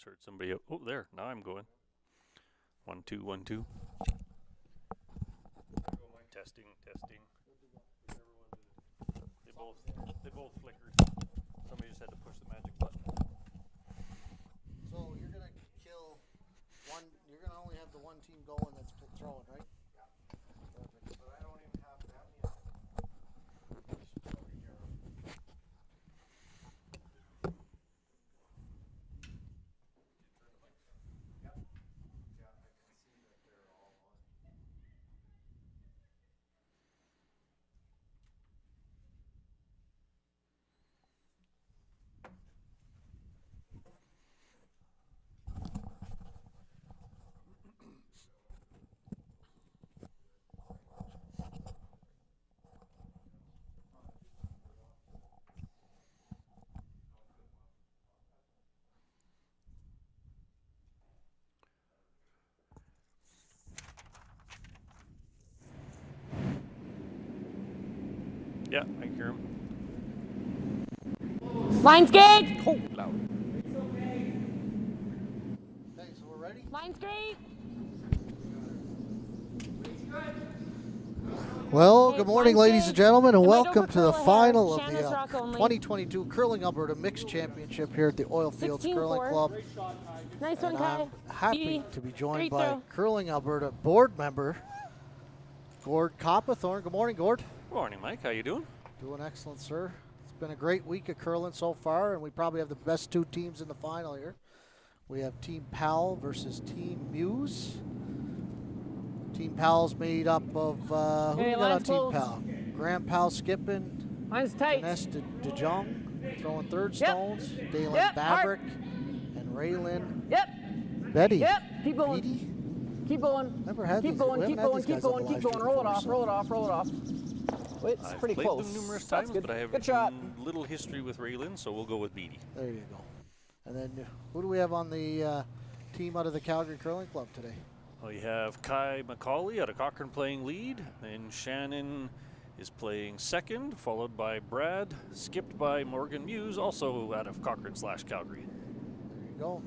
Just heard somebody. Oh, there. Now I'm going. 1 2 1 2. Testing. They both flickered. Somebody just had to push the magic button. So you're gonna kill one. You're gonna only have the one team going that's throwing, right? Perfect. But I don't even have that yet. Yeah, I can hear him. Line's good. Oh, loud. Okay, so we're ready. Line's great. Well, Hey, good morning, line's ladies good. and gentlemen, and I might welcome to the overcurl a hair. final of Shanna's the rock only. 2022 Curling Alberta Mixed Championship here at the Oilfields 16-4. Curling Club. Nice one, And Kai. I'm happy Beauty. to be joined Great by throw. Curling Alberta board member Gord Coppathorn. Good morning, Gord. Good morning, Mike. How you doing? Doing excellent, sir. It's been a great week of curling so far, and we probably have the best two teams in the final here. We have Team Powell versus Team Muse. Team Powell's made up of, who Hey, we got on line's Team close. Powell? Graham Powell skipping, Line's tight. Ines DeJong throwing third Yep. stones, Dalen Yep, Babrick, and Raylin Yep. Betty. Yep. Keep going. Beatty? Keep going. Never had Keep these. going. We Keep haven't had going. these Keep guys on going. the Keep live going. stream Roll it before, off. so- Roll it off. Roll it off. It's I've pretty played close. them numerous That's times, good. but I have Good shot. little history with Raylin, so we'll go with Beatty. There you go. And then who do we have on the team out of the Calgary Curling Club today? We have Kai McCauley out of Cochrane playing lead. Then Shannon is playing second, followed by Brad, skipped by Morgan Muse, also out of Cochrane/Calgary. There you go.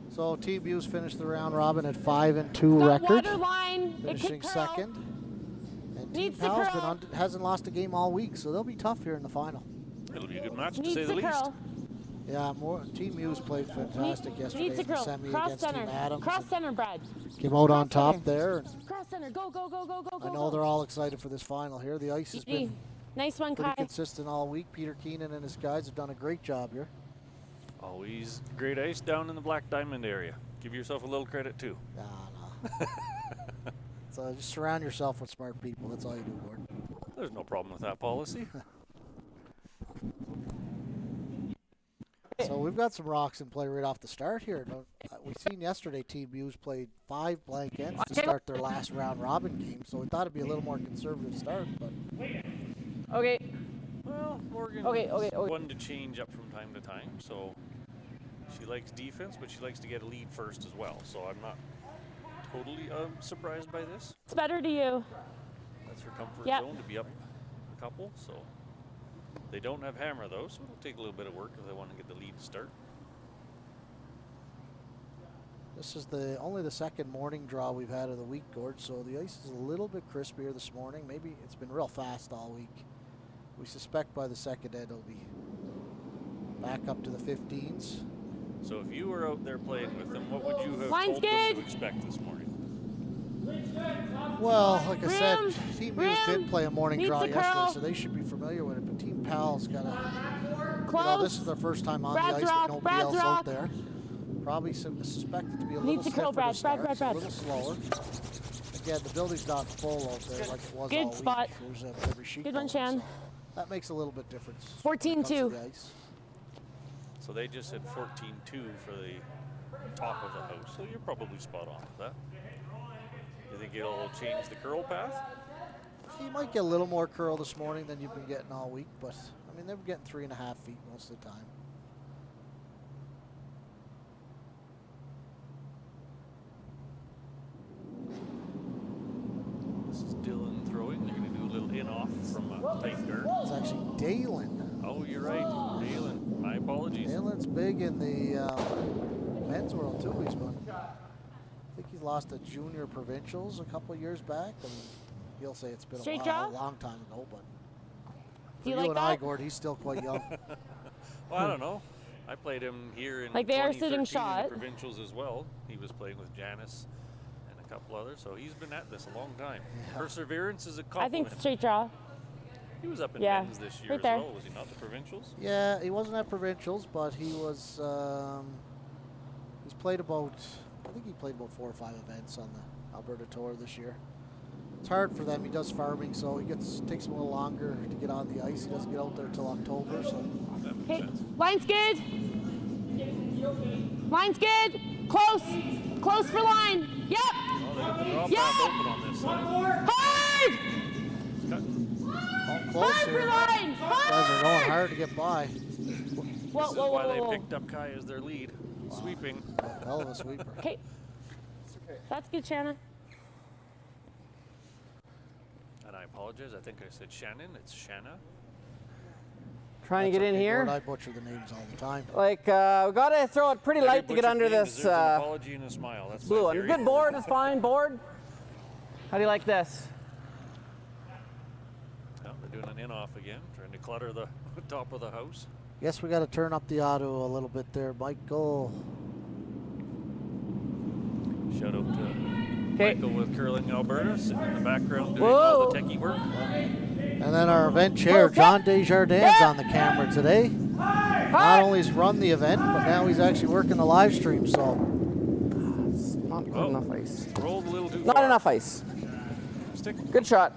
So Team Muse finished the round robin at 5-2 Got record, water line. It finishing can curl. second. And Team Needs to Powell's curl. hasn't lost a game all week, so they'll be tough here in the final. It'll be a good match to Needs say the to least. curl. Yeah, Team Muse played fantastic yesterday Needs to in the curl. semi Cross against center. Team Adams. Cross center, Brad. Came out on Cross top center. there. And Cross center. Go, go, go, go, go, go. I know they're all excited for this final here. The ice has been Nice one, pretty Kai. consistent all week. Peter Keenan and his guys have done a great job here. Always great ice down in the Black Diamond area. Give yourself a little credit, too. No. So just surround yourself with smart people. That's all you do, Gord. There's no problem with that policy. So we've got some rocks in play right off the start here. We've seen yesterday Team Muse played 5 blank ends to start their last round robin game, so we thought it'd be a little more conservative start, but Okay. Well, Morgan Okay. one to change up from time to time, so she likes defense, but she likes to get a lead first as well. So I'm not totally surprised by this. It's better to you. That's her comfort Yep. zone to be up a couple. So they don't have hammer though, so it'll take a little bit of work if they want to get the lead to start. this is only the second morning draw we've had of the week, Gord, so the ice is a little bit crispier this morning. Maybe it's been real fast all week. We suspect by the second end it'll be back up to the 15s. So if you were out there playing with them, what would you have Line's told them good. to expect this morning? Well, like I said, Room, Team Muse did room, play a morning needs draw to yesterday, curl. so they should be familiar with it. But Team Powell's got a, Close. this is their first time on Brad's the ice rock, with nobody Brad's else rock. out there. Probably suspected to be a little Needs to stiffer curl, to Brad, start, Brad. so a little slower. Again, the building's not full out there like it was Good all spot. week. There's every sheet Good one, going, Shan. so that makes a little bit difference. 14-2. So they just said 14-2 for the top of the house, so you're probably spot on with that. You think it'll change the curl path? You might get a little more curl this morning than you've been getting all week, but I mean, they're getting 3.5 feet most of the time. This is Dylan throwing. They're going to do a little in-off from a tight guard. It's actually Dalen. Oh, you're right. Dalen. My apologies. apologies. Dalen's big in the men's world too. He's won. I think he's lost a junior provincials a couple years back. I mean, he'll say it's been Straight a draw? long time ago, but Do you for like and I, that? Gord, he's still quite young. Well, I don't know. I played him here in Like they are 2013 sitting shot. in the provincials as well. He was playing with Janice and a couple others, so he's been at this a long time. Yeah. Perseverance is a I compliment. think straight draw. He was up in Yeah, men's this year right as there. well, was he not? The provincials? Yeah, he wasn't at provincials, but he was. He's played about. I think he played about 4 or 5 events on the Alberta tour this year. It's hard for them. He does farming, so he takes him a little longer to get on the ice. He doesn't get out there till October, so. That makes Okay, sense. line's good. Line's good. Close. Close for line. Yep. Oh, they got the drop Yeah. path open on this side. Hard. It's cutting. Close Hard for here. line. Guys are going hard to get by. Whoa, This is whoa, why whoa, they whoa. picked up Kai as their lead. Sweeping. Hell of a sweeper. Okay. That's good, Shanna. And I apologize. I think I said Shannon. It's Shanna. Trying to get in Okay, here. Gord, I butcher the names all the time. Like, we got to throw it pretty light to Every get under butchered name this deserves an apology and a smile. That's blue my one. theory. Good board is fine. Board. How do you like this? Yeah, they're doing an in-off again, trying to clutter the top of the house. Guess we got to turn up the auto a little bit there, Michael. Shout out to Okay. Michael with Curling Alberta, sitting in the background doing all the techie work. And then our event chair, John Desjardins, on the camera today. Not only has run the event, but now he's actually working the live stream. So Not good Oh. enough ice. Rolled a little too Not far. enough ice. Stick. Good shot.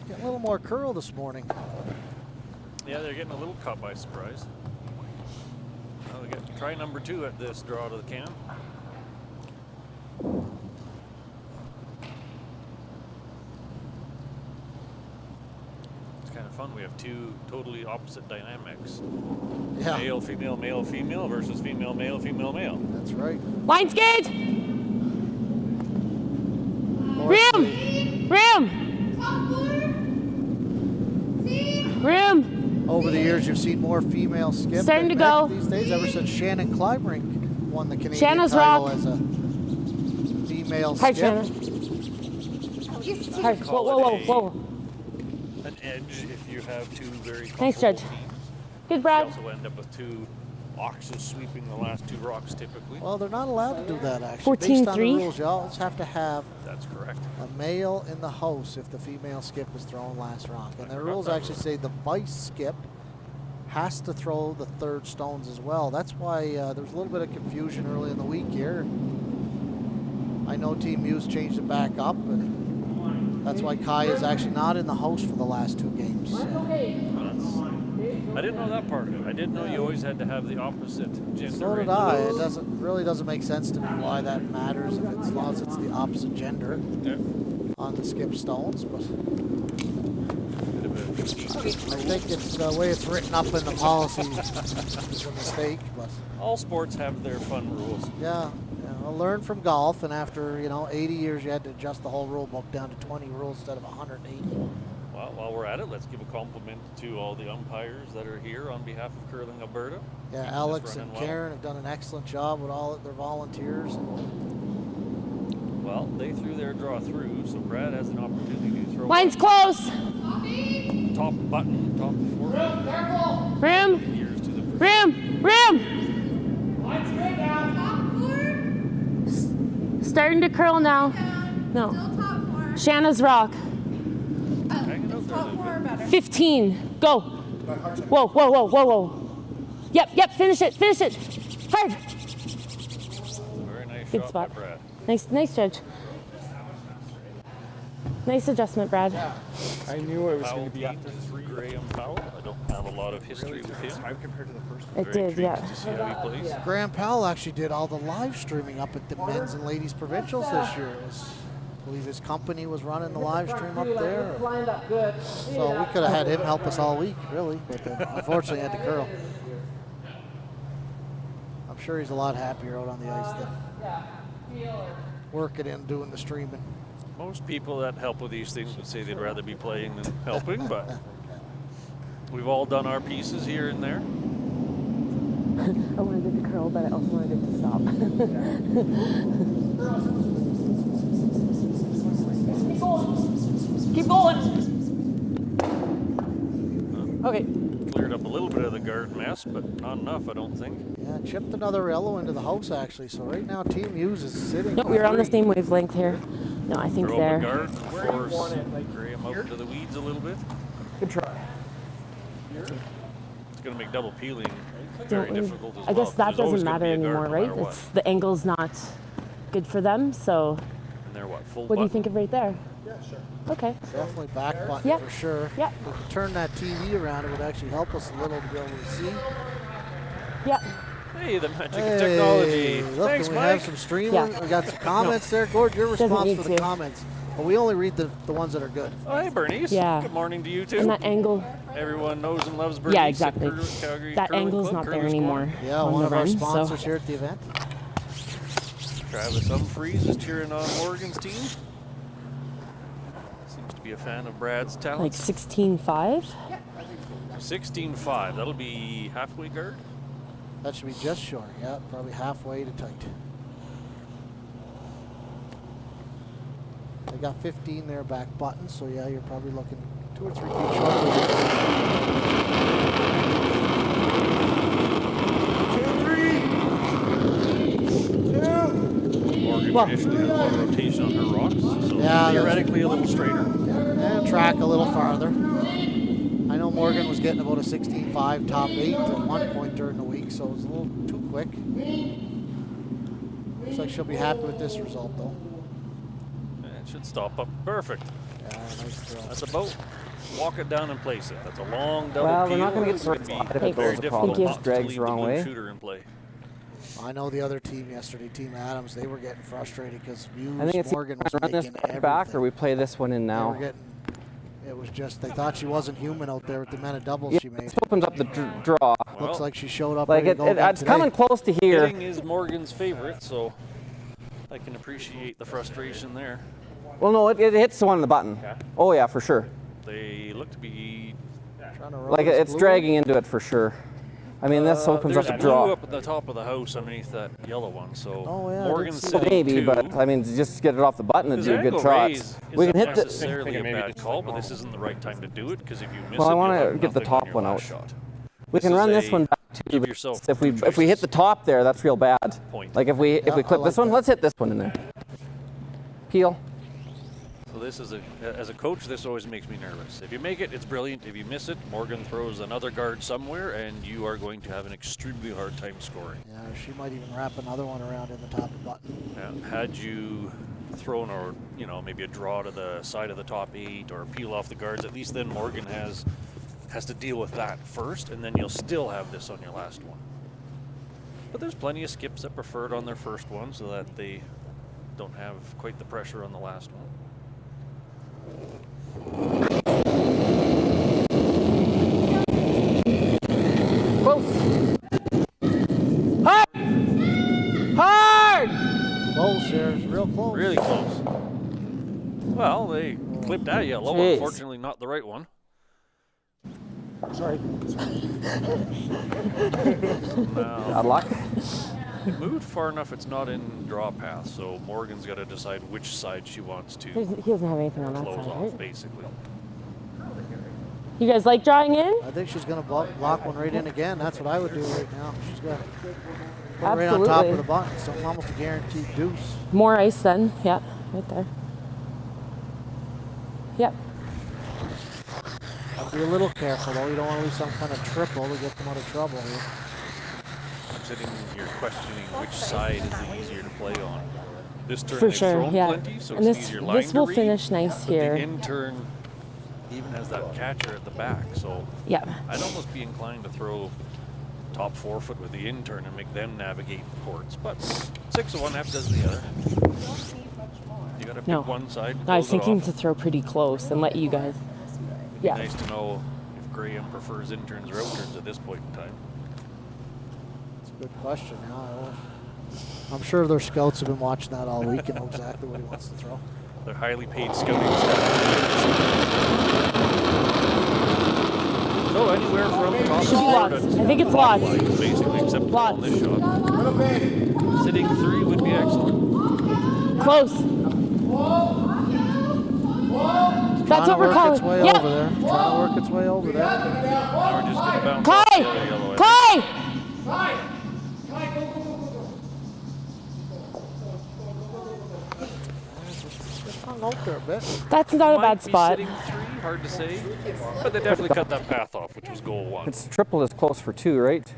getting a little more curl this morning. Yeah, they're getting a little cut by surprise. Now we get try number 2 at this draw to the can. It's kind of fun. We have 2 totally opposite dynamics. Yeah, Male, female versus female, male, male. that's right. Line's good. Room. Room. Over the years, you've seen more female skip Starting than to go. men these days. Ever since Shannon Climerink won the Canadian Shanna's title rock. as a female Hard, skip. Shanna. Hard. Whoa, whoa, whoa, whoa. An edge if you have 2 very Nice comparable judge. teams. Good, You Brad. also end up with 2 oxes sweeping the last 2 rocks typically. Well, they're not allowed to do that actually. Based on the 14-3. rules, you always have to have That's correct. a male in the house if the female skip is thrown last rock. And the forgot rules that actually say the vice skip has to throw the 3rd stones as well. That's why there was a little bit of confusion early in the week here. I know Team Muse changed it back up, and that's why Kai is actually not in the house for the last 2 games. I didn't know that part of it. I did know you always had to have the opposite gender. So in did the I. It rules. really doesn't make sense to me why that matters if it's, as long as it's the opposite gender Yeah. on the skip stones. But Bit of a I think it's the way it's written up in the policy is a mistake. But All sports have their fun rules. yeah, I'll learn from golf. And after 80 years, you had to adjust the whole rule book down to 20 rules instead of 180. Well, while we're at it, let's give a compliment to all the umpires that are here on behalf of Curling Alberta. Yeah, Keeping Alex this and running well. Karen have done an excellent job with all their volunteers. Well, they threw their draw through, so Brad has an opportunity to throw Line's one. close. Top button, top 4 Room. years to the Room. Starting to curl now. No. Shanna's rock. hanging out there a little bit. 15. Go. Whoa, whoa, whoa, whoa, whoa. Yep, finish it. Hard. Very nice Good shot spot. by Brad. Nice judge. Nice adjustment, Brad. I knew it was Powell going to be team after is 3. Graham Powell. I don't have a lot of history with him. Time compared to the first one. It Very did, yeah. intrigued to see how he plays. Graham Powell actually did all the live streaming up at the men's and ladies provincials this year. I believe his company was running the live stream up there. Lined up good. So we could have had him help us all week, really, but unfortunately had to curl. I'm sure he's a lot happier out on the ice than working and doing the streaming. Most people that help with these things would say they'd rather be playing than helping, but we've all done our pieces here and there. I wanted it to curl, but I also wanted it to stop. Keep going. Okay. Cleared up a little bit of the guard mess, but not enough, I don't think. Yeah, chipped another yellow into the house actually. So right now Team Hughes is sitting. No, we're on the same wavelength here. No, I think Throw there. up a guard, force Graham out into the weeds a little bit. Good try. It's going to make double peeling very difficult as well. I guess that 'cause there's always doesn't gonna matter be a guard anymore, no right? matter what. It's the angle's not good for them, so And they're what, full what do you button? think of right there? Yeah, sure. Okay. Definitely back button Yep. for sure. Yep. If we could turn that TV around, it would actually help us a little to be able to see. Yeah. Hey, the magic of technology. Look, Thanks, we Mike. have some streaming. Yeah. We got some comments there. Gord, your Doesn't response need for the to. comments. But we only read the ones that are good. Oh, hey, Bernice. Yeah. Good morning to you, too. And that angle, Everyone knows and loves Bernice. yeah, at exactly. Calgary That Curling angle's Club, not there Curlers Corner. anymore. Yeah, on one the of our run, sponsors so. here at the event. Travis Humphreys is cheering on Morgan's team. Seems to be a fan of Brad's Like talent. 16.5. 16.5. That'll be halfway guard. That should be just short. Yeah, probably halfway to tight. They got 15 there back button, so yeah, you're probably looking 2 or 3 feet short. Morgan Well- traditionally has a lot of rotation on her rocks, so Yeah, theoretically a little straighter. And track a little farther. I know Morgan was getting about a 16.5 top 8 at one point during the week, so it was a little too quick. Looks like she'll be happy with this result, though. It should stop up perfect. Yeah, nice throw. That's a boat. Walk it down and place it. That's a long double Well, peel. we're not going to get It's the right gonna spot be if Hey, it very goes a difficult problem. Thank you. not Just to drags leave the wrong blue way. shooter in play. I know the other team yesterday, Team Adams, they were getting frustrated because I think it's Morgan was run this making one back, or everything. we play this one in They were now. getting, it was just, they thought she wasn't human out there with the amount of doubles Yeah, she made. this opens up the draw. Looks like she showed up Like ready to go again it's today. coming close to here. Hitting is Morgan's favorite, so I can appreciate the frustration there. Well, no, it hits the one in the button. Okay. Oh yeah, for sure. They look to be. Trying to roll Like this it's blue. dragging into it for sure. I mean, this opens There's up a blue draw. up at the top of the house underneath that yellow one, so Oh, yeah, I did Morgan's see sitting that. Maybe, two. but I mean, just get it off the button and His do good angle shots. raise We isn't can hit the. necessarily a maybe bad just call, like but this normal. isn't the right time to do it because if you miss Well, it, I you'll wanna have get the nothing on top your one last out. shot. We can This run is this a one back too. give but yourself if we two hit the choices. top there, that's real bad. Point. Like if we I clip like this one, that. let's hit this one in there. Peel. So this is as a coach, this always makes me nervous. If you make it, it's brilliant. If you miss it, Morgan throws another guard somewhere, and you are going to have an extremely hard time scoring. Yeah, she might even wrap another one around in the top of the button. Had you thrown, or maybe a draw to the side of the top 8, or peel off the guards, at least then Morgan has to deal with that first, and then you'll still have this on your last one. But there's plenty of skips that prefer it on their first one, so that they don't have quite the pressure on the last one. Close. Hard. Hard. Close here, real close. Really close. Well, they clipped that yellow. Jeez. Unfortunately, not the right one. Sorry. Now, Bad luck. it moved far enough it's not in draw path, so Morgan's got to decide which side she wants to He doesn't have anything on that close side, off, right? basically. You guys like drawing in? I think she's going to block one right in again. That's what I would do right now. She's got put it right on top Absolutely. of the button, so almost a guaranteed deuce. More ice then. Yeah, right there. Yep. Be a little careful though. You don't want to lose some kind of triple to get them out of trouble here. I'm sitting here questioning which side is easier to play on. This turn For they've sure, thrown yeah. plenty, so And it's this easier line this to will read, finish nice but here. the in turn even has that catcher at the back, so Yeah. I'd almost be inclined to throw top 4 foot with the in turn and make them navigate the courts. But 6 of one, half dozen the other. You got to pick No. one side. And I was close it thinking off. to throw pretty close and let you guys. Yeah. Nice to know if Graham prefers in turns or out turns at this point in time. It's a good question. Yeah, I don't- I'm sure their scouts have been watching that all week and know exactly what he wants to throw. They're highly paid scouting staff. So anywhere from the top Should be four lots. to I think it's bottom lots. line is basically acceptable Lots. on this shot. Sitting 3 would be excellent. Close. That's what we're Trying to work its calling. way Yep. over there. Trying to work its way over there. Now we're just going to bounce off the other yellow. Kai! Kai! It's hung out there a bit. That's not a Might bad be spot. sitting 3, hard to say. But they definitely cut that path off, which was goal 1. It's triple is close for 2, right?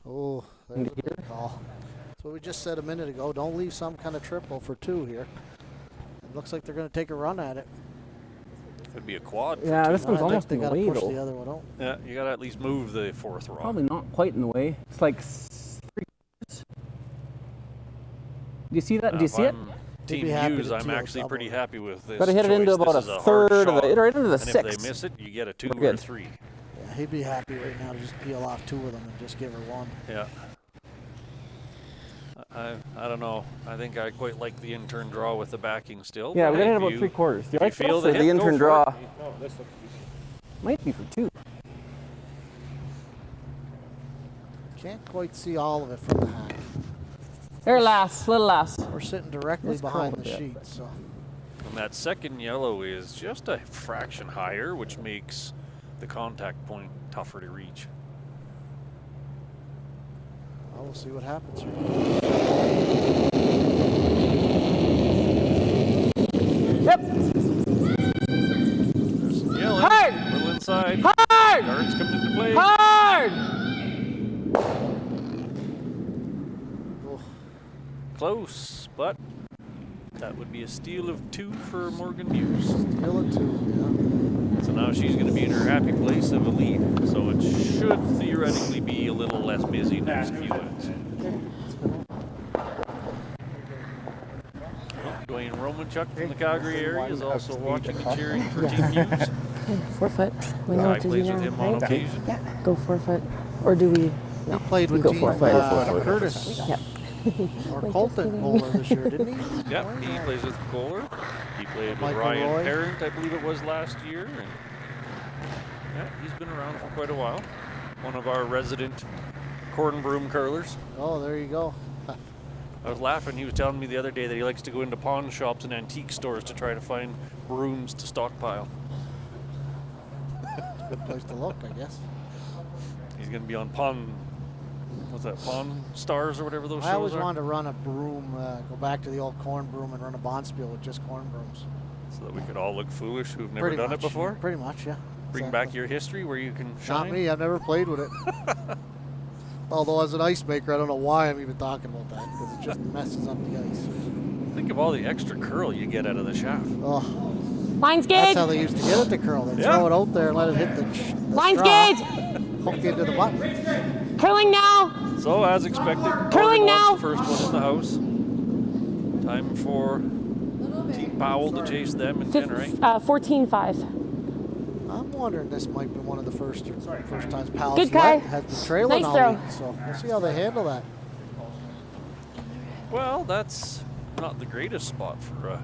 Oh, there's a good call. That's what we just said a minute ago. Don't leave some kind of triple for 2 here. It looks like they're going to take a run at it. Could be a quad. Yeah, for this 2. one's I think almost they in the got to way push though. the other one out. Yeah, you got to at least move the 4th rock. Probably not quite in the way. It's like 3 quarters. Do you see that? Do you If see it? I'm They'd Team be happy Hughes, to I'm tee up actually double. pretty happy with this. Gotta hit it into choice. about This a is hard third of the, shot. right into the And if they 6th. miss it, you get a 2 We're or good. 3. Yeah, he'd be happy right now to just peel off 2 of them and just give her 1. Yeah. I don't know. I think I quite like the intern draw with the backing still. Yeah, but we got to hit if about you- 3 quarters. Do you if like you feel this or the the hit, go intern for draw? it. Might be for 2. Can't quite see all of it from the hat. There, last, little last. We're sitting directly Let's behind curl the a bit. sheet, so And that second yellow is just a fraction higher, which makes the contact point tougher to reach. well, we'll see what happens here. Yep. There's some yellow. Hard! Little inside. Hard! Guards coming into play. Hard! Oh, Close, but that would be a steal of 2 for Morgan Hughes. still a 2, So now she's going to be in her happy place of a lead. So it should theoretically be a little less busy next few minutes. Dwayne Romanchuk from the Calgary area is also watching and cheering for Team Hughes. 4 foot. We know Guy what to do plays now, with him on right? occasion. Yeah, go 4 foot. Or do we? yeah. He played with go Team 4 foot. Curtis Yep. or Colton Bowler this year, didn't he? Yep, he plays with Kohler. He played with Michael Ryan Roy. Parent, I believe it was last year. And yeah, he's been around for quite a while. One of our resident corn broom curlers. Oh, there you go. I was laughing. He was telling me the other day that he likes to go into pawn shops and antique stores to try to find brooms to stockpile. Good place to look, I guess. He's going to be on Pawn, what's that, Pawn Stars or whatever those I always shows are? wanted to run a broom, go back to the old corn broom and run a bonspiel with just corn brooms. So that we could all look foolish who've never Pretty done much, it before. Pretty much, yeah. Bring Exactly. back your history where you can Not shine. me, I've never played with it. Although as an ice maker, I don't know why I'm even talking about that, because it just messes up the ice. Think of all the extra curl you get out of the shaft. Oh, Line's that's gauge. how they used to get it to curl. They'd Yeah. throw it out there and let it hit the Line's straw, gauge. hook into the button. Curling now. So as expected, Curling Morgan now. wants the first one in the house. Time for Team Powell to chase them in 10, right? 14-5. I'm wondering this might be one of the first times Pal's Good guy. has been trailing Nice all throw. week, so we'll see how they handle that. Well, that's not the greatest spot for a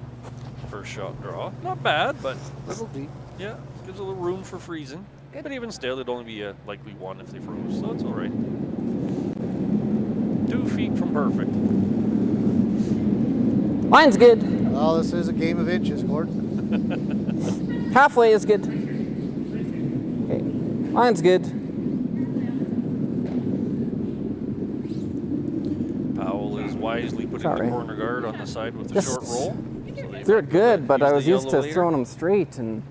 first shot draw. Not bad, but A little deep. yeah, gives a little room for freezing. But even still, it'd only be a likely 1 if they froze, so it's all right. 2 feet from perfect. Line's good. Well, this is a game of inches, Gordon. Halfway is good. Okay. Line's good. Powell is wisely putting Sorry. the corner guard on the side with the Just short roll. So they Threw it might good, but use I the was used yellow to later. throwing them straight and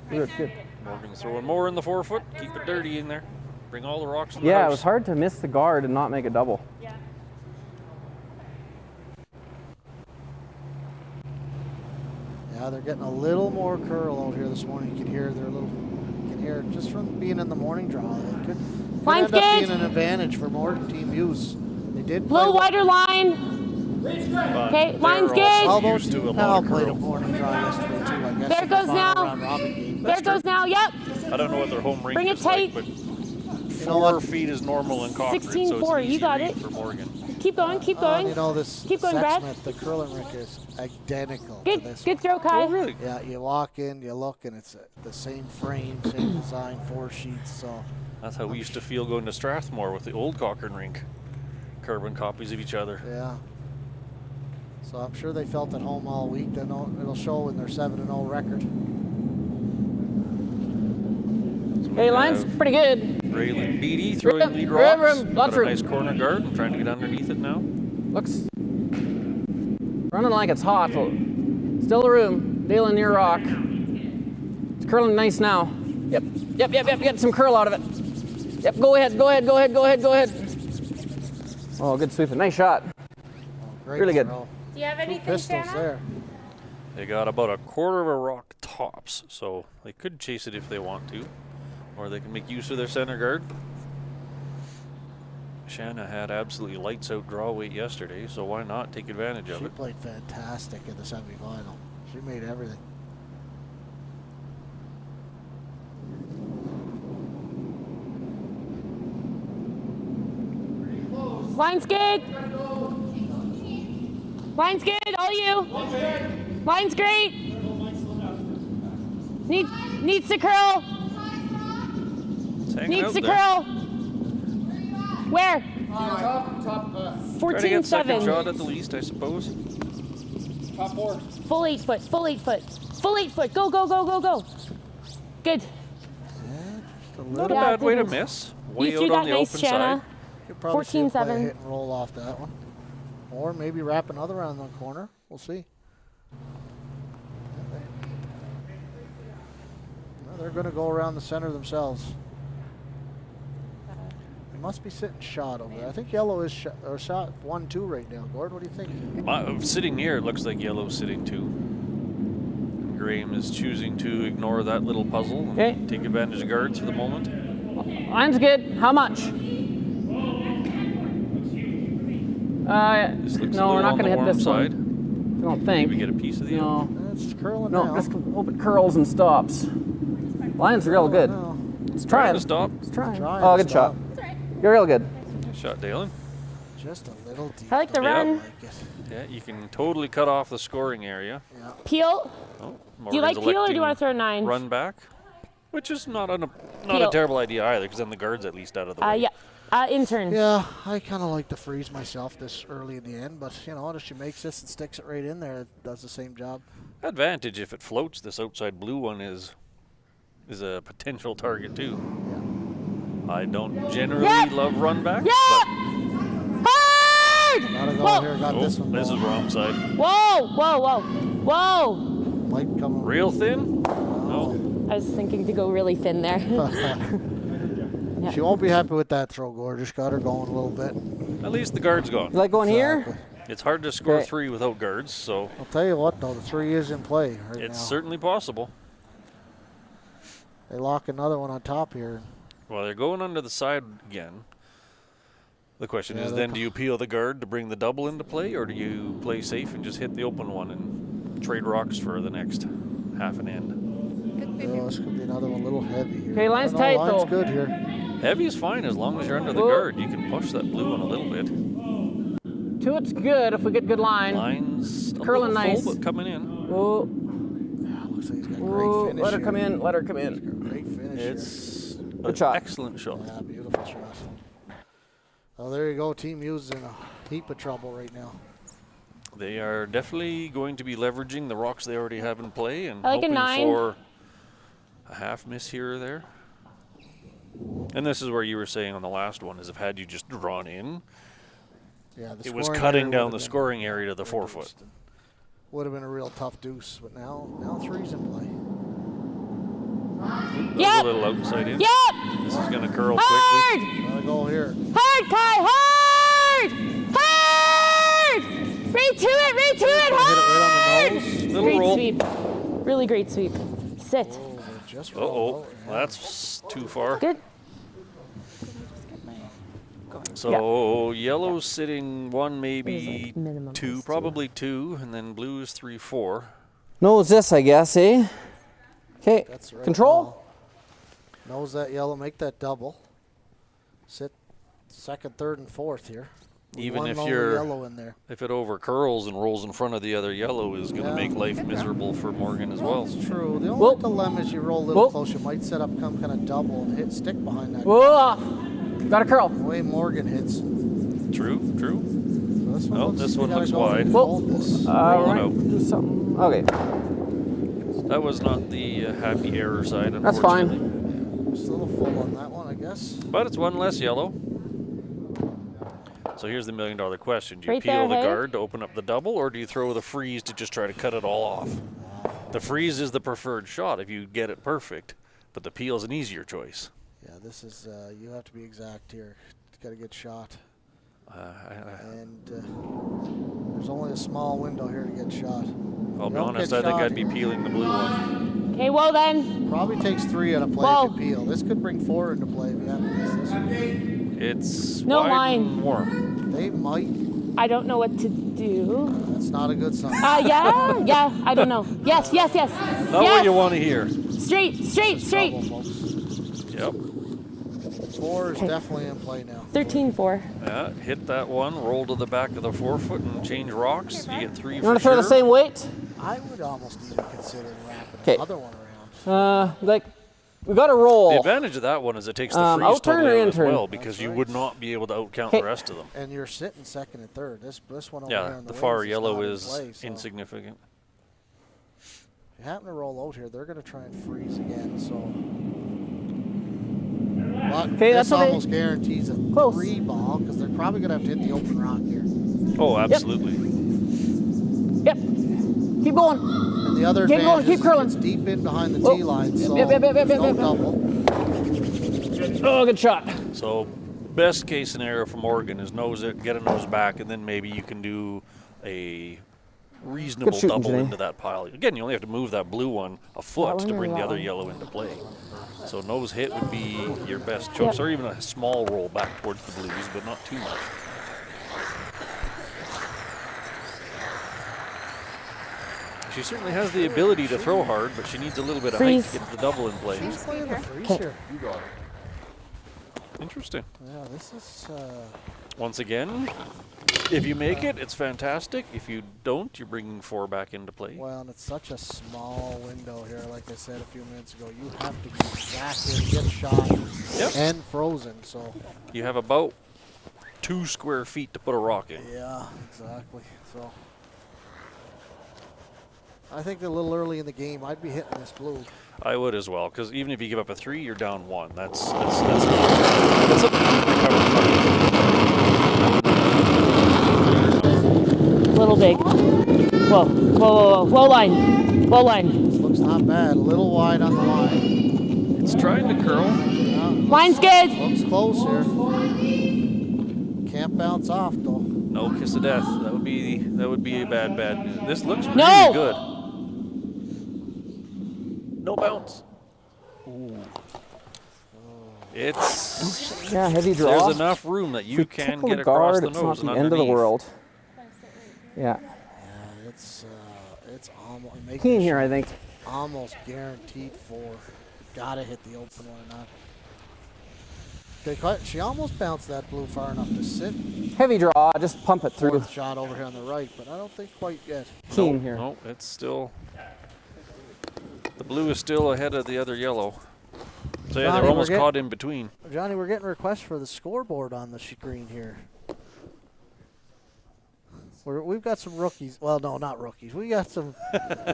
threw it good. Morgan's throwing more in the 4 foot. Keep it dirty in there. Bring all the rocks in the Yeah, house. it was hard to miss the guard and not make a double. Yeah, they're getting a little more curl out here this morning. You can hear their little, you can hear it just from being in the morning draw. It could Line's end up gauge. being an advantage for more Team Hughes. They did play Little well. wider line. But Okay, they're line's also gauge. Although used to a Pal lot of played a curl. morning draw yesterday too. I guess There in goes the final now. round robin game. There goes now. Yep. I don't know what their home range Bring it is like, tight. but know what? 4 feet is normal in Cochrane, 16-4, so it's an you easy got read it. for Morgan. Keep going, keep going. You know, this Keep going, Brad. Sexsmith, the curling rink is identical Good, to this good one. throw, Kai. Oh, really? Yeah, you walk in, you look, and it's the same frame, same design, 4 sheets. So That's how we used to feel going to Strathmore with the old Cochrane rink. Carbon copies of each other. yeah. So I'm sure they felt at home all week. Then it'll show in their 7-0 record. Hey, line's pretty good. Raylan Beatty throwing lead Room, rocks. lots Got of a room. nice corner guard. I'm trying to get underneath it now. Looks running like it's hot. Still a room. Dealing near rock. It's curling nice now. Yep. Get some curl out of it. Yep. Go ahead. Oh, good sweeping. Nice shot. Great Really good. throw. Do you have Two anything, pistols Shanna? there. They got about a quarter of a rock tops, so they could chase it if they want to, or they can make use of their center guard. Shanna had absolutely lights out draw weight yesterday, so why not take advantage of She it? played fantastic in the semifinal. She made everything. Line's good. Line's good, all you. Line's great. Needs to curl. It's hanging Needs out to there. curl. Where? Try to get second 14-7. shot at the least, I suppose. Full 8 foot. Full 8 foot. Full 8 foot. Go. Good. Just a Not little. a bad way to didn't- miss. Way You out threw on that the nice, open Shanna. side. You'll probably see him play a 14-7. hit and roll off that one. Or maybe wrap another around the corner. We'll see. Well, they're going to go around the center themselves. They must be sitting shot over there. I think yellow is shot 1-2 right now. Gord, what do you think? Sitting here, it looks like yellow's sitting 2. Graham is choosing to ignore that little puzzle and Okay. take advantage of guards for the moment. Line's good. How much? This looks a No, we're little not on going to the hit warm this side. one. I don't think. Maybe get a piece of the No, It's curling no. now. Just hope it curls and stops. Line's real good. No. Let's Trying try to it. stop. Let's try it. Trying Oh, to good shot. stop. You're real good. Nice shot, Dalen. Just a little deep. I like the Yeah. run. Like it. Yeah, you can totally cut off the scoring area. Yeah. Peel. Oh, Do you like Morgan's peel or do you electing want to throw a 9? run back? Which is not a Peel. terrible idea either, because then the guard's at least out of the way. Yeah. Intern. Yeah, I kind of like to freeze myself this early in the end, but you know, if she makes this and sticks it right in there, it does the same job. Advantage if it floats. This outside blue one is a potential target too. I don't generally Yep. love run backs. Yeah. Hard. Gotta go Whoa. here, got But this one. this is going. wrong side. Whoa. Light coming. Real thin? No. I was thinking to go really thin there. She won't be happy with that throw, Gorgeous. Got her going a little bit. At least the guard's gone. You like going here? Exactly. It's hard to score Okay. 3 without guards, so I'll tell you what, though, the 3 is in play right it's now. certainly possible. They lock another one on top here. Well, they're going under the side again. The question Yeah, is they'll then do you peel the guard to bring the double into play, or do you play safe and just hit the open one and trade rocks for the next half an end? Oh, this could be another one a little heavy here. Okay, line's No, tight, line's though. good here. Heavy is fine as long as you're under the Oh. guard. You can push that blue one a little bit. 2, it's good if we get good line. Line's a Curling little nice. full, but coming in. Oh, Yeah, looks like he's got great oh, finish let her here. come in. Let her come in. Great finish It's Good an shot. excellent shot. here. Yeah, beautiful shot. Oh, there you go. Team U's in a heap of trouble right now. They are definitely going to be leveraging the rocks they already have in play and I like a hoping 9. for a half miss here or there. And this is where you were saying on the last one is if had you just drawn in, Yeah, the it was scoring cutting area down would've the been scoring area to the 4 foot. reduced. Would have been a real tough deuce, but now 3's in play. That was Yep. a little outside in. Yep. This is going to curl quickly. Hard. Gotta go here. Hard, Kai. Hard. Right to it. Hit it right on the nose. Little Great roll. sweep. Really great sweep. Sit. Oh, they just Uh-oh. rolled out. Yeah. That's too far. Good. So yellow's sitting 1, maybe like minimum 2, is 2. probably 2, and then blue is 3, 4. Knows this, I guess, eh? Okay, That's the right control. call. Knows that yellow, make that double. sit second, third, and fourth here. with Even one if lonely you're yellow in there. if it over curls and rolls in front of the other yellow is going to make life miserable for Morgan as well. It's true. The only Whoa. dilemma is you roll a little Whoa. close. You might set up come kind of double and hit stick behind that. Whoa! Got a curl. The way Morgan hits. True. So this one Oh, looks, this you one gotta looks go wide. and Whoa. hold this. Right. Do something. Okay, That was not the happy error side, unfortunately. that's fine. Just a little full on that one, I guess. But it's one less yellow. So here's the $1 million question. Do you Right peel there, the hey? guard to open up the double, or do you throw the freeze to just try to cut it all off? The freeze is the preferred shot if you get it perfect, but the peel is an easier choice. Yeah, this is, you have to be exact here. It's got to get shot. And there's only a small window here to get shot. I'll be Don't honest, get I think shot. I'd be peeling the blue one. Okay, well then. Probably takes 3 out of play Whoa. if you peel. This could bring 4 into play if you have to miss this one. It's No, wide mine. and warm. They might. I don't know what to do. That's not a good sign. Yeah, I don't know. Yes. Not yes. what you want to hear. Straight. Double, folks. Yep. 4 is definitely in play now. 13-4. Yeah, hit that one, roll to the back of the forefoot and change rocks. You get 3 You for want to throw sure. the same weight? I would almost even consider wrapping 'Kay. another one around. Like, we got to roll. The advantage of that one is it takes the freeze outturn totally or out as inturn? well, because you would not be able to outcount the rest of them. And you're sitting second and third. This one over here Yeah, on the the far wings yellow not in is play, so insignificant. if you happen to roll out here, they're going to try and freeze again. So, but Okay, this that's okay. almost guarantees a Close. 3 ball because they're probably going to have to hit the open rock here. Oh, absolutely. Yep. Keep going. And the other Keep going, advantage keep is curling. it's deep in behind the Whoa. tee line, so Yep. there's no yep. double. Oh, good shot. So, best case scenario for Morgan is nose it, get a nose back, and then maybe you can do a reasonable shooting, double Janae. into that pile. Again, you only have to move that blue one a foot one to or bring the that other one? yellow into play. So nose hit would be your best choice, Yep. or even a small roll back towards the blues, but not too much. She certainly has the ability to throw hard, but she needs a little bit of height Freeze. to get the double in play. She's playing the freeze Okay. here. Interesting. Yeah, this is. Once again, if you make it, it's fantastic. If you don't, you're bringing 4 back into play. Well, and it's such a small window here. Like I said a few minutes ago, you have to be exact here to get shot Yep. and frozen. So, You have about 2 square feet to put a rock in. yeah, exactly. So, I think a little early in the game, I'd be hitting this blue. I would as well, because even if you give up a 3, you're down 1. That's something you can recover from. Little big. Whoa. Low line. This looks not bad. A little wide on the line. It's trying to curl. Yeah, Line's good. looks close here. Can't bounce off though. No kiss of death. That would be a bad news. This looks really No! good. No bounce. Ooh. It's Yeah, heavy draw. there's enough room that you If we can tickle get the across guard, the it's nose not and the end of the underneath. world. Yeah. Yeah, it's almost Clean here, I think. almost guaranteed for. Gotta hit the open one or not. She almost bounced that blue far enough to sit. Heavy draw, just pump it through. Fourth shot over here on the right, but I don't think quite yet. Keen here. No, it's still. The blue is still ahead of the other yellow. So yeah, Johnny, they're we're almost getting- caught in between. Johnny, we're getting requests for the scoreboard on the screen here. We've got some rookies. Well, no, not rookies. We got some.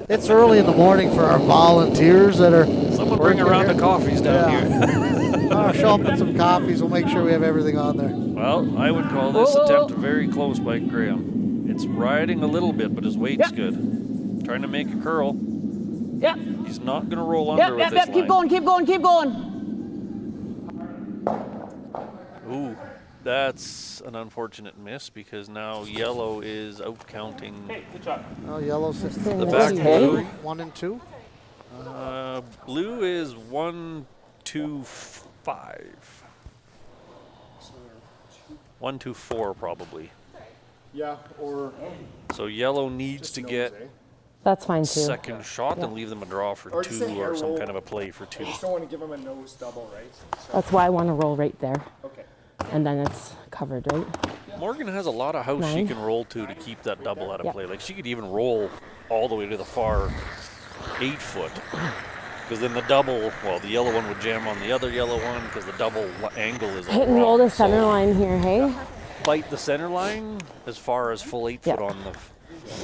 It's early in the morning for our volunteers that are. Someone bring working around here. the coffees down here. Show up with some coffees. We'll make sure we have everything on there. Well, I would call this Whoa. attempt very close by Graham. It's riding a little bit, but his weight's good. Trying to make a curl. Yep. He's not going to roll under with this Keep line. going. Keep going. Ooh, that's an unfortunate miss because now yellow is out counting. Oh, yellow's The back Hey. blue. 1 and 2. Blue is 1, 2, 5. 1, 2, 4 probably. Yeah, or So yellow needs just to nose, get eh? That's fine too. second shot and leave them a draw for Or just 2 a or hair some roll. kind of a play for 2. I just don't want to give him a nose double, right? So, That's why I want to roll right there. okay. and then it's covered, right? Morgan has a lot of house she 9. can roll to keep that double out of Yep. play. Like she could even roll all the way to the far 8 foot. Because then the double, well, the yellow one would jam on the other yellow one because the double angle is all Hit and roll wrong. the center So line here, hey? bite the center line as far as full 8 Yep. foot on the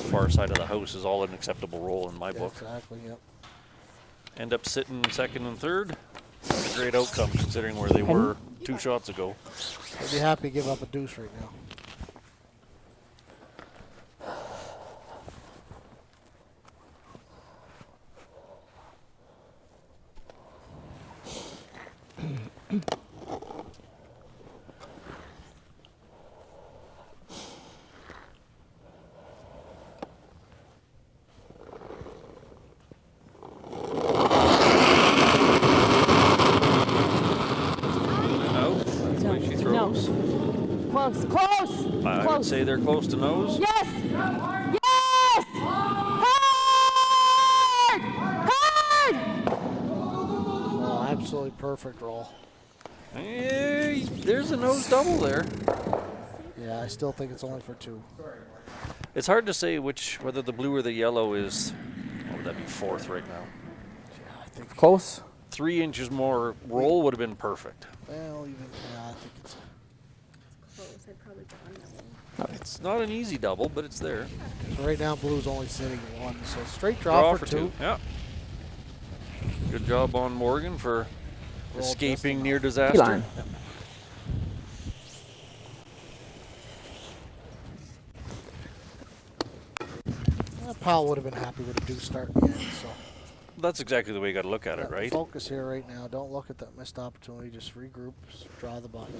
far side of the house is all an acceptable roll in my Yeah, book. exactly. Yep. End up sitting second and third. That's a great outcome considering where they were 2 shots ago. I'd be happy to give up a deuce right now. Out. That's the way she throws. Close, close! I would Close. say they're close to nose. Yes! Yes! Hard! Hard! Oh, absolutely perfect roll. Hey, there's a nose double there. Yeah, I still think it's only for 2. It's hard to say whether the blue or the yellow is. What would that be, 4th right now? Yeah, I think. Close. 3 inches more roll would have been perfect. Well, even yeah, I think it's. Close. I'd probably go on that one. It's not an easy double, but it's there. So right now, blue's only sitting 1, so straight draw, for 2. Yeah. Good job on Morgan for Roll escaping just near enough. disaster. Line. Powell would have been happy with a deuce start in the end. So That's exactly the way you got to look at it, right? focus here right now. Don't look at that missed opportunity. Just regroup. Draw the button.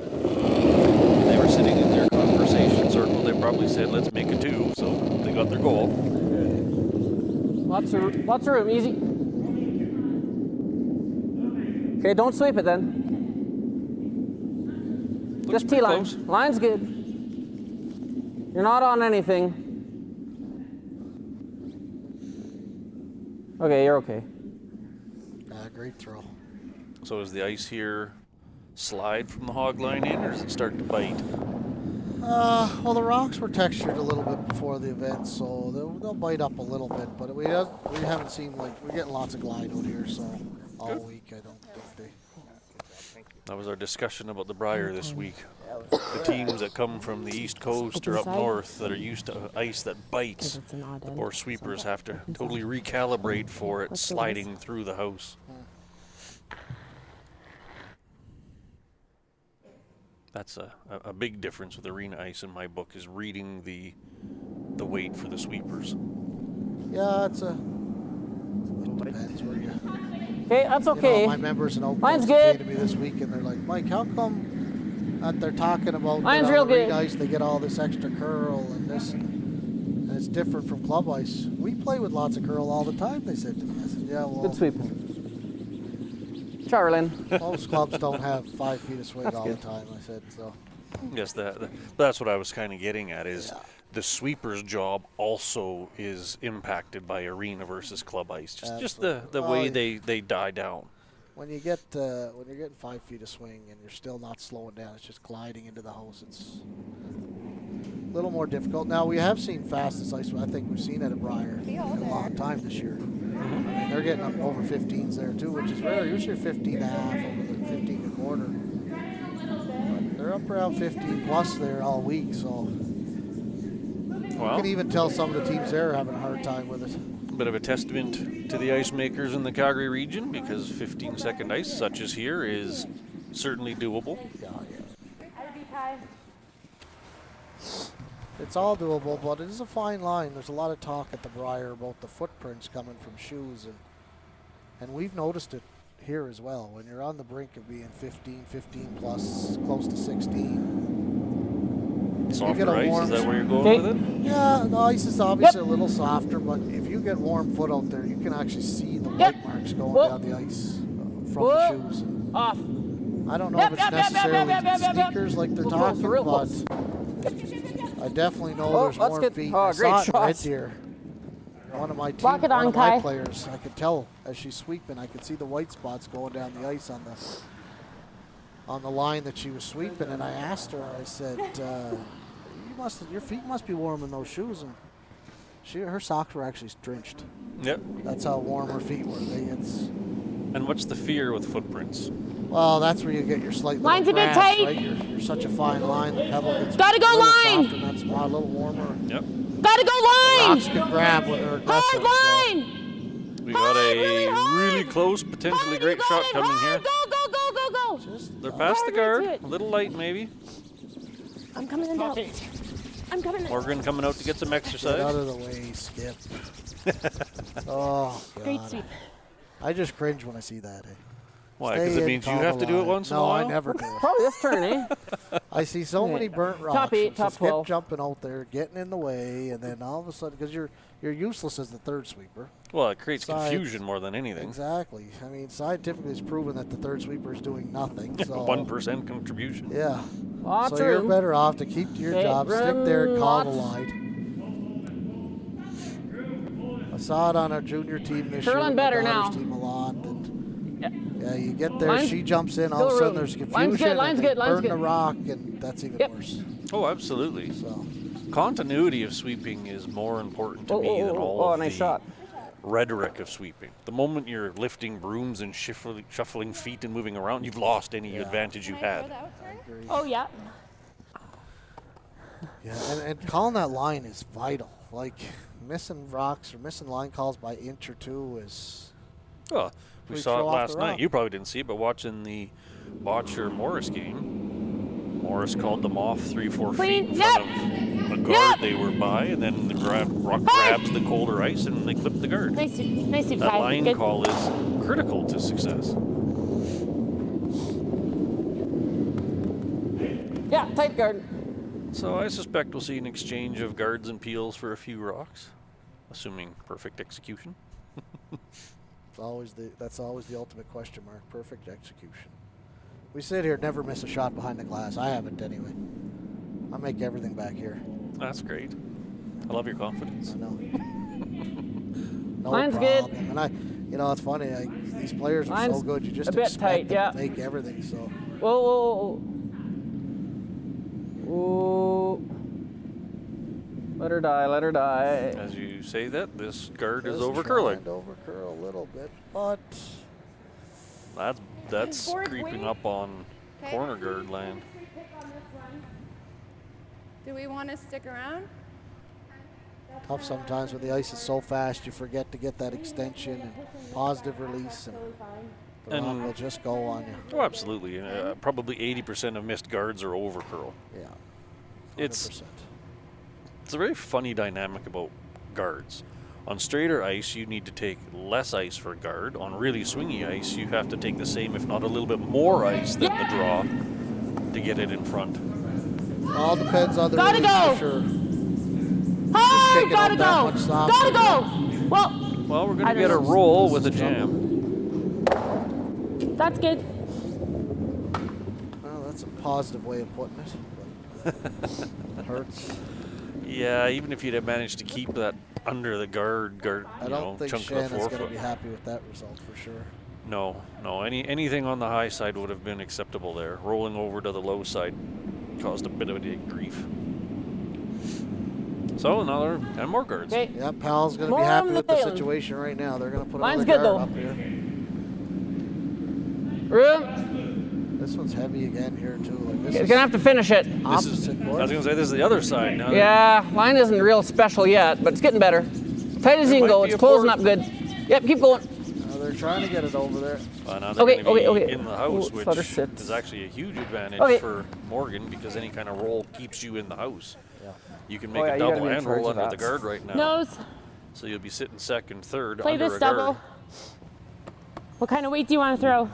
They were sitting in their conversation circle. They probably said, "Let's make a 2," so they got their goal. Lots of room. Easy. Okay, don't sweep it then. Looks Just pretty T-line. close. Line's good. You're not on anything. Okay, you're okay. Great throw. So does the ice here slide from the hog line in, or does it start to bite? Well, the rocks were textured a little bit before the event, so they'll bite up a little bit. But we haven't seen, like, we're getting lots of glide out here, so all week I don't think they. That was our discussion about the Briar this week. The teams that come from the East Coast or up Inside. north that are used to ice that bites, Because it's an odd the end. poor sweepers have to totally recalibrate for it What's the sliding through the house. That's a big difference with arena ice in my book, is reading the weight for the sweepers. Yeah, it depends where you. Okay, that's You know, okay. my members in Oakland Mine's came good. to me this week and they're like, Mike, how come that they're talking about Mine's that real on arena good. ice they get all this extra curl and this, and it's different from club ice. We play with lots of curl all the time, they said to me. I said, yeah, well, Good sweep. Charlin. most clubs don't have 5 feet of swing That's all good. the time. I said, so. Yes, that's what I was kind of getting at, is Yeah. the sweeper's job also is impacted by arena versus club ice. Just the Absolutely. way Oh, they die down. When you're getting 5 feet of swing and you're still not slowing down, it's just gliding into the house. It's a little more difficult. Now we have seen fastest ice. I think we've seen at a Briar in a long time this year. I mean, they're getting up over 15s there too, which is rare. Usually 15 and a half, over the 15 and a quarter. But they're up around 15 plus there all week, so you Well, can even tell some of the teams there are having a hard time with it. a bit of a testament to the ice makers in the Calgary region, because 15-second ice, such as here, is certainly doable. Yeah. It's all doable, but it is a fine line. There's a lot of talk at the Briar about the footprints coming from shoes, and we've noticed it here as well. When you're on the brink of being 15 plus, close to 16. If you get Softer a ice, warm, is that where you're going Okay. with it? yeah, the ice is obviously a little softer, but if you get warm foot out there, you can actually see the Yep. white marks going Whoop. down the ice from Whoop. the shoes. Off. I don't know Yep, if it's yep, yep, yep, necessarily yep, yep, yep, yep. sneakers like they're Real close, talking, real but close. I definitely know Oh, there's that's warm good. feet. Oh, I great saw it in Red shots. Deer. One of my Lock it one on, of my Kai. players, I could tell as she's sweeping, I could see the white spots going down the ice on the on the line that she was sweeping, and I asked her, I said, your feet must be warm in those shoes, and her socks were actually drenched. Yep. That's how warm her feet were. And what's the fear with footprints? Well, that's where you get your slight little Line's a bit grabs, tight. right? You're such a fine line. The pebble gets Gotta go a little line. softer, and that's a little warmer. Yep. Gotta go line. Rocks can grab when they're aggressive. Hard line. We got Hard, a really hard. really close, potentially Hard, great you got shot it. coming Hard. here. Go. They're past the Hard guard. into it. A little light, maybe. I'm coming in out. I'm coming in. Morgan coming out to get some Get out exercise. of the way, Skip. Oh, God. Great sweep. I just cringe when I see that. Eh? Why? Stay Because it in, means you calm have to do it line. once in a No, while? I never do. Probably this turn, eh? I see so many burnt rocks. Top 8, It's top a Skip 12. jumping out there, getting in the way, and then all of a sudden, because you're useless as the third sweeper. Well, it creates Sides. confusion more than anything. Exactly. I mean, scientifically, it's proven that the third sweeper is doing nothing. So 1% contribution. Yeah. Lots so of you're room. better off to keep to your Okay, job, stick there, and call the lots. line. I saw it on our junior team this Curling year. better my daughter's now. team a lot. And Yeah. yeah, you get there, Line's she jumps in, all still of a sudden room. there's confusion. Line's good, line's and they good, line's burn the good. rock, and that's even Yep. worse. Oh, absolutely. So Continuity of sweeping is more important to me than all of nice the shot. rhetoric of sweeping. The moment you're lifting brooms and shuffling feet and moving around, you've lost any advantage you had. Oh yeah. yeah, and calling that line is vital. Like missing rocks or missing line calls by inch or two is. Well, we We saw it throw off last the night. rock. You probably didn't see it, but watching the Botcher-Morris game, Morris called them off 3-4 feet Clean. in front of a guard they were by, and then the rock grabs the colder ice and they clip the guard. Nice sweep, That Ty. line Good. call is critical to success. Yeah, tight guard. So I suspect we'll see an exchange of guards and peels for a few rocks, assuming perfect execution. That's always the ultimate question mark. Perfect execution. We sit here, never miss a shot behind the glass. I haven't anyway. I make everything back here. That's great. I love your confidence. I know. No Line's good. problem. And it's funny. These players are Line's so good. You just a bit expect tight, them yeah. to make everything. So Whoa. Ooh. Let her die. As you say that, this guard is just over curling. trying to over curl a little bit, but That's Board creeping wing. up on Okay. corner guard land. Do we want to stick around? tough sometimes when the ice is so fast. You forget to get that extension and positive release, and the rock And- will just go on you. Oh, absolutely. Probably 80% of missed guards are over curl. Yeah. It's 100%. It's a very funny dynamic about guards. On straighter ice, you need to take less ice for a guard. On really swingy ice, you have to take the same, if not a little bit more ice than the draw to get it in front. All depends on the Gotta release go. for sure. Hard, kick it gotta out that go. much softer. Gotta go. Well, Well, we're going I to get a don't know. roll with a This is jam. that's good. Well, that's a positive way of putting it. But it hurts. Yeah, even if you'd have managed to keep that under the guard, I don't think chunk of the Shannon's going to forefoot. be happy with that result for sure. No. Anything on the high side would have been acceptable there. Rolling over to the low side caused a bit of a grief. So another 10 more guards. Okay. Yeah, Pal's going to be More happy on with the the island. situation right now. They're going to put Line's another good, guard though. up here. Room. This one's heavy again here too. Like this You're is gonna have to finish it. opposite I board. was going to say, this is the other side now. Yeah, line isn't real special yet, but it's getting better. Tight as you can might go. be It's a closing port. up good. Yep, keep going. They're trying to get it over there. Well, now they're Okay, gonna be okay. in the house, Ooh, which flutter sits. is actually a huge advantage Okay. for Morgan because any kind of roll keeps you in the house. Yeah. You can make yeah, a you gotta double be in and charge roll of under the that. guard right now. Nose. So you'll be sitting second, third Play under this a guard. double. What kind of weight do you want to throw?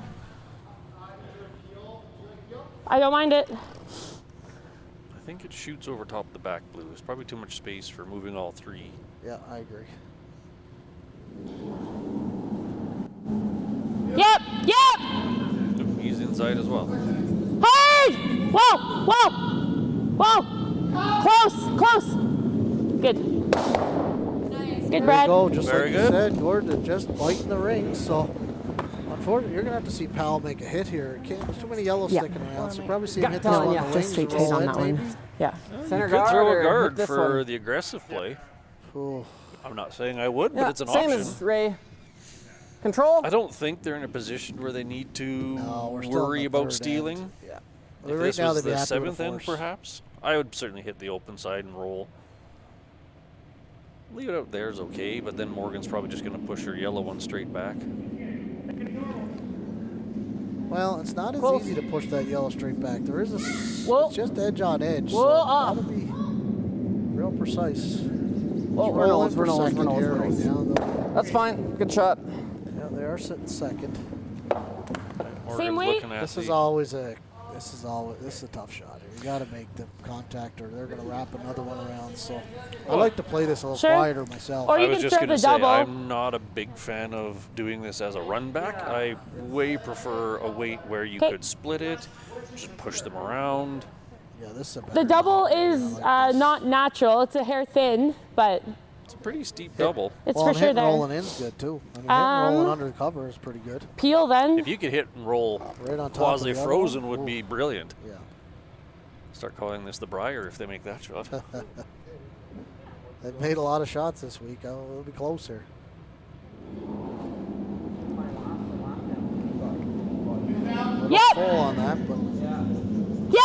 I don't mind it. I think it shoots over top of the back blue. There's probably too much space for moving all three. Yeah, I agree. Yep. Oop, he's inside as well. Hard. Whoa. Close. Good. Good, There Brad. you go, just Very like good. you said, Gordon just biting the ring. So, You're going to have to see Powell make a hit here. There's too many yellows Yeah. sticking around, so probably see him Gut hit this telling one ya. on the Just wings. straight tight roll on it, that maybe. one. Yeah. Center You could throw guard a or guard hit this for one. the aggressive play. Ooh. I'm not saying I would, Yeah, but it's an same option. as Ray. Control. I don't think they're in a position where they need to No, we're still in worry the about third stealing. end. Yeah. If Right this now was they'd be the happy with a seventh end, force. perhaps, I would certainly hit the open side and roll. Leave it out there is okay, but then Morgan's probably just going to push her yellow one straight back. Well, it's not as Close. easy to push that yellow straight back. There is Whoa. it's just edge on edge. Whoa, So off. gotta be real precise. Whoa, We're all in for Reynolds, second Reynolds, here right Reynolds. now, though. That's fine. Good shot. Yeah, they are sitting second. Morgan's weight? looking at This is a tough shot here. You got to make the contact, or they're gonna wrap another one around. So I like to play this a little Sure. quieter myself. Or I you was can just throw going the to say, double. I'm not a big fan of doing this as a run back. I way prefer a weight where you 'Kay. could split it, just push them around. Yeah, this is a better The double shot. is I like this. not natural. It's a hair thin, but It's a pretty steep double. it's Well, for and sure hit and rolling there. in's good too. I mean, hit and rolling Um, under the cover is pretty good. Peel then. If you could hit and roll Right on top of the quasi other frozen one. would Ooh. be brilliant. Yeah. Start calling this the Briar if they make that shot. They've made a lot of shots this week. Oh, it'll be close here. Yep. Full on that, but Yep.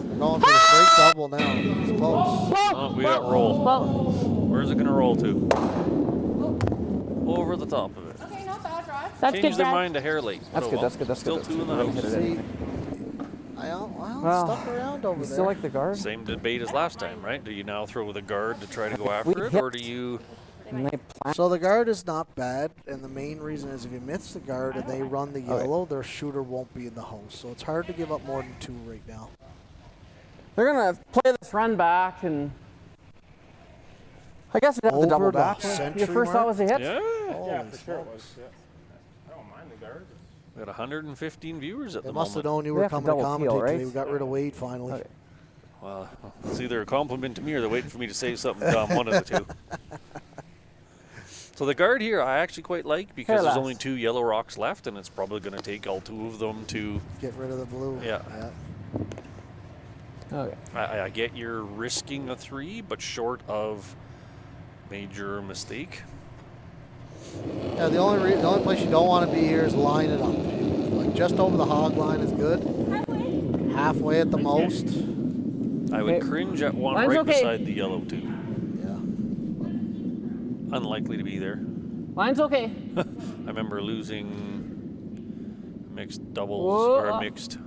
they're going for the straight double now. It's close. Whoa. Oh, we got roll. Whoa. Where's it going to roll to? Over the top of it. That's Change good, their Brad. mind to hair late. That's Oh, good. well. That's good. That's Still good. two in the Right, hit house. it in. See, I Well, stuck around over You there. still like the guard? Same debate as last time, right? Do you now throw the guard to try to go after it, hit- or do you? And they plan. So the guard is not bad, and the main reason is if you miss the guard and they run the yellow, their shooter won't be in the house. So it's hard to give up more than 2 right now. They're gonna play this run back, and I guess we'd have the Over double the back. century Your first thought mark? was a hit. Yeah. Holy for sure it smokes. was. Yeah. I don't mind the guard. We got 115 viewers at They the must have moment. known you We were have to coming to double commentate peel, right? today. We got rid of Wade finally. Okay. Well, it's either a compliment to me or they're waiting for me to say something dumb, one of the two. So the guard here I actually quite like because Hair there's last. only 2 yellow rocks left, and it's probably going to take all 2 of them to. Get rid of the blue. Yeah. Okay. I get you're risking a 3, but short of major mistake. Yeah, the only place you don't want to be here is line it up. Like just over the hog line is good. Halfway at the most. I would Okay. cringe at one Line's right okay. beside the yellow 2. Yeah. Unlikely to be there. Line's okay. I remember losing mixed doubles Whoa. or mixed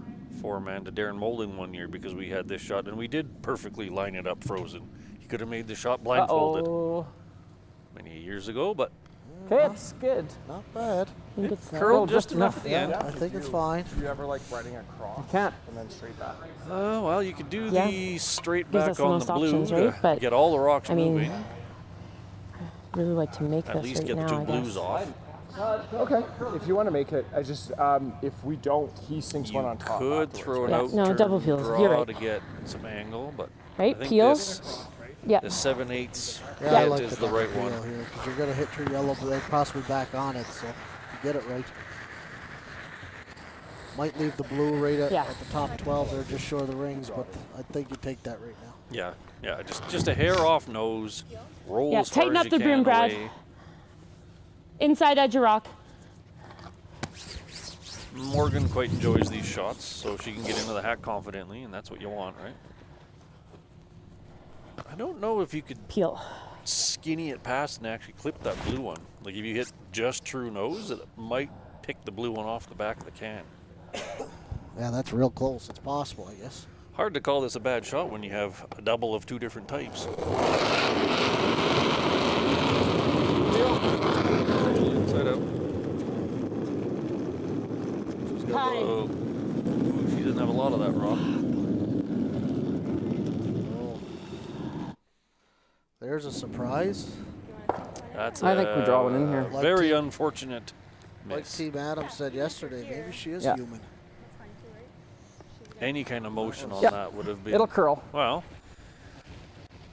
4-man to Darren Molding one year because we had this shot and we did perfectly line it up frozen. He could have made the shot blindfolded Uh-oh. many years ago, but Okay, it's good. Not bad. I think it's curled just just enough at the Yeah, end. I think it's fine. Do you ever like riding across Can't. and then straight back? Well, you could do Yeah. the straight Gives back us the on most the blue options, to right? But, get all the rocks I mean, moving. really like to make At this least right get the now, 2 I blues guess. off. Okay. If you want to make it, I just if we don't, he sinks one You on top. could afterwards. throw an Yeah, out no, turn double peels. draw You're right. to get some angle, but Right, I think peels. this Yeah. 7/8 Yeah, I hit like is the the right double one. peel here because you're gonna hit your yellow, but they're possibly back on it. So if you get it right. Might leave the blue right at the top 12 there, just short of the rings, but I think you take that right now. Yeah, just a hair off nose. Roll Yeah, as far tighten as up you the can broom, Brad. away. Inside edge of rock. Morgan quite enjoys these shots, so she can get into the hat confidently, and that's what you want, right? I don't know if you could Peel. skinny it past and actually clip that blue one. Like if you hit just true nose, it might pick the blue one off the back of the can. Yeah, that's real close. It's possible, I guess. Hard to call this a bad shot when you have a double of 2 different types. Inside out. She's got Hi. ooh, she doesn't have a lot of that rock. There's a surprise. That's I think we draw one in here. Like very Team- unfortunate Like miss. Team Adams said yesterday, maybe she is Yeah. human. Any kind of motion on Yeah. that would have been. It'll curl. Well,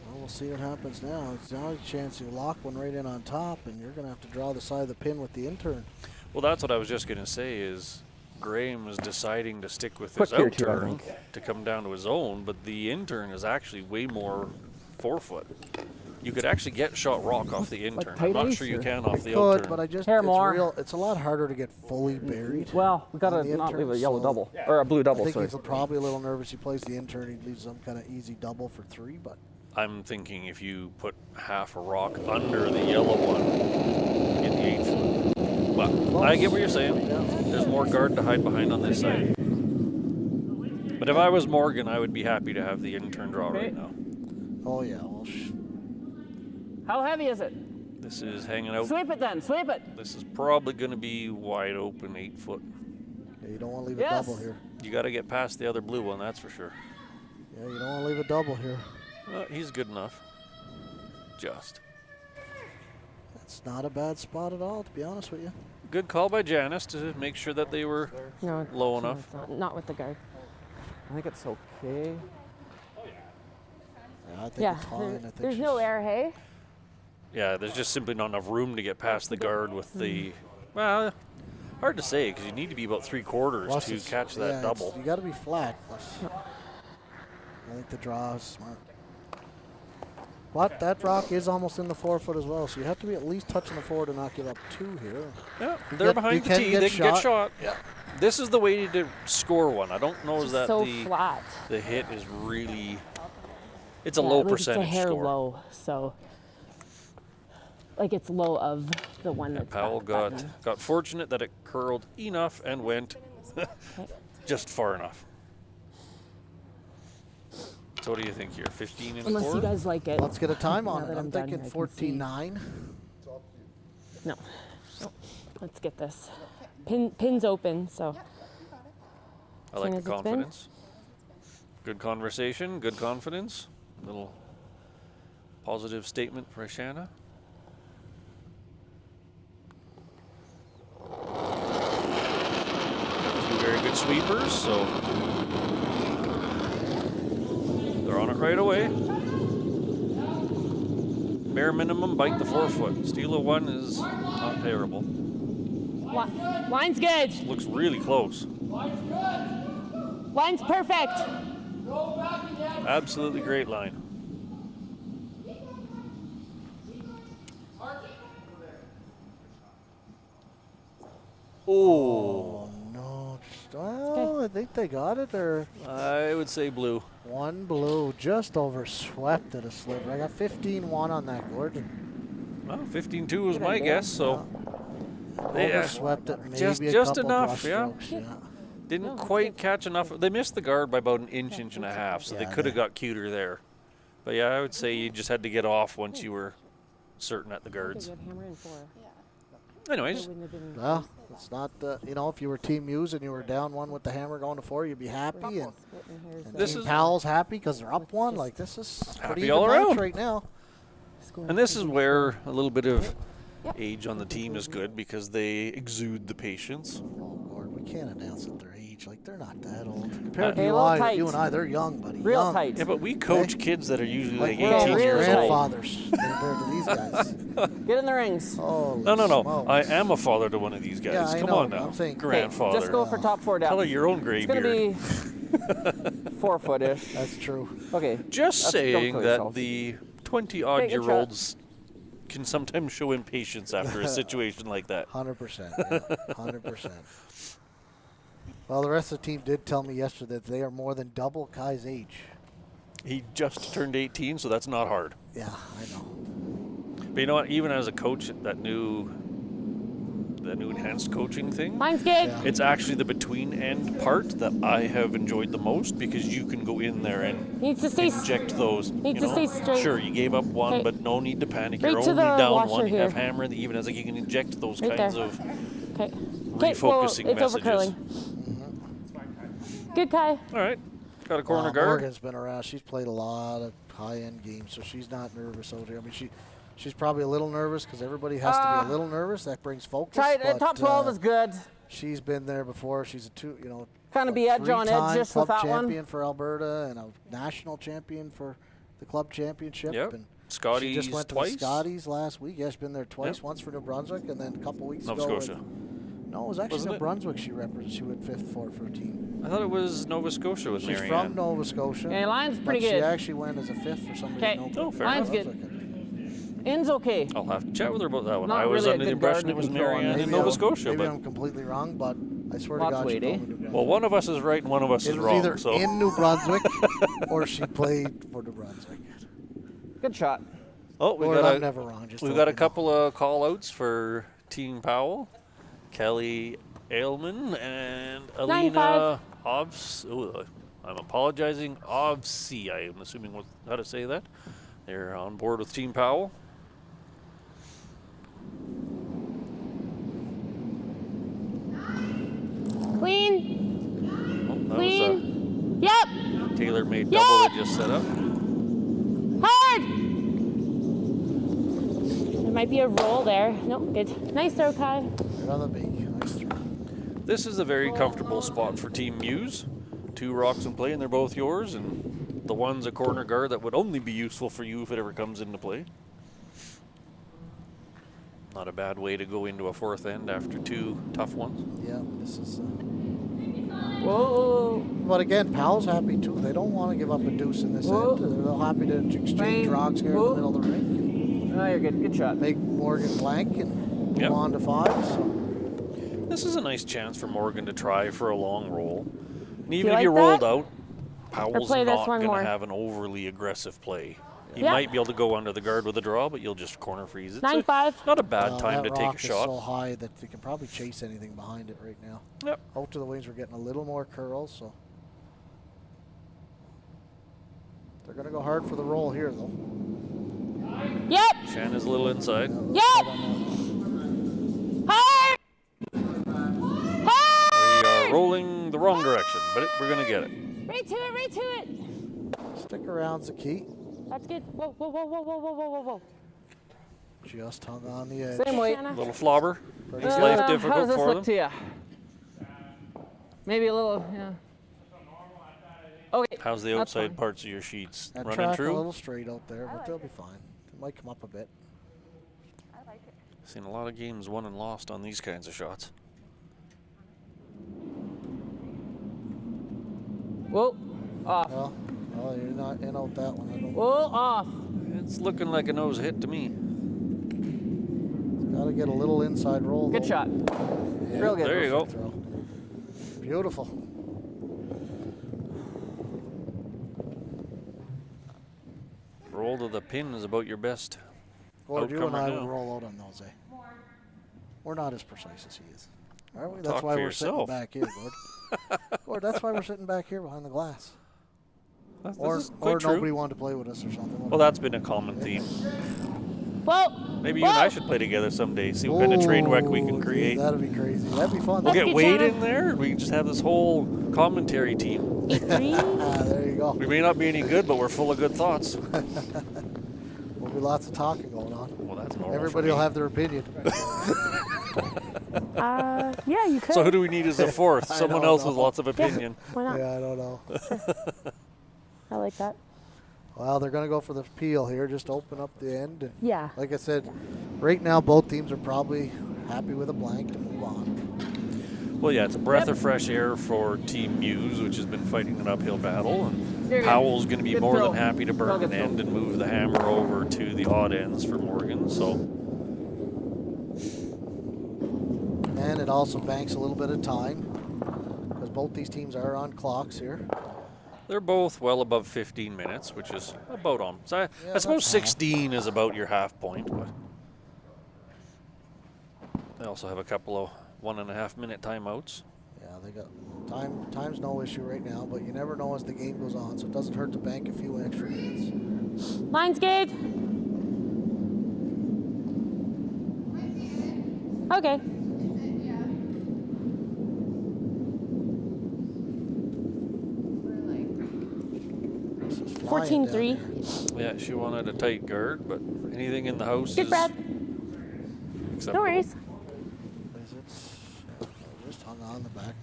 Well, we'll see what happens now. It's now a chance you lock one right in on top, and you're going to have to draw the side of the pin with the intern. Well, that's what I was just going to say is Graham is deciding to stick with Quick his here out too, I turn think. to come down to his own, but the in turn is actually way more forefoot. You could actually get shot rock off the in Like turn. tight I'm not ice sure you or- can off the out Could, turn. but I just Hair more. it's a lot harder to get fully buried. Well, we gotta on the not leave a intern, yellow so double or a blue I double. think Sorry. he's probably a little nervous. He plays the intern. He leaves some kind of easy double for 3, but I'm thinking if you put half a rock under the yellow one, you get the 8 foot. But I get what you're saying. There's more guard to hide behind on this side. But if I was Morgan, I would be happy to have the in turn draw right now. oh yeah, well, How heavy is it? This is hanging out. Sweep it then. Sweep it. This is probably going to be wide open 8 foot. yeah, you don't want to leave Yes. a double here. You got to get past the other blue one, that's for sure. Yeah, you don't want to leave a double here. He's good enough. Just. It's not a bad spot at all, to be honest with you. Good call by Janice to make sure that they were No, low no, enough. it's not with the guard. I think it's okay. Yeah, I think Yeah, it's fine. I think there's no she's- air, hey? Yeah, there's just simply not enough room to get past the guard with the. Well, hard to say because you need to be about 3/4 Plus to it's- catch that yeah, it's- double. You got to be flat. Plus, I think the draw is smart. But that rock is almost in the 4 foot as well, so you have to be at least touching the 4 to not give up 2 here. Yeah, You they're get- behind you the can tee. get They can get shot. shot. Yeah. This is the way to score one. I don't know is It's that so the flat. the hit is really. It's a Yeah, low like percentage It's a hair score. low, so like it's low of the one Yeah, that's Powell back got button. fortunate that it curled enough and went just far enough. So what do you think here? 15 and Unless 4? you guys like it. Let's get a time on Now it. that I'm I'm done thinking here, I can 14-9. No. No. Let's get this. Pin's open, so I like Same the as it's been? confidence. Good conversation, good confidence. Little positive statement for Ashana. Two very good sweepers, so they're on it right away. Bare minimum, bite the 4 foot. Steal a 1 is not terrible. line's good. Looks really close. Line's perfect. Absolutely great line. Oh, No, well, I think they got it. They're I would say blue. one blue, just over swept at a sliver. I got 15-1 on that, Gordon. Well, 15-2 was Good my idea. guess, so Over swept it, maybe just a couple enough, brush yeah. strokes, yeah. didn't No, that's quite good. catch enough. They missed the guard by about an inch, inch and a half, so they Yeah, could have they- got cuter there. But yeah, I would say you just had to get off once you were certain at the guards. Good hammer in 4. Anyways, It wouldn't have been Well, it's not, you know, if you were Team Muse and you were down 1 with the hammer going to 4, you'd be happy. And, splitting hairs and there. This Team is- Powell's happy because they're up Let's 1. just Like, this is happy pretty all even match around. right now. Scoring and this is 3 where 4. a little bit of Yep. age on the team is good because they exude the patience. Oh, Lord, we can't announce at their age. Like, they're not that old. Compared to Okay, a you, little you tight. and I, they're young, buddy. Real young. tight. Yeah, but we coach kids that are usually like Like, we're 18 almost years old. grandfathers compared to these guys. Get in the rings. Holy No. smokes. I am a father to one of these guys. Yeah, I Come know. on now. I'm saying- Okay, grandfather. just go for top 4 depth. Color your own gray It's gonna beard. be 4 foot-ish. That's true. Okay. Just Don't saying kill that yourself. the 20-odd-year-olds shot. can sometimes show impatience after a situation like that. 100%. Yeah, 100%. Well, the rest of the team did tell me yesterday that they are more than double Kai's age. He just turned 18, so that's not hard. Yeah, I know. But you know what? Even as a coach, that new enhanced coaching thing, Line's good. Yeah. it's actually the between end part that I have enjoyed the most because you can go in there and Needs to stay inject those. Needs you to know? stay straight. Sure, you gave up one, Okay. but no need to panic. Right You're to only the down washer one. You have here. hammer, and even as like you can inject those Right kinds there. of Okay. refocusing it's messages. overcurling. Good, Kai. All right, got a corner Well, guard. Morgan's been around. She's played a lot of high-end games, so she's not nervous out here. I mean, she's probably a little nervous because everybody has to be a little nervous. That brings focus. Try it. but, Top 12 is good. She's been there before. She's a Kinda be edge on edge three-time just with club that one. champion for Alberta and a national champion for the club championship. Yep. And Scotty's she just went twice. to the Scotties last week. Yeah, she's been there twice. Yep. Once for New Brunswick and then a couple weeks Nova ago Scotia. No, it was actually Wasn't New it? Brunswick she represented. She went 5th for her team. I thought it was Nova Scotia with She's Mary from Ann. Nova Scotia. Okay, line's pretty but She good. actually went as a 5th for somebody Okay. in Nova. Oh, fair Line's enough. good. In's okay. I'll have to chat with her about that one. Not I was really a under the good impression garden it was control Mary on Ann this. in Maybe Nova I'm- Scotia, Maybe but I'm completely wrong, but I swear Lots to God, weight, she told eh? me New Brunswick. well, one of us is right and one of us It is was wrong. either So in New Brunswick or she played for New Brunswick. Good shot. oh, we Or got I'm never wrong. Just we've to got let a you know. couple of call outs for Team Powell. Kelly Ailman and Alina 9-5. Ovs. Oh, I'm apologizing. Ovsi, I am assuming how to say that. They're on board with Team Powell. Clean. Oh, that Clean. Yep. was a tailor-made double that just set up. Hard. There might be a roll there. Nope, good. Nice throw, Kai. Right on the beak. Nice throw. This is a very comfortable spot for Team Muse. 2 rocks in play, and they're both yours. And the one's a corner guard that would only be useful for you if it ever comes into play. Not a bad way to go into a 4th end after 2 tough ones. Yeah, this is. Whoa. But again, Powell's happy too. They don't want to give up a deuce in this Whoa. end. They're happy to exchange Bang. rocks here Whoa. in the middle of the rink No, you're good. Good shot. and make Morgan blank and Yep. go on to 5. So. This is a nice chance for Morgan to try for a long roll. And even you if like you rolled that? out, Powell's play this not one going to more? have an overly aggressive play. He Yeah. might be able to go under the guard with a draw, but you'll just corner freeze it. 9-5. Not a bad Well, time that to take rock a is shot. so high that you can probably chase anything behind it right now. Yep. Out to the wings, we're getting a little more curls, so they're going to go hard for the roll here, though. Yep. Shan is a little inside. Yep. Hard. Hard. We are rolling the wrong direction, but we're going to get it. Right to it. Right to it. Stick around's the key. That's good. Whoa, whoa, whoa, whoa, whoa, whoa, whoa, whoa, whoa. Just hung on the edge. Same weight. Shanna. Little flobber. Makes life How does difficult this for look them. to you? Maybe a little, yeah. Okay. How's the that's outside fine. parts of your sheets? That Running track a true? little straight out there, but they'll be fine. It might come up a bit. I like it. Seen a lot of games won and lost on these kinds of shots. Whoa. Off. Well, you're not in out that one. I don't. Whoa, off. It's looking like a nose hit to me. Got to get a little inside roll. Good though. shot. Yeah, Real good. There you go. perfect throw. Beautiful. Roll to the pin is about your best. Gord, you and Outcomer I now. will roll out on those, eh? We're not as precise as he is. Aren't we? Talk That's why for we're sitting yourself. back here, Gord. Gord, that's why we're sitting back here behind the glass. This Or is quite true. nobody wanted to play with us or something. Well, that's been a common theme. Whoa. Maybe you and I should play together someday. See what kind of train wreck we can Ooh, create. That'd be crazy. That'd be fun. We'll Let's get get Wade Shannon. in there. We can just have this whole commentary team. 3. Ah, there you go. We may not be any good, but we're full of good thoughts. There'll be lots of talking going on. Well, that's normal. Everybody for will me. have their opinion. Yeah, you could. So who do we need as a fourth? I Someone don't else know. with lots of opinion. Why not? Yeah, I don't know. I like that. Well, they're going to go for the peel here. Just open up the end. And Yeah. like I said, right now both teams are probably happy with a blank to move on. Well, yeah, it's a breath of fresh air for Team Muse, which has been fighting an uphill battle. And You're good. Powell's going to be Good more throw. than happy to burn Real an good end throw. and move the hammer over to the odd ends for Morgan. So And it also banks a little bit of time because both these teams are on clocks here. they're both well above 15 minutes, which is about on. So I that's suppose fine. 16 is about your half point, but they also have a couple of 1.5 minute timeouts. Yeah, they got time. Time's no issue right now, but you never know as the game goes on, so it doesn't hurt to bank a few extra minutes. Line's good. Okay. This is flying down 14-3. here. Yeah, she wanted a tight guard, but anything in the house Good, is Brad. acceptable. No worries. Is it? Just hung on the back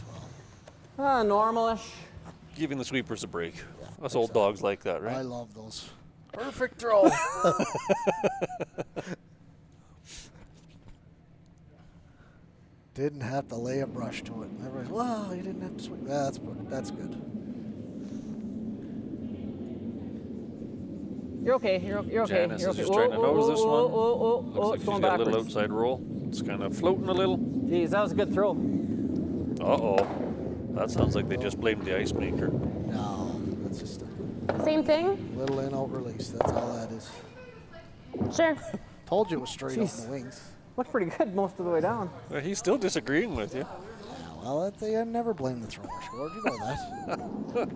12. Normalish. Giving the sweepers a break. Yeah, Us old exactly. dogs like that, I right? love those. Perfect throw. Didn't have to lay a brush to it. Everybody's, wow, you didn't have to swing. That's good. You're okay. You're okay. Janice You're is okay. just trying to nose this one. Looks Looks like it's she's going got a backwards. little outside roll. It's kind of floating a little. Geez, that was a good throw. Uh-oh. That sounds like they just blamed the ice maker. No, that's just a Same thing? little in-out release. That's all that is. Sure. Told you it was straight up Jeez. in the wings. Looked pretty good most of the way down. Well, he's still disagreeing with you. Yeah, well, they never blame the throwers, Gord. You know that.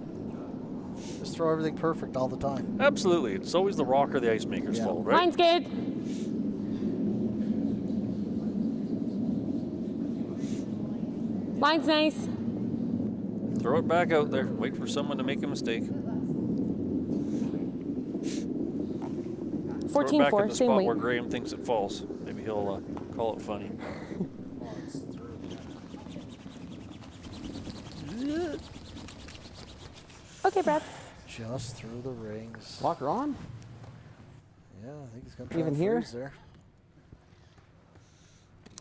Just throw everything perfect all the time. Absolutely. It's always the rock or the ice maker's Yeah. fault, right? Mine's good. Mine's nice. Throw it back out there. Wait for someone to make a mistake. Throw it back 14-4, at the same spot weight. where Graham thinks it falls. Maybe he'll call it funny. Okay, Brad. Just through the rings. Locker on? Yeah, I think he's going to try Even and here? freeze there.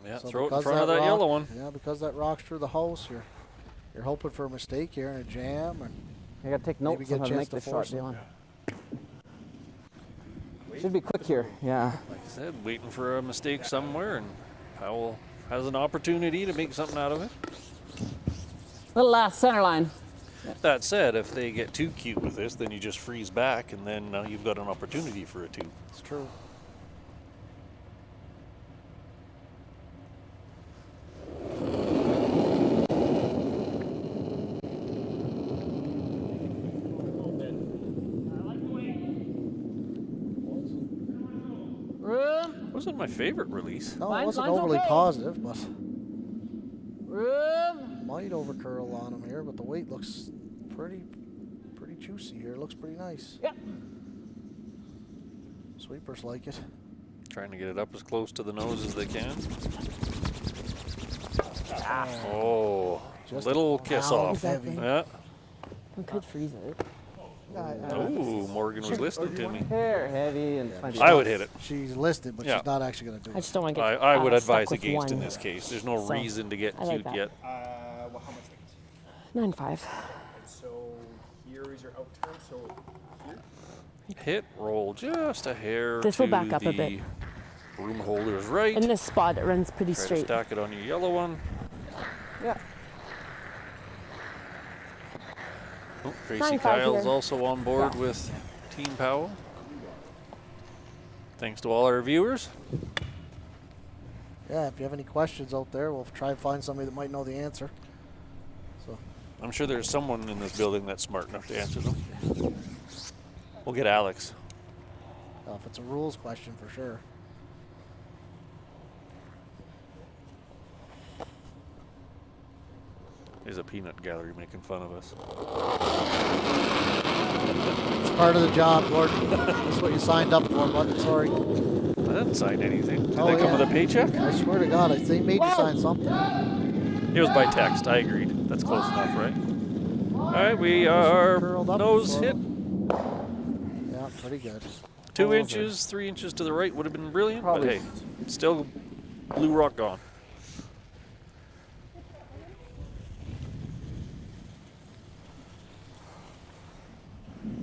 Yeah, So throw it in because front of that rock- yellow one. Yeah, because that rock's through the house, you're hoping for a mistake here and a jam. And I gotta take Maybe notes get on how a to chance make to this shot, force it. Dylan. Should be quick here. Yeah. Like I said, waiting for a mistake somewhere, and Powell has an opportunity to make something out of it. Little last center line. That said, if they get too cute with this, then you just freeze back, and then you've got an opportunity for a two. it's true. Room. Wasn't my favorite release. No, it Mine's wasn't overly okay. positive, but Room. might over curl on him here. But the weight looks pretty juicy here. Looks pretty nice. Yep. Sweepers like it. Trying to get it up as close to the nose as they can. Oh, Just little kiss pound off. heavy. Yeah. I could freeze it. Ooh, Morgan was listening to me. Hair heavy and plenty. I would hit it. She's listed, but Yeah. she's not actually going to do I it. just don't want to I, get I would stuck advise with against in one. this case. There's no So, reason to get I like cute that. yet. Well, how much height? 9.5. So here is your out turn. So here. Hit, roll just a hair This to will back up a the bit. room holder's right. In this spot, it runs pretty Try to straight. stack it on your yellow one. Yeah. Oh, Tracy 9.5 Kyle's here. also on board with Team Powell. Thanks to all our viewers. Yeah, if you have any questions out there, we'll try and find somebody that might know the answer. So I'm sure there's someone in this building that's smart enough to answer them. We'll get Alex. if it's a rules question, for sure. There's a peanut gallery making fun of us. It's part of the job, Gordon. That's what you signed up for, bud. Sorry. I didn't sign anything. Did Oh, they come yeah. with a paycheck? I swear to God, they made you sign something. It was by text. I agreed. That's close enough, right? All right, we are Curled up nose for hit. Yeah, pretty good. 2 Over. inches, 3 inches to the right would have been brilliant, Probably. but hey, still blue rock gone.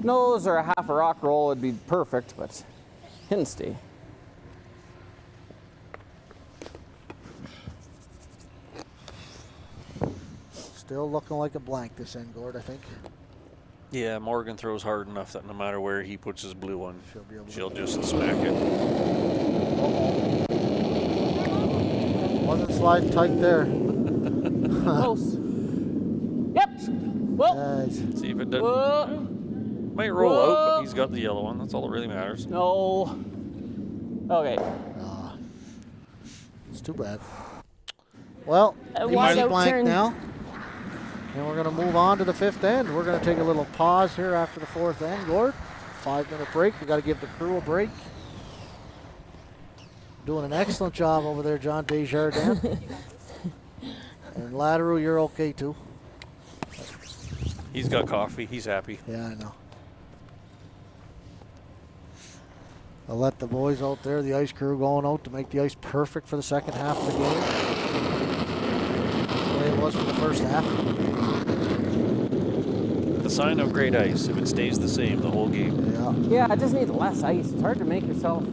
Nose or a half a rock roll would be perfect, but didn't stay. Still looking like a blank this end, Gord, I think. Yeah, Morgan throws hard enough that no matter where he puts his blue one, She'll be able to. she'll just smack it. Wasn't sliding tight there. Close. Yep. Well. Nice. See if it does. Whoa. Might roll out, but Whoa. he's got the yellow one. That's all that really matters. No. Okay. It's too bad. Well, Wide easy out blank turn. now. And we're going to move on to the fifth end. We're going to take a little pause here after the fourth end, Gord. 5-minute break. We got to give the crew a break. Doing an excellent job over there, John Desjardins. And Lateral, you're okay too. He's got coffee. He's happy. Yeah, I know. I'll let the boys out there, the ice crew going out to make the ice perfect for the second half of the game. it was for the first half. The sign of great ice, if it stays the same the whole game. Yeah. Yeah, it just needs less ice. It's hard to make yourself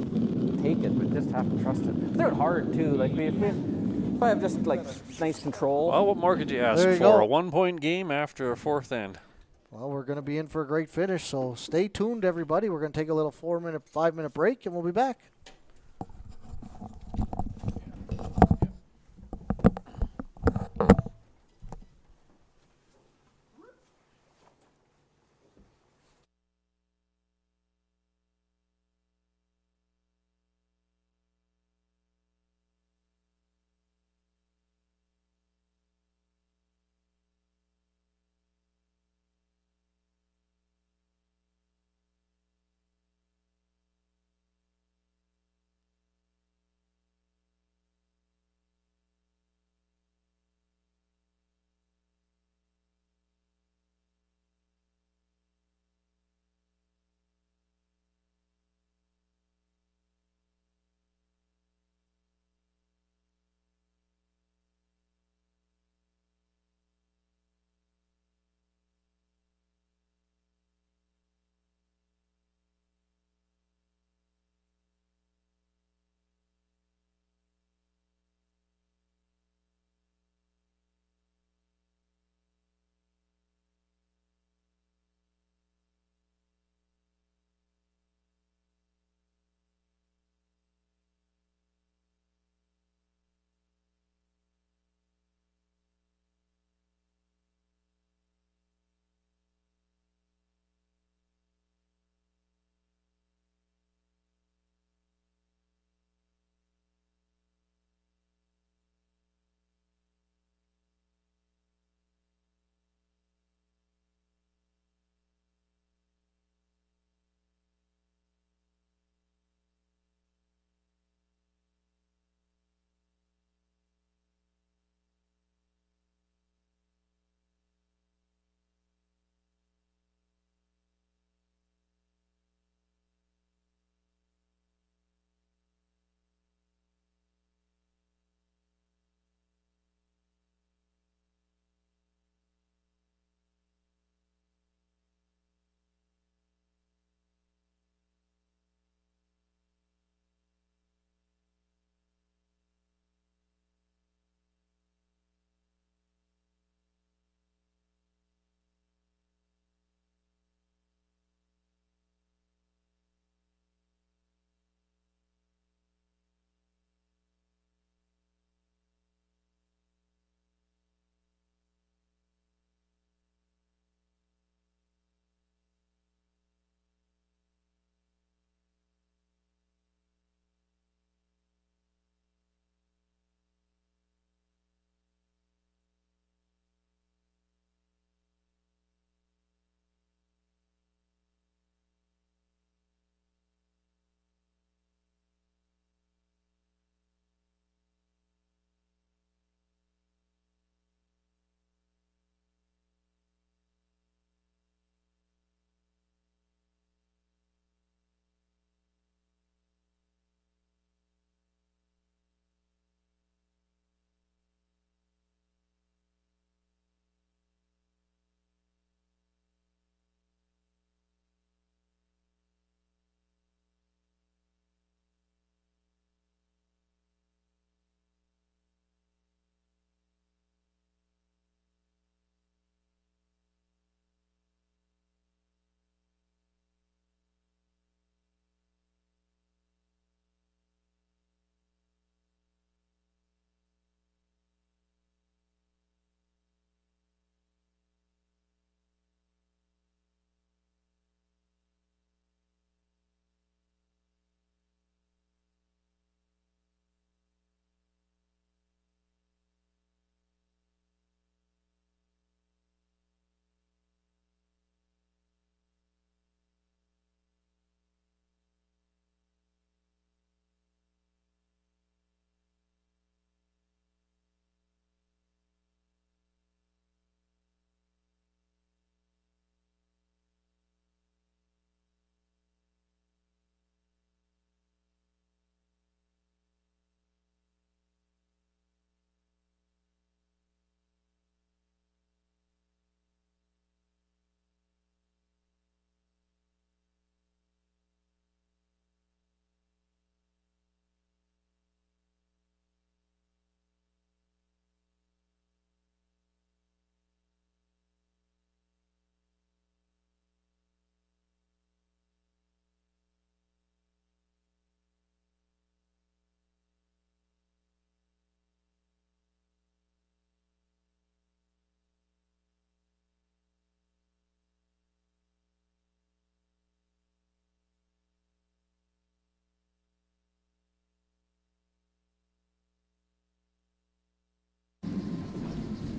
take it, but just have to trust it. Throw it hard too. Like if I have just like nice control. Well, what more could you ask There you for? go. A 1-point game after a fourth end. Well, we're going to be in for a great finish, so stay tuned, everybody. We're going to take a little 5-minute break, and we'll be back.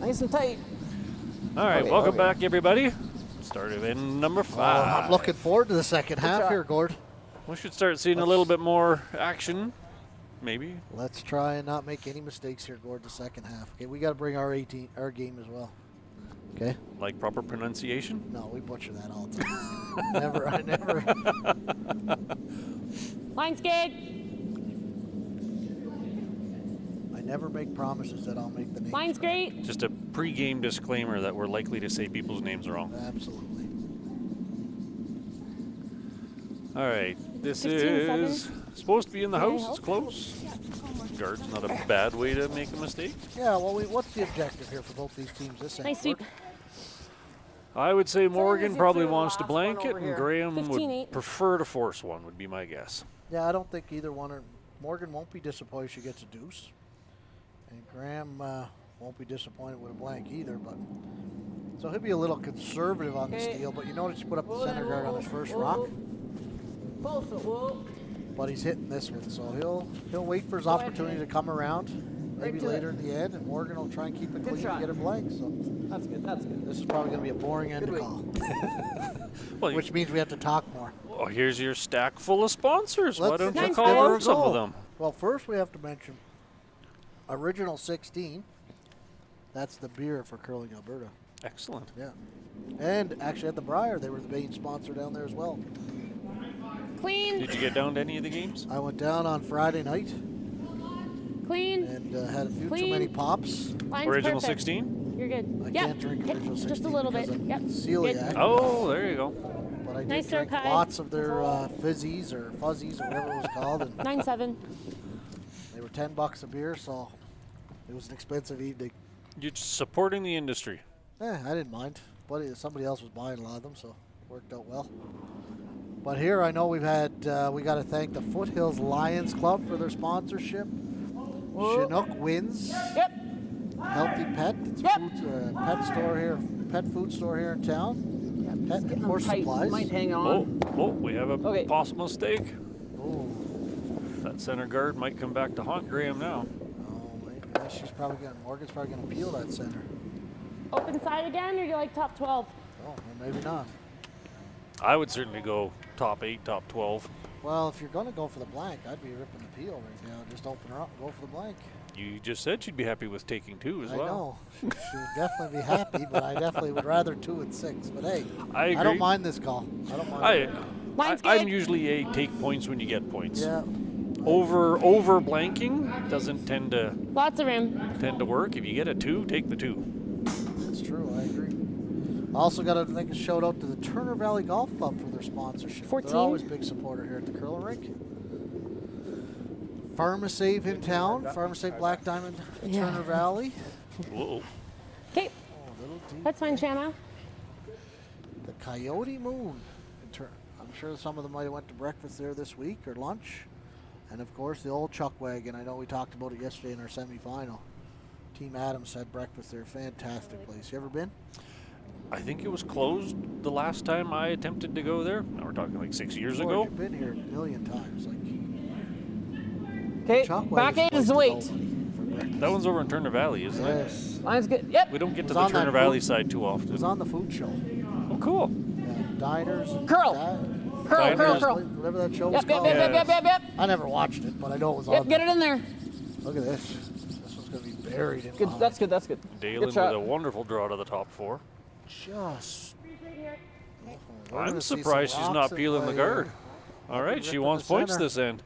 Nice and tight. All right, Okay, welcome okay. back, everybody. Start of in number 5. I'm looking forward to the second half job. here, Gord. We should start seeing a little bit more action, maybe. Let's try and not make any mistakes here, Gord, the second half. Okay, we got to bring our game as well. Okay? Like proper pronunciation. No, we butcher that all the time. I never. Line skid. I never make promises that I'll make the names. Line's great. Just a pre-game disclaimer that we're likely to say people's names wrong. Absolutely. All right, this 16-7. is supposed to be in the Can I house. help? It's close. Guard's not a bad way to make a mistake. Yeah, well, what's the objective here for both these teams this end? Nice sweep. Gord? I would say Morgan easy probably through the wants to last one blanket, over and here. Graham 15-8. would prefer to force one, would be my guess. Yeah, I don't think either one. Morgan won't be disappointed if she gets a deuce. And Graham won't be disappointed with a blank either. But so he'll be a little conservative on the Okay. steal. But you notice he put up the center guard on his first rock. Both of them. But he's hitting this one, so he'll wait for his Go ahead, opportunity Jay. to come around. Right Maybe to later it. at the end, and Morgan will try and keep it Good clean shot. and get a blank. So That's good. That's good. this is probably going to be a boring end Good to week. call, Well, which means we have to talk more. oh, here's your stack full of sponsors. Why don't you Nice call give her out some of them? Well, first we have to mention Original 16. That's the beer for Curling Alberta. Excellent. Yeah. And actually at the Briar, they were the main sponsor down there as well. Clean. Did you get down to any of the games? I went down on Friday night Clean. and had a few too Clean. many pops. Line's Original perfect. 16? You're good. I Yep. can't drink Hit Original 16 just a little bit. because I'm Yep. celiac. Good. Oh, there you go. But I did Nice drink stroke high. lots of their fizzies or fuzzies or whatever it was called. And 9-7. they were $10 a beer, so it was an expensive evening. You're just supporting the industry. I didn't mind. But somebody else was buying a lot of them, so it worked out well. But here I know we got to thank the Foothills Lions Club for their sponsorship. Chinook Wins, Yep. Healthy Pet, it's Yep. pet store here, pet food store here in town. Pet and horse Tight. supplies. Might hang Oh, on. we have a Okay. possible mistake. Oh, That center guard might come back to haunt Graham now. she's probably gonna. Morgan's probably gonna peel that center. Open side again, or you like top 12? Oh, well, maybe not. I would certainly go top 8, top 12. Well, if you're gonna go for the blank, I'd be ripping the peel right now. Just open her up and go for the blank. You just said she'd be happy with taking 2 as I well. know. She would definitely be happy, but I definitely would rather 2 and 6. But hey, I agree. don't mind this call. I don't mind. it. Line's I'm good. usually a take points when you get points. Yeah. Over blanking doesn't tend to Lots of room. work. If you get a 2, take the 2. That's true. I agree. I also got to make a shout out to the Turner Valley Golf Club for their sponsorship. 14. They're always a big supporter here at the curling rink. Pharmasave in town. Pharmasave Black Diamond, Yeah. Turner Valley. Whoa. Okay, Oh, a little deep. that's fine, Shanna. The Coyote Moon. I'm sure some of them might have went to breakfast there this week or lunch. And of course the old Chuck Wagon. I know we talked about it yesterday in our semifinal. Team Adams had breakfast there. Fantastic place. You ever been? I think it was closed the last time I attempted to go there. Now we're talking like 6 years Lord, ago. You've been here a million times. Like Okay. Chuck Back Wagon's 8 is the place weight. to go for breakfast. That one's over in Turner Valley, isn't it? Yes. Line's good. Yep. We don't get to was the on that Turner Valley food- side too It was often. on the food show. Oh, cool. Yeah, diners. And Curl. Curl, Diners. curl, curl. Whatever that show was Yep, yep, called. yep, yep, yep, yep, yep. I never watched it, but I know it was Yep, on. get there. it in there. Look at this. This one's going to be buried in Good. lava. That's good. That's good. Dalen Good with shot. a wonderful draw to the top 4. Just. We're I'm gonna see some surprised she's rocks not in peeling the play guard. here. All right, she ripping wants the points center. this end.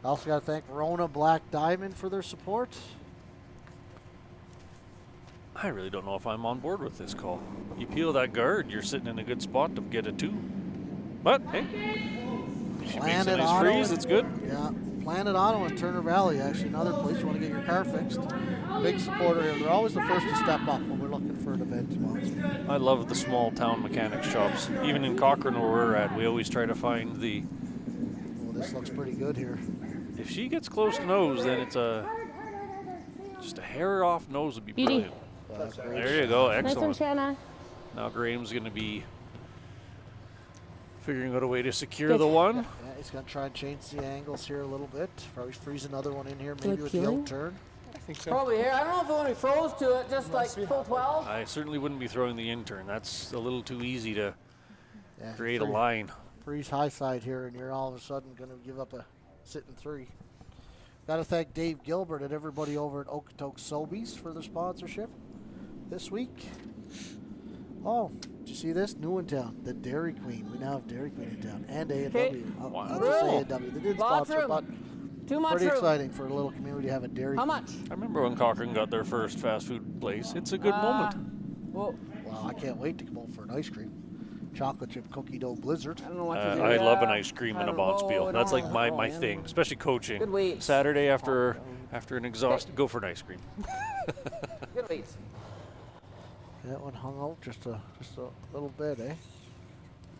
I also got to thank Rona Black Diamond for their support. I really don't know if I'm on board with this call. You peel that guard, you're sitting in a good spot to get a 2. But hey, she makes a Planet nice Auto freeze. and- It's good. Yeah, Planet Auto in Turner Valley, actually another place you want to get your car fixed. Big supporter here. They're always the first to step up when we're looking for an event sponsor. I love the small town mechanic shops. Even in Cochrane where we're at, we always try to find the. Well, this looks pretty good here. If she gets close to nose, then it's just a hair off nose would be Beauty. brilliant. There you go, Nice one, excellent. Shanna. Now Graham's going to be figuring out a way to secure Good. the one. Yeah, he's going to try and change the angles here a little bit. Probably freeze another one in here, Do maybe I with the peeling? out turn. I think so. Probably here. I don't know if it when we froze to it, just like full 12. I certainly wouldn't be throwing the intern. That's a little too easy to Yeah, create a line. Freeze high side here, and you're all of a sudden going to give up a sitting 3. Got to thank Dave Gilbert and everybody over at Okotoks Sobeys for their sponsorship this week. Oh, did you see this? New in town, the Dairy Queen. We now have Dairy Queen in town and A&W. Okay. Wow. Not just A&W. They did Lots of sponsor, but room. Too much pretty room. exciting for a little community to have a Dairy How Queen. much? I remember when Cochrane got their first fast food place. It's a good moment. Well, Wow, I can't wait to come home for an ice cream. Chocolate chip cookie dough blizzard. I don't know what to do. I love an ice cream and a bonspiel. Oh, That's like no. my Oh, yeah. thing, especially coaching. Good weight. Saturday after an exhaust, go for an ice cream. Good weight. That one hung out just a little bit, eh?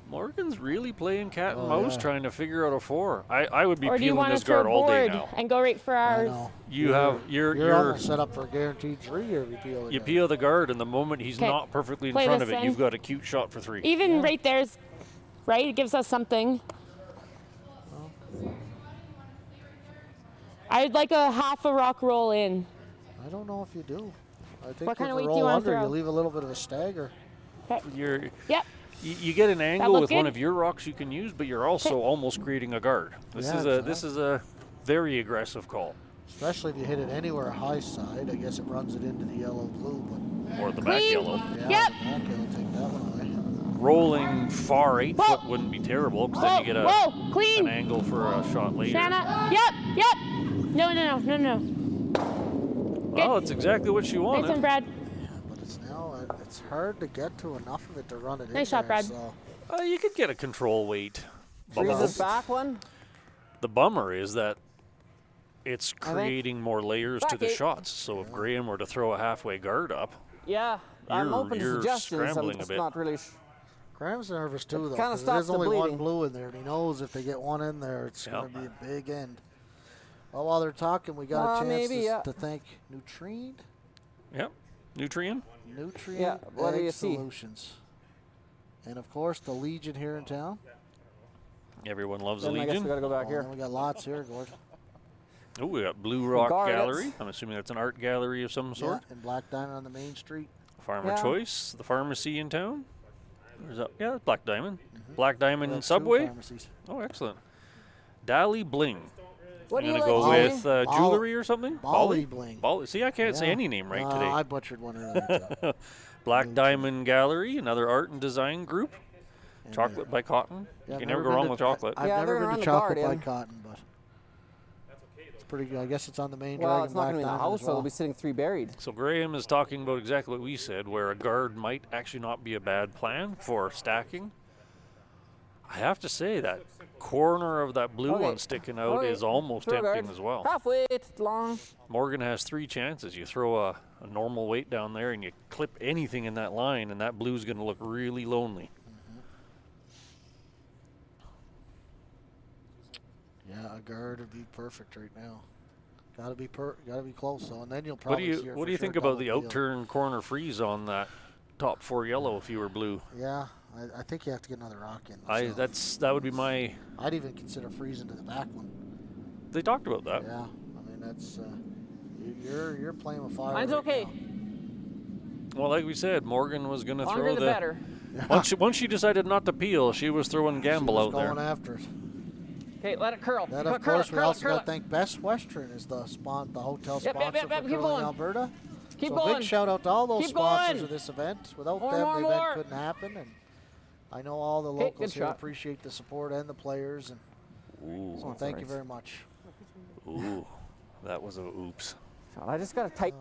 Morgan's really playing cat and Oh, mouse, yeah. trying to figure out a 4. I would be Or do you peeling want this to throw guard all day board now. and go right for I ours? know. You have You're almost set up for a guaranteed 3 here if you peel it. you peel the guard, and the moment he's 'Kay. not perfectly in Play front of this it, in. you've got a cute shot for 3. Even right there's, right? It gives us something. I'd like a half a rock roll in. I don't know if you do. I think What kind if of weight you do you roll wanna under, you throw? leave a little bit of a stagger. You're Yep. you get an angle look with one good? of your rocks you can use, but you're also almost creating a guard. This Yeah, is a very aggressive call, Especially if you hit it anywhere high side. I guess it runs it into the yellow blue, but or the back Clean. yellow. yeah, Yep. the back will take that one away. Rolling far 8 Whoa. foot wouldn't be terrible, because Whoa, then you get whoa, an clean. angle for a shot later. Shanna. Yep. No. Oh, it's exactly what she Nice wanted. one, Brad. But it's now it's hard to get to enough of it to run it in Nice shot, there, Brad. So You could get a control weight. Freeze bubble. this back one. The bummer is that it's creating more layers to Back the 8. shots. So if Graham were to throw a halfway guard up, Yeah, I'm You're- open to you're suggestions. I'm scrambling a just bit. not really. Graham's nervous too, though. kinda 'cause stops there's the only one bleeding. blue in there, and he knows if they get one in there, it's Yep. going to be a big end. Well, while they're talking, we got a chance maybe, yeah. to thank Nutrien. yep, Nutrien. Nutrient Yeah, what do Ag you see? Solutions. And of course, the Legion here in town. Everyone loves the Then I guess we Legion. got to go back Oh, here. and we got lots here, Gord. Oh, we got Blue Rock Guard it. Gallery. I'm assuming that's an art gallery of some Yeah, sort. and Black Diamond on the main street. Farmer Yeah. Choice, the pharmacy in town. Where's that? Yeah, that's Black Diamond. Black We Diamond got 2 Subway. pharmacies. Oh, excellent. Dally Bling. What I'm do you gonna like, go Molly? with Ball- jewelry or something. Bali Bling. Bali. See, I can't say Yeah. any name right I today. butchered one earlier, too. Black Diamond Gallery, another art and design group. And, Chocolate by Cotton. yeah, you I've can never go been wrong to- with chocolate. I've Yeah, never they're been on to the Chocolate guard by in. Cotton, but it's pretty good. I guess it's on the main Well, Dragon it's not Black going to be in the Diamond house, as so well. they'll be sitting 3 buried. So Graham is talking about exactly what we said, where a guard might actually not be a bad plan for stacking. I have to say that corner of that blue Okay. one sticking out Okay. is almost Throw tempting guard. as well. Half weight, long. Morgan has 3 chances. You throw a normal weight down there and you clip anything in that line, and that blue's going to look really lonely. Yeah, a guard would be perfect right now. Gotta be close though, and then you'll probably see her What for do you sure think about double the peel. outturn corner freeze on that top 4 yellow if you were blue? Yeah, I think you have to get another rock in. myself. That would be my. I'd even consider freezing to the back one. They talked about that. Yeah, I mean that's you're playing with fire. Mine's right okay. now. Well, like we said, Morgan was going to Longer throw the the. better. Once she decided not to peel, she was throwing gamble She was out there. going after it. Okay, let it curl. Then Curl of course it, we curl it, also curl got to it. thank Best Western is the hotel Yep, sponsor yep, for keep Curling going. Alberta. Keep so going. big shout out to all those Keep sponsors going. of this event. Without More, them, more, the event more. couldn't happen. And I know all the Okay, locals good here shot. appreciate the support and the players. And Ooh, so thank you very much. ooh, that was a oops. I just got to tight.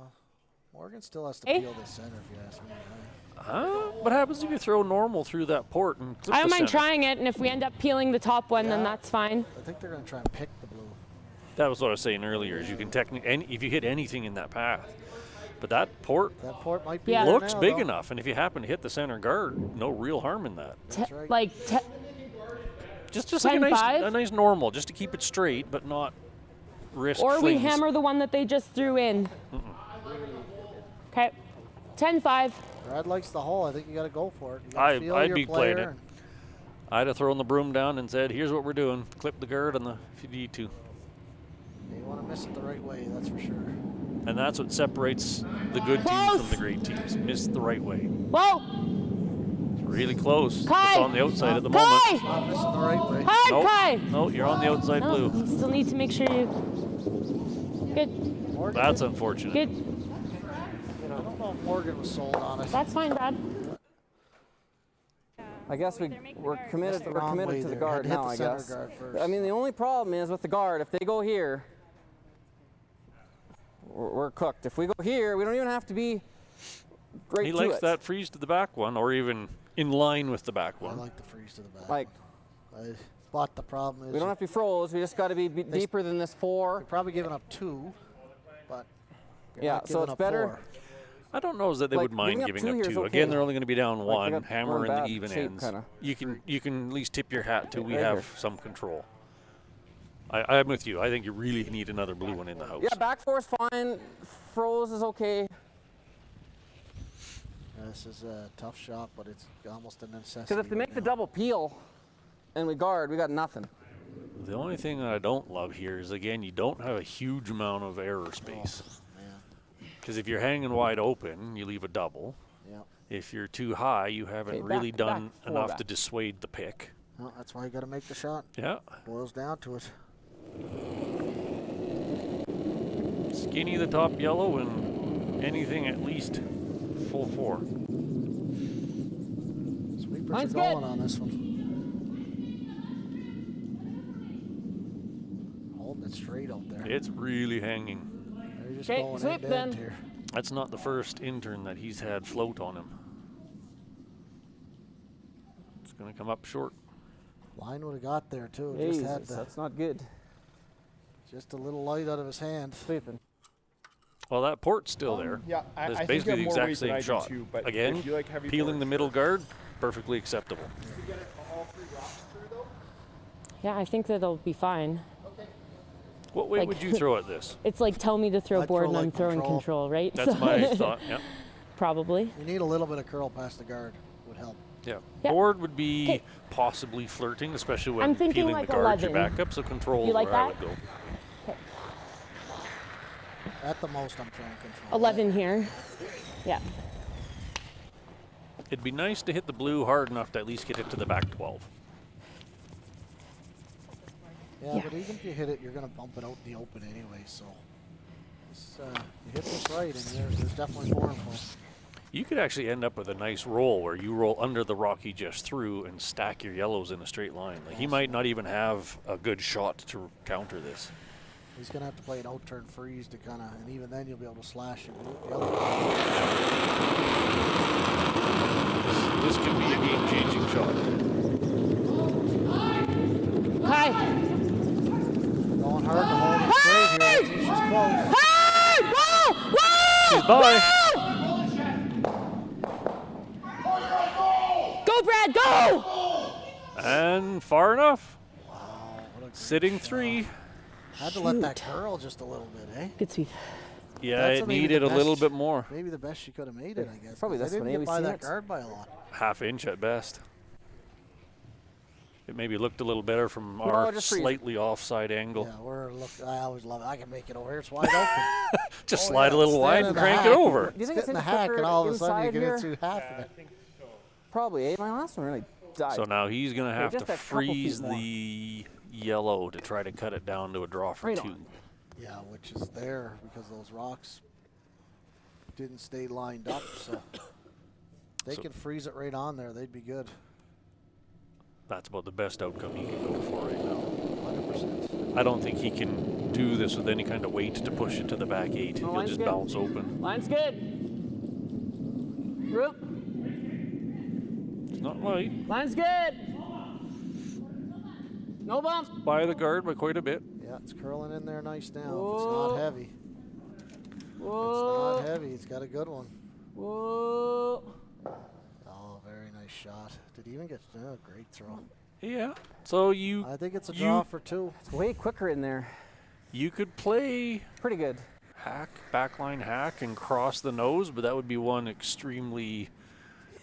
Morgan still has to Hey. peel this center if you ask me. What happens if you throw normal through that port and clip I don't the mind center? trying it, and if we end up peeling the top one, then Yeah. that's fine. I think they're going to try and pick the blue. That was what I was saying earlier. Is you can if you hit anything in that path, but that port That port might be Yeah. there looks now, big though. enough, and if you happen to hit the center guard, no real harm in that. That's right. Like, Just like a 10-5? nice normal, just to keep it straight, but not risk. or we flings. hammer the one that they just threw in. Okay, 10-5. Brad likes the hole. I think you got to go for it. You gotta feel I'd your be playing player it. I'd have thrown the broom down and said, "Here's what we're doing: clip the guard on the if you need to." and You want to miss it the right way, that's for sure. And that's what separates the good teams from the great teams. Missed the right way. Whoa! It's really close. Kai! It's on the outside at the moment. Kai! Not missing the right way. Hi, Nope. Kai! No, you're on the outside No, blue. you still need to make sure you. Good. Morgan, That's unfortunate. Good. I don't know if Morgan was sold on it. That's fine, Brad. I guess we're committed. the We're wrong way committed to the there. guard Had to hit now. the I center guess. guard first. I mean, the only problem is with the guard. If they go here, we're cooked. If we go here, we don't even have to be great He to likes it. that freeze to the back one, or even in line with the back I one. like the freeze to the back. Like, But the problem is we don't have to be froze. We just got to be deeper than this 4. you're probably giving up 2, but you're Yeah, not so giving it's up better. 4. I don't know that they Like, would mind giving up giving two up here's 2. okay. Again, they're only going to be down Like, 1. we're in Hammer in the bad even shape, ends. kinda. You can at least tip your hat till we Right have here. some control. I'm with you. I think you really need another blue one in the house. Yeah, back 4 is fine. Froze is okay. This is a tough shot, but it's almost a necessity. Because if they make right the now. double peel and we guard, we got nothing. The only thing that I don't love here is, again, you don't have a huge amount of error space. Man, Because if you're hanging wide open, you leave a double. yeah. If you're too high, you haven't Okay, really back, done back, enough back. to dissuade the pick. Well, that's why you got to make the shot. Yeah. Boils down to it. Skinny the top yellow and anything at least full 4. Sweepers Mine's are going good. on this one. Holding it straight out there. It's really hanging. They're just Okay, going sweep end to then. end here. That's not the first intern that he's had float on him. It's going to come up short. Line would have got there too. Just had Jesus, that's not good. just a little light out of his hand. Sweeping. Well, that port's still there. Yeah, I It's think basically you the have more exact weight than I same do shot. too, but Again, if you like heavy peeling boards, the middle guard, perfectly acceptable. Yeah, I think that'll be fine. What way Like- would you throw at this? It's like tell me to throw I'd board throw and I'm like throwing control. control, right? That's So- my thought. Yeah. Probably. You need a little bit of curl past the guard. Would help. Yeah. Yeah. Board would be Okay. possibly flirting, especially when I'm thinking peeling like the guard, your 11. backup, so control You is like where I that? would go. At the most, I'm throwing control. 11 here. Yeah. It'd be nice to hit the blue hard enough to at least get it to the back 12. Yeah, Yeah. but even if you hit it, you're going to bump it out in the open anyway. So this, you hit this right, and there's definitely 4 involved. You could actually end up with a nice roll where you roll under the rock he just threw and stack your yellows in a straight line. Like, he might not even have a good shot to counter this. He's going to have to play an out-turn freeze to kind of, and even then you'll be able to slash your yellow. This could be a game-changing shot. Hi. Going hard to hold it straight here. Let's see if she's close. Hey! Whoa! Whoa! She's by. Go, Brad, go! And far enough. Wow, what a great Sitting shot. 3. Had to let that curl just a little bit, eh? Good sweep. Yeah, That's it maybe needed the a little best- bit more. Maybe the best she could have made it, I guess. Probably 'cause this they one, didn't eh? get We by seen that it. guard by a lot. Half inch at best. It maybe looked a little better from No, our just freeze it. slightly offside angle. Yeah, I always love it. I can make it over here. It's wide open. Just Oh, slide yeah, a little stand wide in and the crank it hack. over. Do you think Get it's in the any hack, quicker and all of a sudden you inside get here? it through half of it. Probably. Eh? My last one really died. So now he's going to have just to a couple feet freeze more. the yellow to try to cut it down to a draw for Right 2. on. Yeah, which is there because those rocks didn't stay lined up. So they So- can freeze it right on there. They'd be good. That's about the best outcome he can go for right now. 100%. I don't think he can do this with any kind of weight to push it to the back 8. No, He'll line's just good. bounce open. Line's good. Through. It's not light. Line's good. No bumps. By the guard by quite a bit. Yeah, it's curling in there nice now. If it's Whoa. not heavy. Whoa. It's not heavy. It's got a good one. Whoa. Oh, very nice shot. Did he even get great throw? Yeah. So you I think it's a draw for 2. It's way quicker in there. you could play Pretty good. hack, backline hack, and cross the nose, but that would be one extremely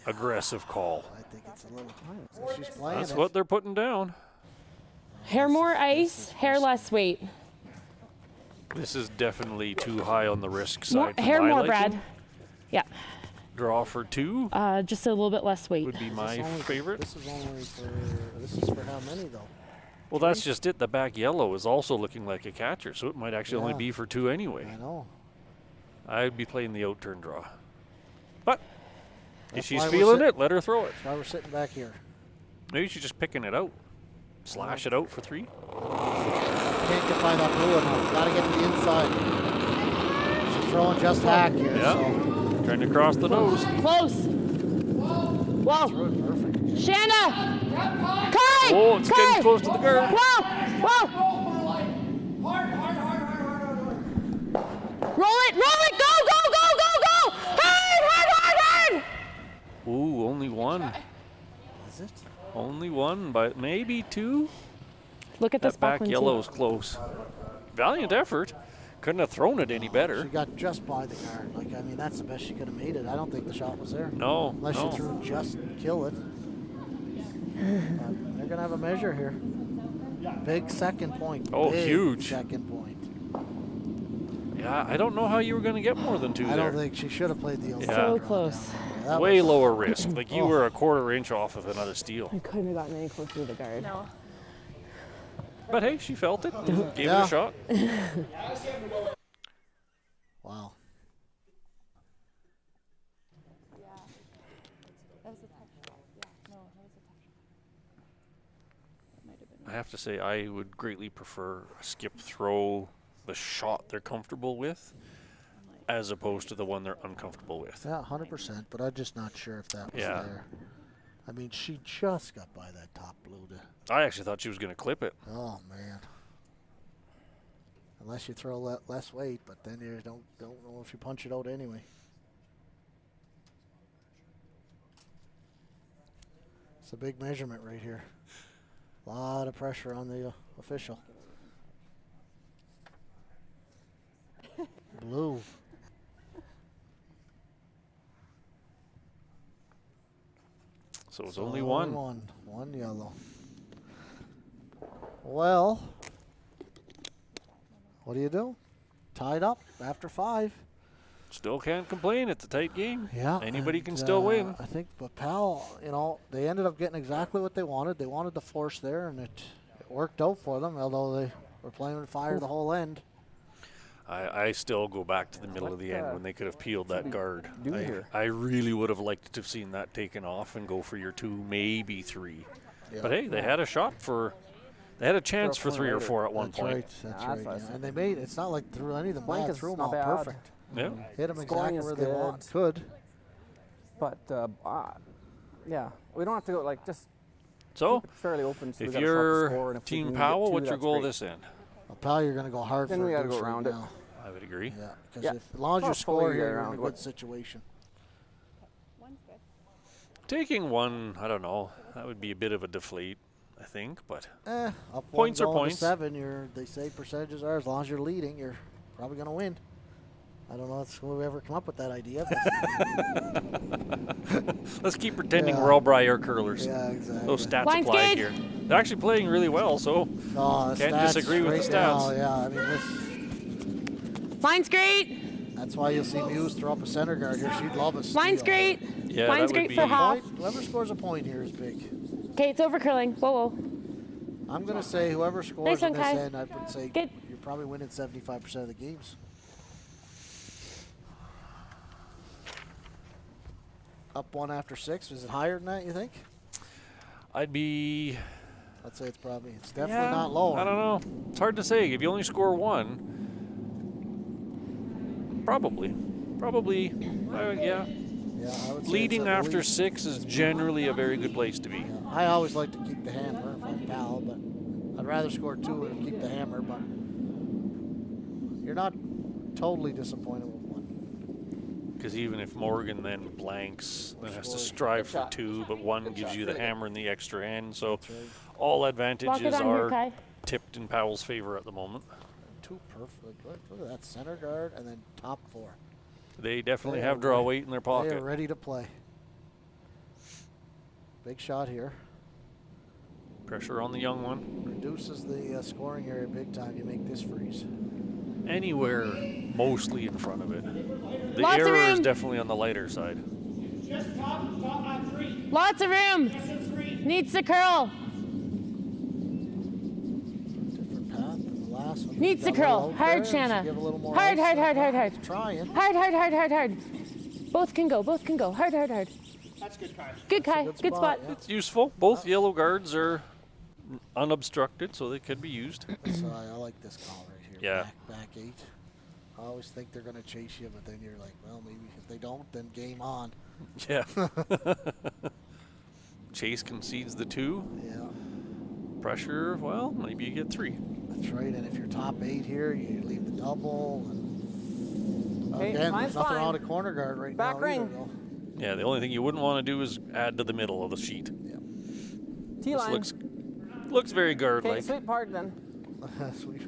aggressive call. I think it's a little. So she's playing That's it. what they're putting down. Hair more ice, hair less weight. This is definitely too high on the risk More, side. for hair my more, liking. Brad. Yeah. Draw for 2 Just a little bit less weight. would be Is my this only- favorite. This is only for. This is for how many though? Well, that's just it. The back yellow is also looking like a catcher, so it might actually only Yeah. be for 2 anyway. I know. I'd be playing the out turn draw. But if That's she's why we're feeling sit- it, let her throw it. That's why we're sitting back here. Maybe she's just picking it out. Slash it out for 3. Can't get by that blue enough. Gotta get to the inside. She's throwing just hack here. Yeah. So Trying to cross the nose. Close. Whoa. threw it perfect. Shanda. Kai. Oh, it's Kai. getting close to the guard. Whoa. Whoa. Roll it. Roll it. Go. Go. Go. Go. Go. Hard. Hard. Hard. Hard. Ooh, only 1. Is it? Only 1, but maybe 2. Look at this That back one yellow too. is close. Valiant effort. Couldn't have thrown it any She better. got just by the guard. Like, I mean, that's the best she could have made it. I don't think the shot was there. No, Unless no. she threw just kill it. But they're going to have a measure here. Big second point. Oh, Big huge. second point. Yeah, I don't know how you were going to get more than 2 I there. don't think she should have played the Yeah. So draw close. down there. That Way was- lower risk. Like you Oh. were a 1/4 inch off of another steal. I couldn't have gotten any closer to the guard. No. But hey, she felt it. Gave Yeah. it a shot. Wow. I have to say, I would greatly prefer a skip throw, the shot they're comfortable with, as opposed to the one they're uncomfortable with. Yeah, 100%, but I'm just not sure if that was Yeah. there. I mean, she just got by that top blue to. I actually thought she was going to clip it. Oh man. Unless you throw less weight, but then you don't know if you punch it out anyway. It's a big measurement right here. A lot of pressure on the official. Blue. So it's So only 1. One yellow. Well, what do you do? Tied up after 5. Still can't complain. It's a tight game. Yeah. Anybody and, can still win. I think, but Pal, they ended up getting exactly what they wanted. They wanted the force there, and it worked out for them, although they were playing with fire the whole end. I still go back to the middle of the end when they could have peeled that guard. do here? I really would have liked to have seen that taken off and go for your 2, maybe 3. Yeah. But hey, they had a shot for. They had a chance for 3 or 4 at one That's point. right. That's Yeah, right. that's what I yeah. said. And they made it's not like threw any of them Blank bad, is threw them not all bad. perfect. Yeah. Hit them Scoring exactly is where they want. Could. But yeah, we don't have to go like just So, fairly open. So we if got a shot to you're score, and if we Team can get Powell, 2, what's your that's goal great. this end? Well, Pal, you're going to go hard Then for we a gotta deuce go right around it. now. I would agree. Yeah, because Yeah. as long as you Well, score fully here, you're in a around good what- situation. Taking 1, I don't know. That would be a bit of a deflate, I think. But Up Points are one going points. to 7. They say percentages are as long as you're leading, you're probably going to win. I don't know if we've ever come up with that idea. But let's keep pretending Yeah. we're all Briar curlers. yeah, exactly. Those stats Line's apply good. here. They're actually playing really well, so Oh, the Can't stats disagree with right the now, stats. yeah, I mean, Line's great. that's why you'll see Muse throw up a center guard here. She'd love a steal. Line's great. yeah, Line's that would great be for half. Point, whoever scores a point here is big. Okay, it's over curling. Whoa, whoa. I'm going to say whoever scores Nice in one, this Kai. end, I would say Good. you're probably winning 75% of the games. Up 1 after 6. Is it higher than that, you think? I'd be. I'd say it's definitely Yeah, not lower. I don't know. It's hard to say. If you only score 1, probably. Yeah. Yeah, I would say Leading it's at after least- 6 is generally a very good place to be. Yeah, I always like to keep the hammer if I'm Pal, but I'd rather score 2 and keep the hammer, but you're not totally disappointed with 1. Because even if Morgan then blanks, then has to Score. strive for 2, but 1 gives you the hammer and the extra end. So That's right. all Walk it advantages on here, are Kai. tipped in Powell's favor at the moment. 2 perfect. Look at that center guard and then top 4. They definitely They have are draw ready. weight in their They pocket. are ready to play. Big shot here. Pressure on the young one. Reduces the scoring area big time. You make this freeze. anywhere mostly in front of it. The Lots of error is room. definitely on the lighter side. Lots of room. Needs to curl. Different path than the last one. Needs Got to a little curl. out Hard, there, Shanna. should give a little more Hard, ice hard, there. hard, hard, hard. He's trying. Hard, hard, hard, hard, hard. Both can go. Both can go. Hard, hard, hard. That's good, Kai. Good, Kai. good Good spot, spot. yeah. It's useful. Both yellow guards are unobstructed, so they could be used. So I like this call right here. Yeah. Back 8. I always think they're going to chase you, but then you're like, well, maybe if they don't, then game on. Yeah. Chase concedes the 2. Yeah, Pressure, well, maybe you get 3. that's right. And if you're top 8 here, you leave the double. And Okay, again, mine's there's nothing fine. wrong with corner guard right Back now ring. either, though. Yeah, the only thing you wouldn't want to do is add to the middle of the sheet. This T-line. looks very Okay, guard-like. sweep hard then. Sweet.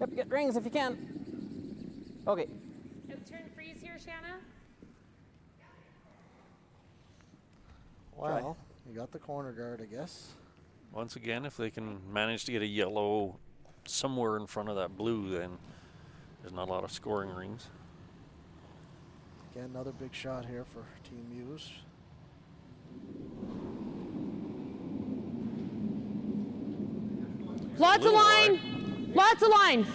Yep, get rings if you can. Okay. Turn freeze here, Shanna. Well, you got the corner guard, I guess. Once again, if they can manage to get a yellow somewhere in front of that blue, then there's not a lot of scoring rings. Again, another big shot here for Team Muse. Lots of Little line. Lots of line.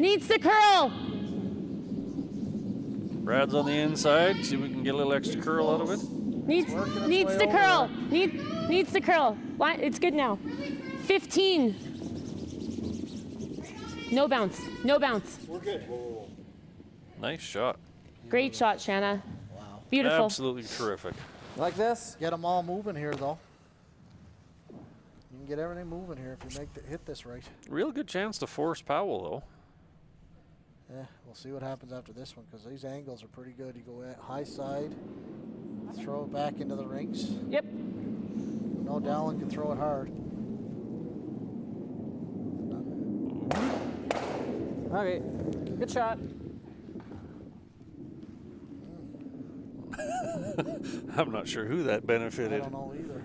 Needs to curl. Brad's on the inside. See if we can get a little extra curl out of it. Needs working its needs way to over curl. Needs to curl. Line, it's good now. 15. No bounce. No bounce. Nice shot. Great shot, Shanna. Wow. Beautiful. Absolutely terrific. Like this? Get them all moving here, though. You can get everything moving here if you hit this right. Real good chance to force Powell, though. Yeah, we'll see what happens after this one because these angles are pretty good. You go high side, throw it back into the rings. Yep. No, Dallin can throw it hard. Okay. Good shot. I'm not sure who that I benefited. don't know either.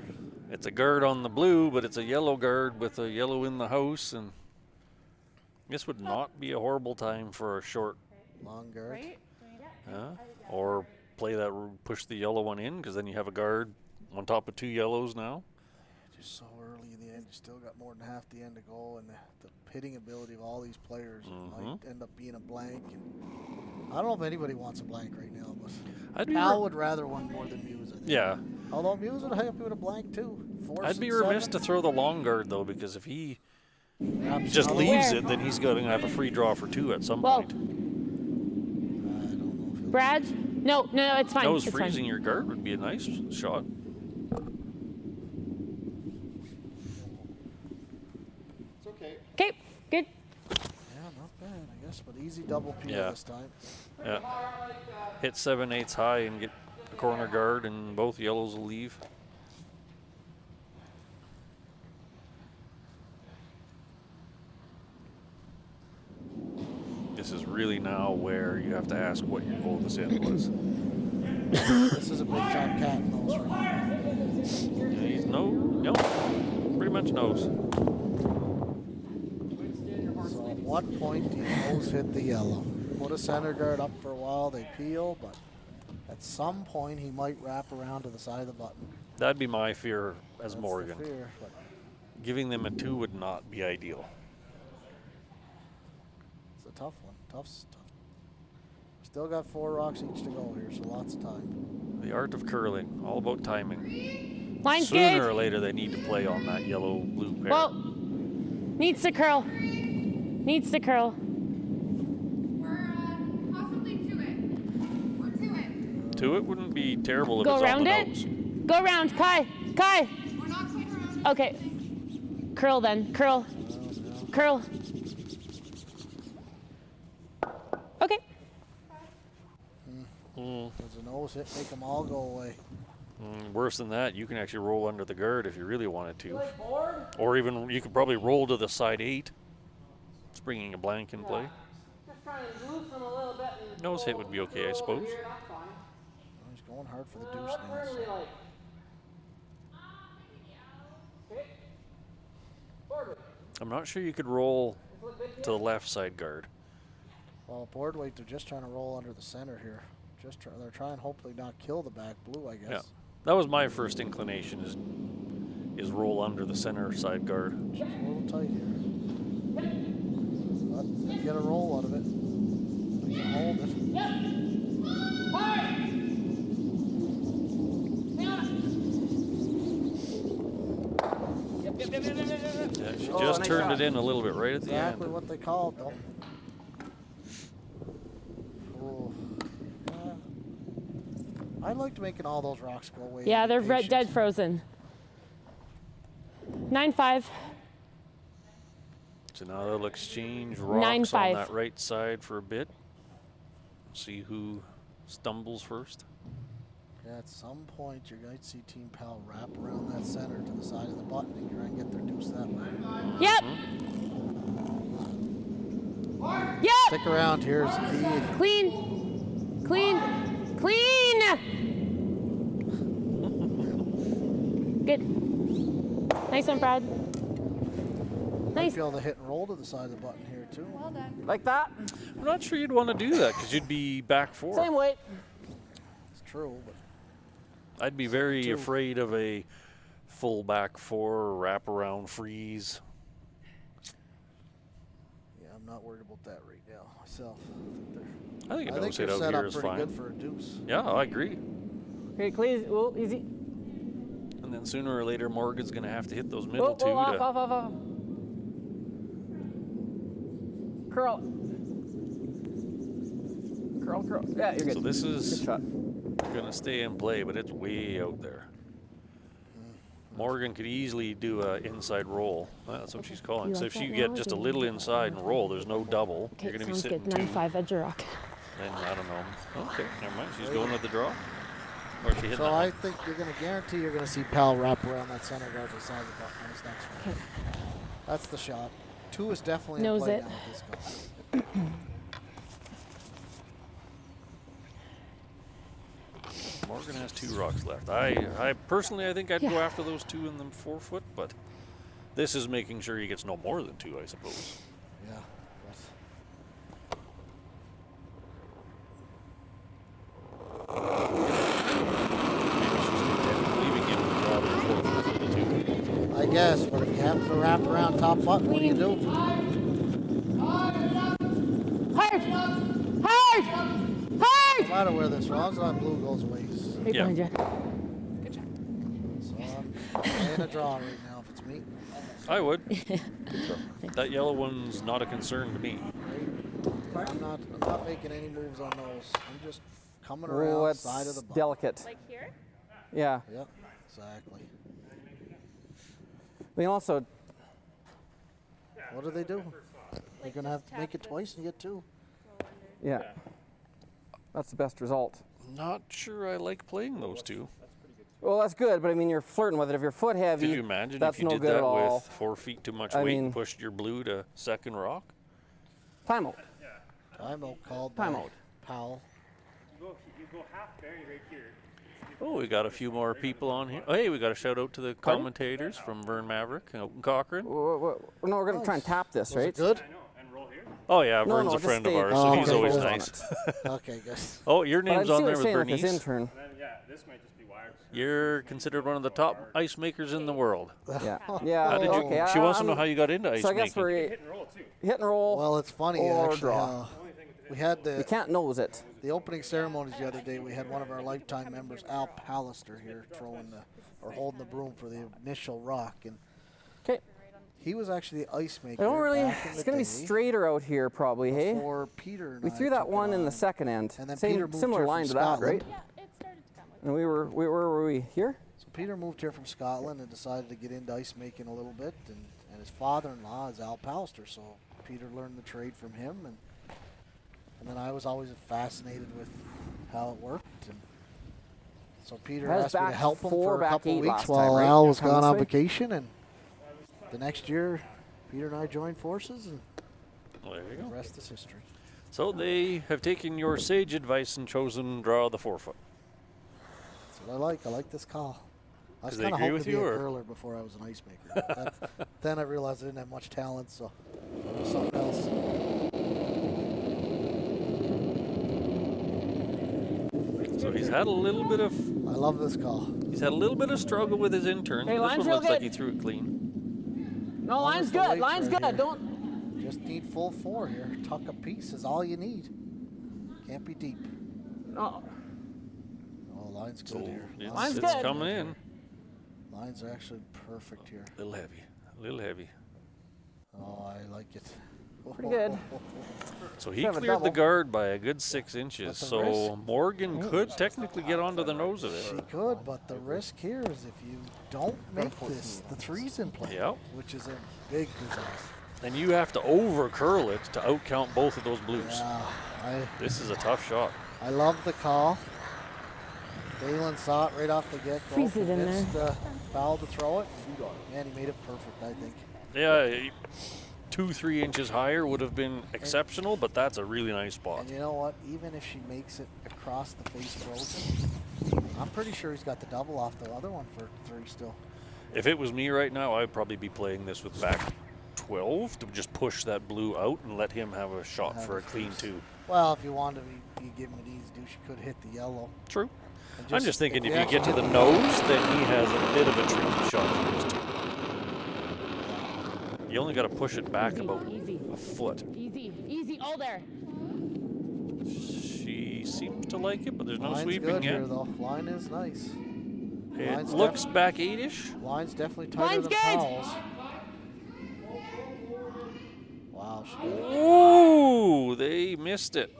It's a guard on the blue, but it's a yellow guard with a yellow in the house, and this would not be a horrible time for a short, Long guard. or play that, push the yellow one in, because then you have a guard on top of 2 yellows now. Just so early in the end, you still got more than half the end to go, and the hitting ability of all these players might end up being a blank. And I don't know if anybody wants a blank right now, but Al would rather one more than Muse, I think. Yeah, Although Muse would help you with a blank too. I'd be remiss to throw the long guard though, because if he just Another leaves Where? it, then he's going to have a free draw for 2 at some Well, point. I don't know if he'll Brad? No, it's fine. Nose It's freezing fine. your guard would be a nice shot. Okay, good. Yeah, not bad, I guess, but easy double peel Yeah. this time. Yeah. Hit 7/8 high and get the corner guard, and both yellows will leave. This is really now where you have to ask what your goal this end was. This is a big top cat in those right now. Yeah, he's pretty much knows. So at what point do you nose hit the yellow? Put a center guard up for a while, they peel, but at some point he might wrap around to the side of the button. That'd be my fear as That's the Morgan. fear, but Giving them a 2 would not be ideal. it's a tough one. Tough. Still got 4 rocks each to go here, so lots of time. The art of curling, all about timing. Line's Sooner good. or later, they need to play on that yellow-blue pair. Well, needs to curl. Needs to curl. We're possibly to it. We're to it. 2 it wouldn't be terrible if Go it's on around the it. nose. Go around, Kai. Kai. We're not quite around it. Okay. Curl then. Curl. Curl. Okay. Does a nose hit make them all go away? Worse than that, you can actually roll under the guard if you really wanted to. Or even, you could probably roll to the side 8. It's bringing a blank in play. Just trying to loosen a little bit. And Nose hit would be okay, I suppose. Here, that's fine. He's going hard for the deuce What's now. Hurley So. like? Okay. Forward. I'm not sure you could roll to the left side guard. Well, board weight, they're just trying to roll under the center here. They're trying hopefully not kill the back blue, I guess. Yeah, that was my first inclination is roll under the center side guard. Just a little tight here. But they get a roll out of it. They can hold it. Yeah, she Oh, just nice turned shot. it in a little bit right at the Exactly end. what they called, though. Oh. I liked making all those rocks go away. Yeah, and be they're patient. dead frozen. 9-5. So now they'll exchange rocks 9-5. on that right side for a bit. See who stumbles first. Yeah, at some point you're going to see Team Pal wrap around that center to the side of the button and try and get their deuce that way. Yep. Yep. Stick around here is the key. Clean. Clean. Clean. Good. Nice one, Brad. Might Nice. be able to hit and roll to the side of the button here too. Well done. Like that? I'm not sure you'd want to do that because you'd be back four. Same weight. It's true, but I'd be very Two. afraid of a full back four wraparound freeze. yeah, I'm not worried about that right now myself. I think a I no think sit they're out set here up is pretty fine. good for a deuce. Yeah, I agree. Okay, please. Well, easy. And then sooner or later, Morgan's going to have to hit those middle Whoa, two. whoa, off, to, off, off, off. Curl. Curl, curl. Yeah, you're good. So this Good is shot. going to stay in play, but it's way out there. Morgan could easily do an inside roll. That's what she's calling. You So like if you that get now, or just do a you little want that? inside and roll, there's no double. Okay, You're going to be sounds sitting good. two. 9-5 edge of rock. Then I don't know. Okay, never mind. She's going with the draw. Or is she hitting So that I one? think you're going to guarantee you're going to see Pal wrap around that center guard to the side of the button on his next one. Okay. That's the shot. Two is definitely in Knows play it. now with this guy. Morgan has two rocks left. I personally, I think I'd go Yeah. after those two in the 4 foot, but this is making sure he gets no more than two, I suppose. Yeah. Maybe she's content leaving him to draw the 4 foot for the two. I guess, but if you have to wrap around top button, what do you do? Hard. Hard. No Hard. matter where this rolls, that blue goes away. Right Yeah. behind you. So I'm playing a draw right now if it's me. I would. That yellow one's not a concern to me. I'm not making any moves on those. I'm just coming Oh, around it's side of the button. delicate. Like here? Yeah. Yep, exactly. I mean, also, What do they do? They're gonna have to make it twice and get two. yeah. That's the best result. Not sure I like playing those two. Well, that's good, but I mean, you're flirting with it. If you're foot heavy, Could you imagine that's if you no did good that at all. with 4 feet too much I weight mean- and pushed your blue to second rock? Timeout. Timeout called Timeout. by Powell. You go half berry right here. Oh, we got a few more people on here. Oh, hey, we got a shout out to the commentators from Vern Maverick and Open Cochrane. No, we're going to try and tap this, Was right? it good? I know. And roll here. Oh, yeah, No, Vern's no, a just friend of stay- ours, Oh, so he's okay, always hold on. nice. Okay, good. Oh, your But I name's see on what there you're with saying if it's Bernice. intern. And then, yeah, this might just be wired. You're considered one of the top ice makers in the world. Yeah. Yeah. How did you? okay. She wants to know I'm- how you got into ice So I guess making. we're Hit and roll too. hit and roll. Well, it's funny Or actually. draw. We had You the can't nose it. opening ceremonies the other day. We had one of our lifetime members, Al Pallister, here throwing or holding the broom for the initial rock, and Okay. he was actually the ice maker. I don't really. back in It's the going to be day straighter out here, probably. Hey. before Peter. And We I threw that took it one in on. the second end. And then Same Peter moved similar here line from to that, Scotland. right? Yeah, it started to come with And where were we? Here? So Peter moved here from Scotland and decided to get into ice making a little bit, and his father-in-law is Al Pallister, so Peter learned the trade from him, and then I was always fascinated with how it worked, and so Peter I was asked me to back help him 4, for a back couple 8 weeks last while time, right? Al was Come gone this on way? vacation, and the next year Peter and I joined forces, and Well, there you the go. rest is history. So they have taken your sage advice and chosen draw the 4 foot. That's what I like. I like this call. I was Do they kind of agree hoping with to be you, a or- curler before I was an ice maker. Then I realized I didn't have much talent, so something else. So he's had a little bit of I love this call. he's had a little bit of struggle with his interns. Hey, But this line's one real looks like good. he threw it clean. No, Long line's as the good. weight's Line's right good. here. Don't. Just need full 4 here. Tuck a piece is all you need. Can't be deep. No. Oh, line's good So here. it's, Line's it's good. coming in. Lines are actually perfect here. A little heavy. A little heavy. Oh, I like it. Pretty good. So he have a cleared the double. guard by a good 6 inches. That's a So risk. Morgan could technically get onto the nose of She it. could, but the risk here is if you don't make this, the 3's in play. Yep. Which is a big disaster. And you have to over curl it to outcount both of those blues. Yeah, This is a tough shot. I love the call. Dalen saw it right off the get-go. Freeze it in there. Convinced, Powell to throw it. Man, he made it perfect, I think. Yeah, 2-3 inches higher would have been exceptional, but that's a really nice spot. And you know what? Even if she makes it across the face frozen, I'm pretty sure he's got the double off the other one for 3 still. If it was me right now, I'd probably be playing this with back 12 to just push that blue out and let him have a shot Have for a a clean freeze. 2. Well, if you wanted to be giving it easy do, she could hit the yellow. True. And I'm just thinking if if we you get to actually the nose, then he has a bit of a tricky shot for his 2. You only got to push it back about Easy. a foot. Easy. Easy. All there. She seems to like it, but there's no Line's sweeping good yet. here, though. Line is nice. It Line's looks back 8-ish. Line's definitely tighter Line's than good. Powell's. Wow, she got it. Ooh, they missed it.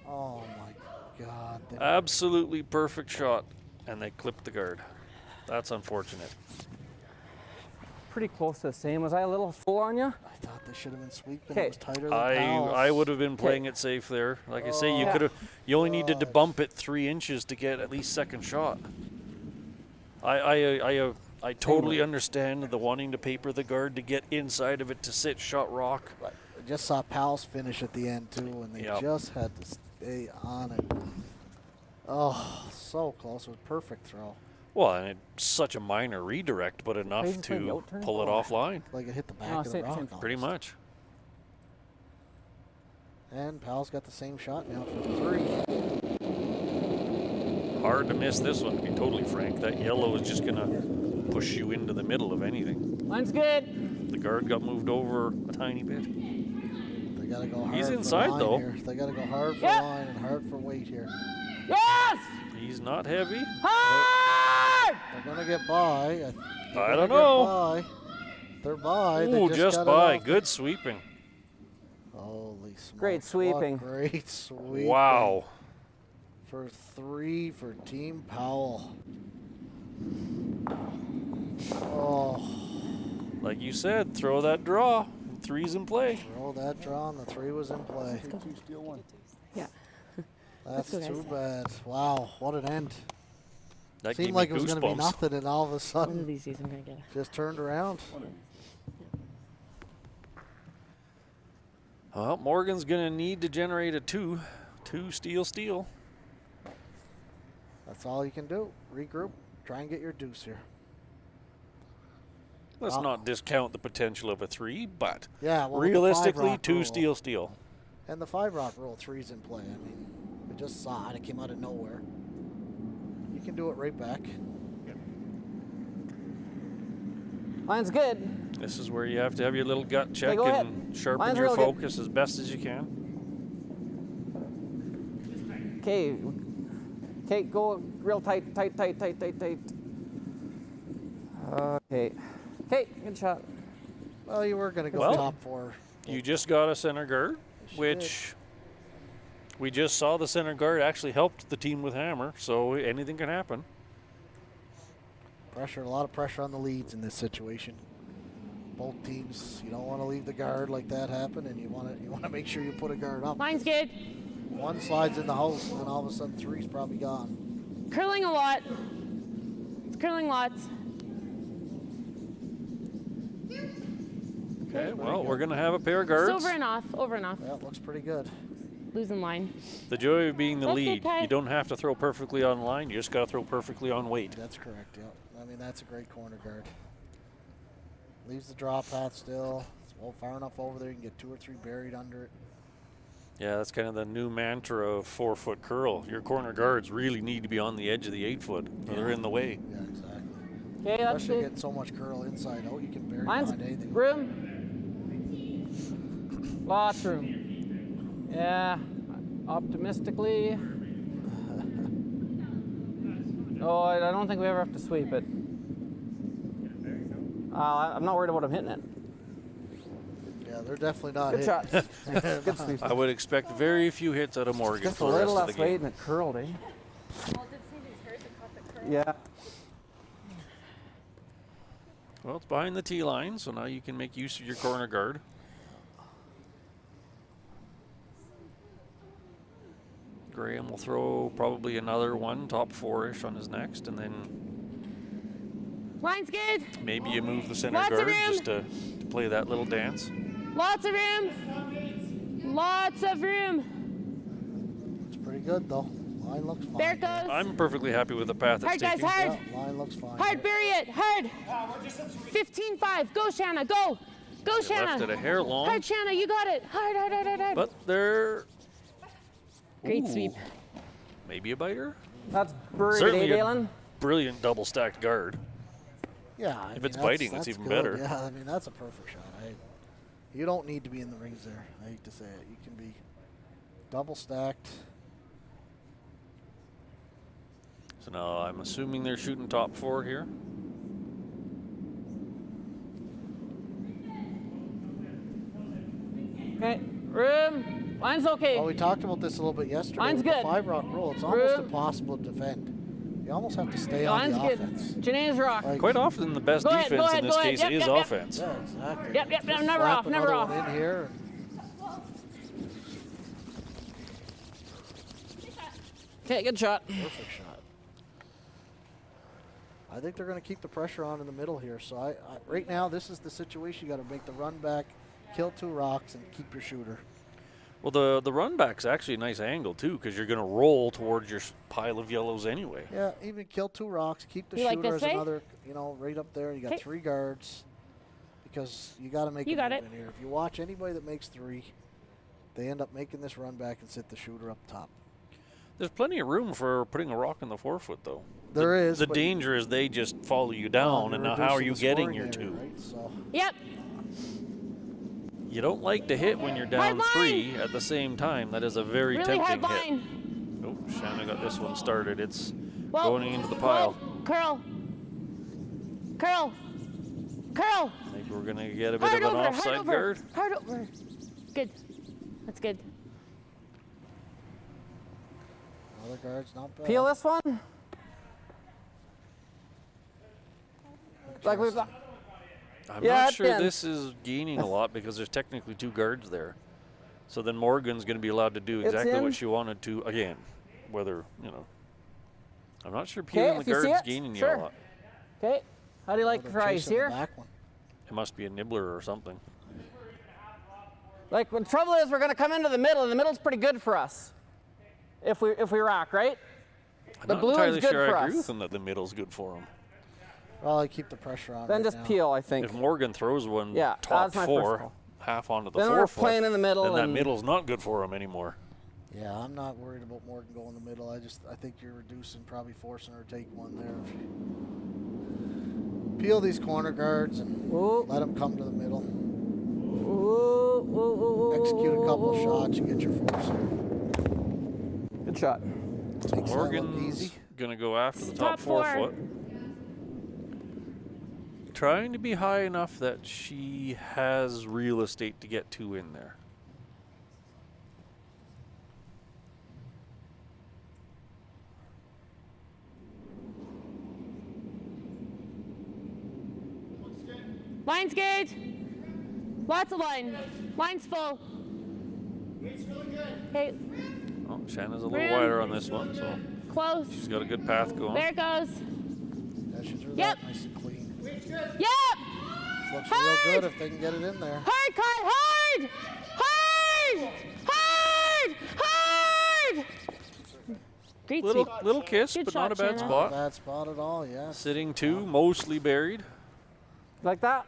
Oh my God. Absolutely perfect shot, and they clipped the guard. That's unfortunate. Pretty close to the same. Was I a little full on you? I thought they should have been sweeping. Okay. It was tighter than I Powell's. would have been playing it safe there. Like I say, you Oh, could have. You only needed to God. bump it 3 inches to get at least second shot. I totally understand the wanting to paper the guard to get inside of it to sit shot rock. I just saw Powell's finish at the end too, and they Yep. just had to stay on it. Oh, so close. It was a perfect throw. Well, and it's such a minor redirect, but enough Crazy thing, the to outturn? pull it Oh. offline. Like it hit the back No, of the same- rock. same. almost. Pretty much. And Powell's got the same shot now for 3. Hard to miss this one, to be totally frank. That yellow is just going to push you into the middle of anything. Line's good. The guard got moved over a tiny bit. They got to go hard. He's for inside, line though. Here. They got to go hard for Yeah. line and hard for weight here. Yes. He's not heavy. Hard. They're gonna get by. They're I gonna don't get know. by. They're by. They Ooh, just just got it by. off. Good sweeping. Holy smokes! Great sweeping. What great sweeping. Wow. For 3 for Team Powell. Oh, Like you said, throw that draw. 3's in play. roll that draw and the 3 was in play. Yeah. That's go, guys. too bad. Wow, what an end. That Seemed gave like me it was going to be goosebumps. nothing, and all of a One sudden, of these days I'm gonna get. just turned around. Well, Morgan's going to need to generate a 2. 2 steel. That's all you can do. Regroup. Try and get your deuce here. Let's Wow. not discount the potential of a 3, but Yeah, well, with the 5 realistically, rock 2 rule- steel. And the 5 rock roll, 3's in play. I mean, we just saw it. It came out of nowhere. You can do it right back. Line's good. This is where you have to have your little gut check go ahead. and sharpen Line's your real good. focus as best as you can. Okay. Okay, go real tight. Okay. Okay, good shot. Well, you were going to go Well, top 4. You just got a center guard, Yes, you which we just saw the center guard actually helped the team with hammer, so anything can happen. Pressure, a lot of pressure on the leads in this situation. Both teams, you don't want to leave the guard like that happen, and you want to make sure you put a guard up. Line's good. One slides in the house, and then all of a sudden 3's probably gone. Curling a lot. It's curling lots. Okay, well, we're going to have a pair of guards. It's over and off. Over and off. Yeah, it looks pretty good. losing line. The joy of being the That's good, lead. Ty. You don't have to throw perfectly on line. You just got to throw perfectly on weight. That's correct, yeah. I mean, that's a great corner guard. Leaves the draw path still. It's well far enough over there. You can get 2 or 3 buried under it. Yeah, that's kind of the new mantra of 4-foot curl. Your corner guards really need to be on the edge of the 8-foot, or they're in the way. Yeah, exactly. Okay, that's Especially good. getting so much curl inside out, you can bury Line's behind anything. room. Lots of room. Yeah, optimistically. Oh, I don't think we ever have to sweep it. I'm not worried about him hitting it. Yeah, they're definitely not Good hitting. shot. Good sweep. I would expect very few hits out of Morgan Just a for the rest little of the less weight game. and it curled, eh? Well, did Sandy's hers that caught the curl? Yeah. Well, it's behind the tee line, so now you can make use of your corner guard. Graham will throw probably another one, top 4-ish on his next, and then Line's good. maybe you move the center Lots of guard room. just to play that little dance. Lots of room. Lots of room. It's pretty good, though. Line looks fine. There it goes. I'm perfectly happy with the path it's Hard, guys, taking. hard. Yeah, line looks fine. Hard, bury it. Hard. 15-5. Go, Shanna. Go. Go, They left it a Shanna. hair long, Hard, Shanna. You got it. Hard, hard, hard, hard, hard. but they're Great Ooh, sweep. maybe a biter. That's buried, Certainly eh, a Dalen? brilliant double stacked guard. Yeah, I If mean, it's biting, that's it's even good. better. Yeah, I mean, that's a perfect shot. You don't need to be in the rings there. I hate to say it. You can be double stacked. So now I'm assuming they're shooting top 4 here. Okay, room. Line's okay. Well, we talked about this a little bit yesterday. Line's with good. The 5-rock rule. It's almost Room. impossible to defend. You almost have to stay on Line's the good. offense. Janae's rock. Like- Quite often the best Go ahead, defense go in ahead, this go ahead. case Yep, is yep, yep. offense. Yeah, exactly. Yep, yep, Just never slap off, never another off. one in here. Okay, good shot. Perfect shot. I think they're going to keep the pressure on in the middle here. So right now, this is the situation. You got to make the run back, kill 2 rocks, and keep your shooter. Well, the run back's actually a nice angle too, because you're going to roll towards your pile of yellows anyway. Yeah, even kill 2 rocks, keep the You like shooter this as way? another, right up there. You got 'Kay. 3 guards because you got to make You a got move it. in here. If you watch anybody that makes 3, they end up making this run back and sit the shooter up top. There's plenty of room for putting a rock in the 4-foot, though. There is, The but- danger is they just follow you down, and now how are you getting your 2? Right? So Yep. You don't like to hit when you're down Hard 3 at the same time. That is a very Really hard tempting hit. line. Oh, Shanna got this one started. It's Whoa. going into the pile. Whoa. Curl. Curl. Curl. I think we're going to get a bit Hard of an over. offside Hard over. guard. Hard over. Good. That's good. other guards not bad. Peel this one. Like we've got. I'm Yeah, not it's sure been- this is gaining a lot because there's technically 2 guards there. So then Morgan's going to be allowed to do It's exactly in. what she wanted to again. Whether, I'm not sure 'Kay, peeling if the you see guard's it, gaining you sure. a lot. Okay. How do you like They're fries chasing the here? back one. It must be a nibbler or something. Like the trouble is, we're going to come into the middle, and the middle's pretty good for us. If we rock, right? I'm The not blue is entirely good sure for I agree us. with him that the middle's good for him. Well, I keep the pressure on. Then right just now. peel, I think. If Morgan throws one Yeah, top that's my first 4, call. half onto the Then 4-foot, we're playing in the middle, then that and middle's not good for him anymore. Yeah, I'm not worried about Morgan going the middle. I think you're reducing, probably forcing her to take one there. Peel these corner guards and Ooh. let them come to the middle. Ooh, ooh, ooh, ooh, Execute a couple ooh, of ooh, ooh. shots, you get your force. Good shot. Makes that look Morgan's easy. going to go after the Top top four. 4-foot. Trying to be high enough that she has real estate to get 2 in there. Line's good. Lots of line. Line's full. Okay, Oh, Shanna's a little Room. wider on this one, so close. she's got a good path going. There it goes. Yeah, she threw Yep. that nice and clean. Yep. Looks Hard. real good if they can get it in there. Hard cut. Hard. Hard. Hard. Hard. Great Little sweep. little kiss, Good but not a shot, bad Shanna. spot. Bad spot at all, yes. Sitting 2, mostly buried. Like that?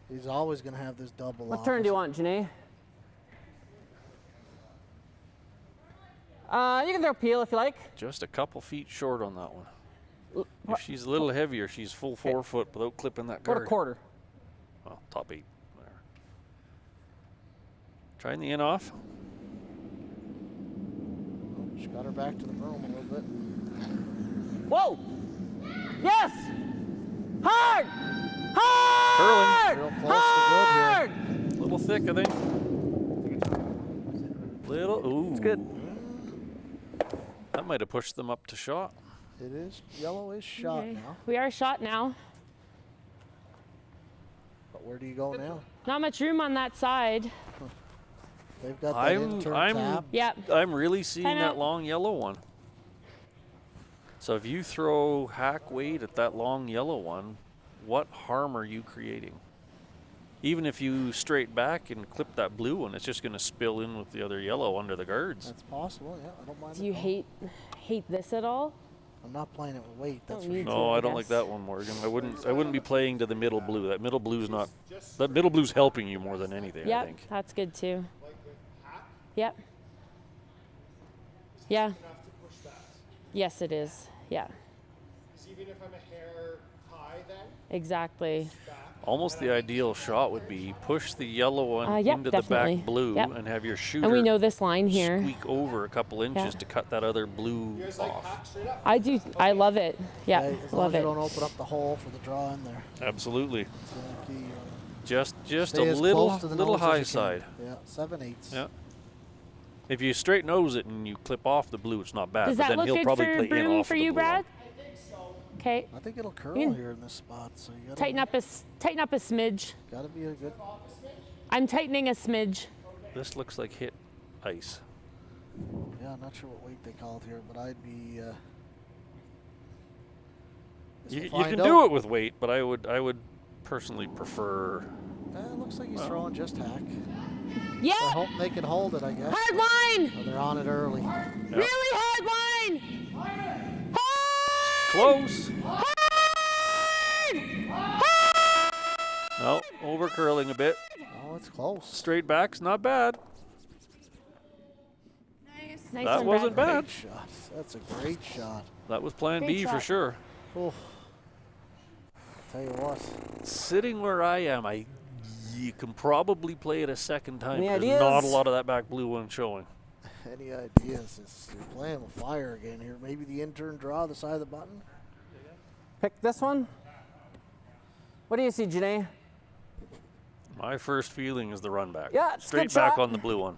He's always going to have this double What off. turn do you want, Janae? You can throw peel if you like. Just a couple feet short on that one. If she's a little heavier, she's full 4 foot without clipping that What guard. a quarter. Well, top 8. There. Trying the in off. She got her back to the room a little bit. Whoa! Yes! Hard! Curling. Hard! Real close to good here. Hard! A little thick, I think. Little. Ooh. It's good. That might have pushed them up to shot. It is. Yellow is shot Okay. now. We are shot now. But where do you go now? Not much room on that side. They've got that I'm tap. Yep. I'm really seeing Time that out. long yellow one. So if you throw hack weight at that long yellow one, what harm are you creating? Even if you straight back and clip that blue one, it's just going to spill in with the other yellow under the guards. That's possible, yeah. I don't mind Do it you at all. hate this at all? I'm not playing it with weight. That's Don't for need sure. to. No, I I don't like guess. that one, Morgan. I wouldn't be playing to the middle blue. That middle blue's not. That middle blue's helping you more than anything, I Yep, think. that's good too. Yep. Yeah. Yes, it is. Yeah. Even if I'm a hair high then? Exactly. Almost the ideal shot would be push the yellow one Yep, into definitely. the back blue Yep. and have your shooter And we know this line here. squeak over a couple inches Yeah. to cut that other blue off. I do. I love it. Yeah, Okay, as long love as it. you don't open up the hole for the draw in there. Absolutely. It's the key. Just Stay a as little close to the little nose as high you can. side. Yeah, 7/8. Yeah. If you straight nose it and you clip off the blue, it's not bad. Does but that then look he'll good probably for play in broom off for of the you, blue one. Brad? Okay. I think it'll curl You can here in this spot, so you gotta Tighten up a smidge. Gotta be a good. I'm tightening a smidge. This looks like hit ice. Yeah, I'm not sure what weight they called here, but I'd be. You can do it with weight, but I would personally prefer. It looks like he's throwing just hack. Yeah. I hope they can hold it, I guess. Hard line. Oh, they're on it early. Really hard line. Hard. Close. Hard. No, over curling a bit. Oh, it's close. Straight backs, not bad. Nice That one, wasn't Brad. bad. Shot. That's a great shot. That was plan Great B for shot. sure. Oh. Tell you what. Sitting where I am, you can probably play it a second time. Any There's ideas? not a lot of that back blue one showing. Any ideas? You're playing with fire again here. Maybe the intern draw the side of the button. Pick this one. What do you see, Janae? My first feeling is the run back. Yeah, it's a Straight good back shot. on the blue one.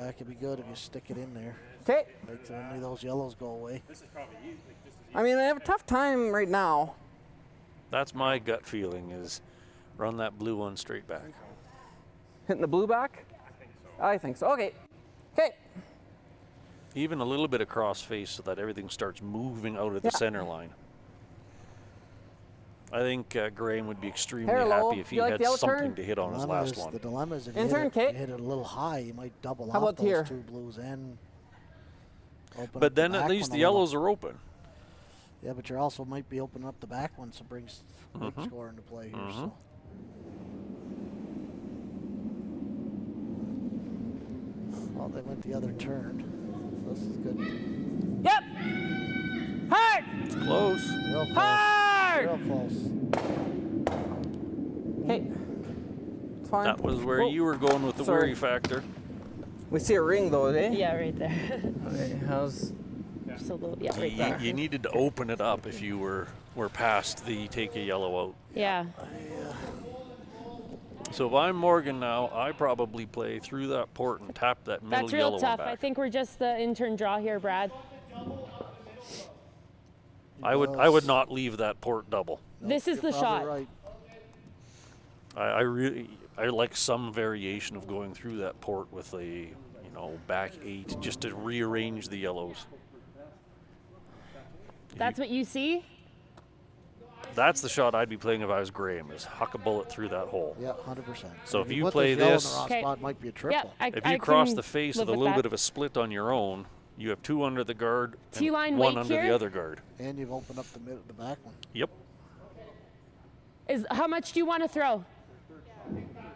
That could be good if you stick it in there. Okay. Makes any of those yellows go away. I mean, I have a tough time right now. That's my gut feeling is run that blue one straight back. Hitting the blue back? I think so. Okay. Okay. Even a little bit of cross face so that everything starts moving out of the Yeah. center line. I think Graham would be extremely Hello. happy if he You like had the out something turn? to hit on his last one. The dilemma is if you Intern, hit, Kate? you hit it a little high, you might double How off about those here? two blues and open But up the then at back least one the a little. yellows are open. Yeah, but you also might be opening up the back one, so it brings big Mhm. score into play here. Mhm. So. Well, they went the other turn. This is good. Yep. Hard. It's close. Real close. Hard. Real close. Okay. It's fine. That was where Whoa. you were going with the Sorry. worry factor. We see a ring though, eh? Yeah, right there. Okay. How's Just a little. Yeah, right there. You needed to open it up if you were past the take a yellow out. Yeah. So if I'm Morgan now, I probably play through that port and tap that middle That's yellow real one tough. back. I think we're just the intern draw here, Brad. I would not leave that port double. This is You're the probably shot. right. I like some variation of going through that port with a back 8 just to rearrange the yellows. That's what you see? That's the shot I'd be playing if I was Graham, is huck a bullet through that hole. Yeah, 100%. So if you put play yellow in this- the wrong Okay. spot, it might be a Yeah, triple. If I you cross can the face live with a with little that. bit of a split on your own, you have 2 under the guard T-line and 1 weight under the here? other guard. And you've opened up the back one. Yep. How much do you want to throw?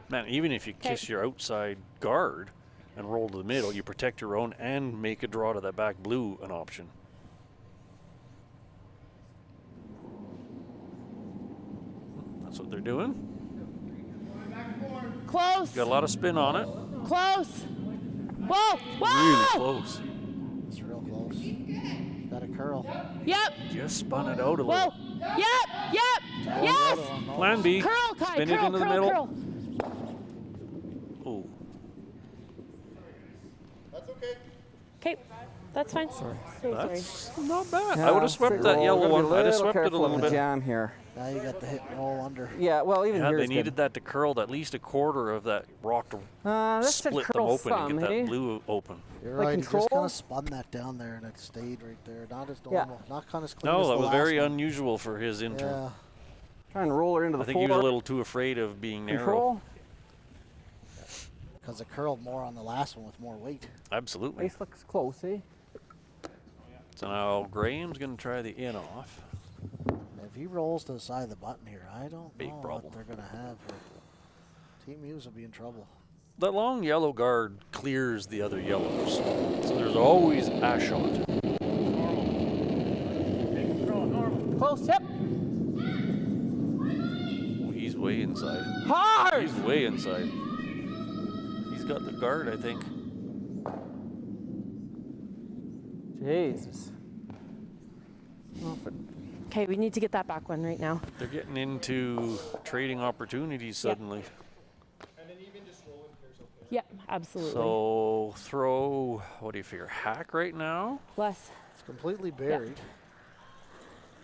Man, even if you kiss your outside guard and roll to the middle, you protect your own and make a draw to that back blue an option. That's what they're doing. Close. Got a lot of spin on it. Close. Whoa. Whoa. Really close. It's real close. Got a curl. Yep. Just spun it out a Whoa. little. Yep. Yep. Yes. Plan B. Curl, Kai. Spin curl, it into the curl, middle. curl. Oh, Okay. That's fine. Sorry. that's not bad. Yeah, I would have swept that we're yellow gonna be one. I'd have swept it a careful little in the bit. jam here. Now you got the hit and roll under. Yeah, well, even Yeah, here they it's needed good. that to curl at least a quarter of that rock to This should split them curl open some, and get eh? that blue open. You're Like right. He just control? kind of spun that down there and it stayed right there. Not as Yeah. normal. Not kind of clean as No, the that was last very one. unusual for his intern. Yeah. Trying to roll her into I the think four. he was a little too afraid of being narrow. Control. Because it curled more on the last one with more weight. Absolutely. Face looks close, eh? So now Graham's going to try the in off. If he rolls to the side of the button here, I don't Big know problem. what they're going to have here. Team Hughes will be in trouble. The long yellow guard clears the other yellows. So there's always a shot. Close. Yep. Oh, he's way inside. Hard. He's way inside. He's got the guard, I think. Jesus. Okay, we need to get that back one right now. They're getting into trading opportunities suddenly. Yep, absolutely. So throw, what do you figure, hack right now? Less. It's completely buried.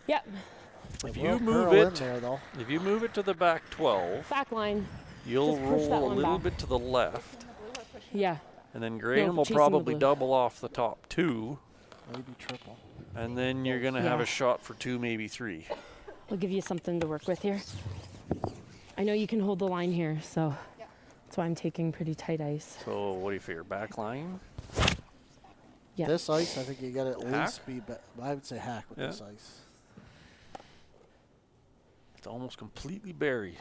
Yep. If It you will move curl in it, there, though. if you move it to the back 12, Back line. you'll Just push that roll a one little back. bit to the left, Yeah. and then Graham will chasing the probably blue. double off the top 2, Maybe triple. and then you're going to have Yeah. a shot for 2, maybe 3. We'll give you something to work with here. I know you can hold the line here, so that's why I'm taking pretty tight ice. So what do you figure, back line? Yeah. This ice, I think you got to at Hack? least be. I would say hack with Yeah. this ice. It's almost completely buried.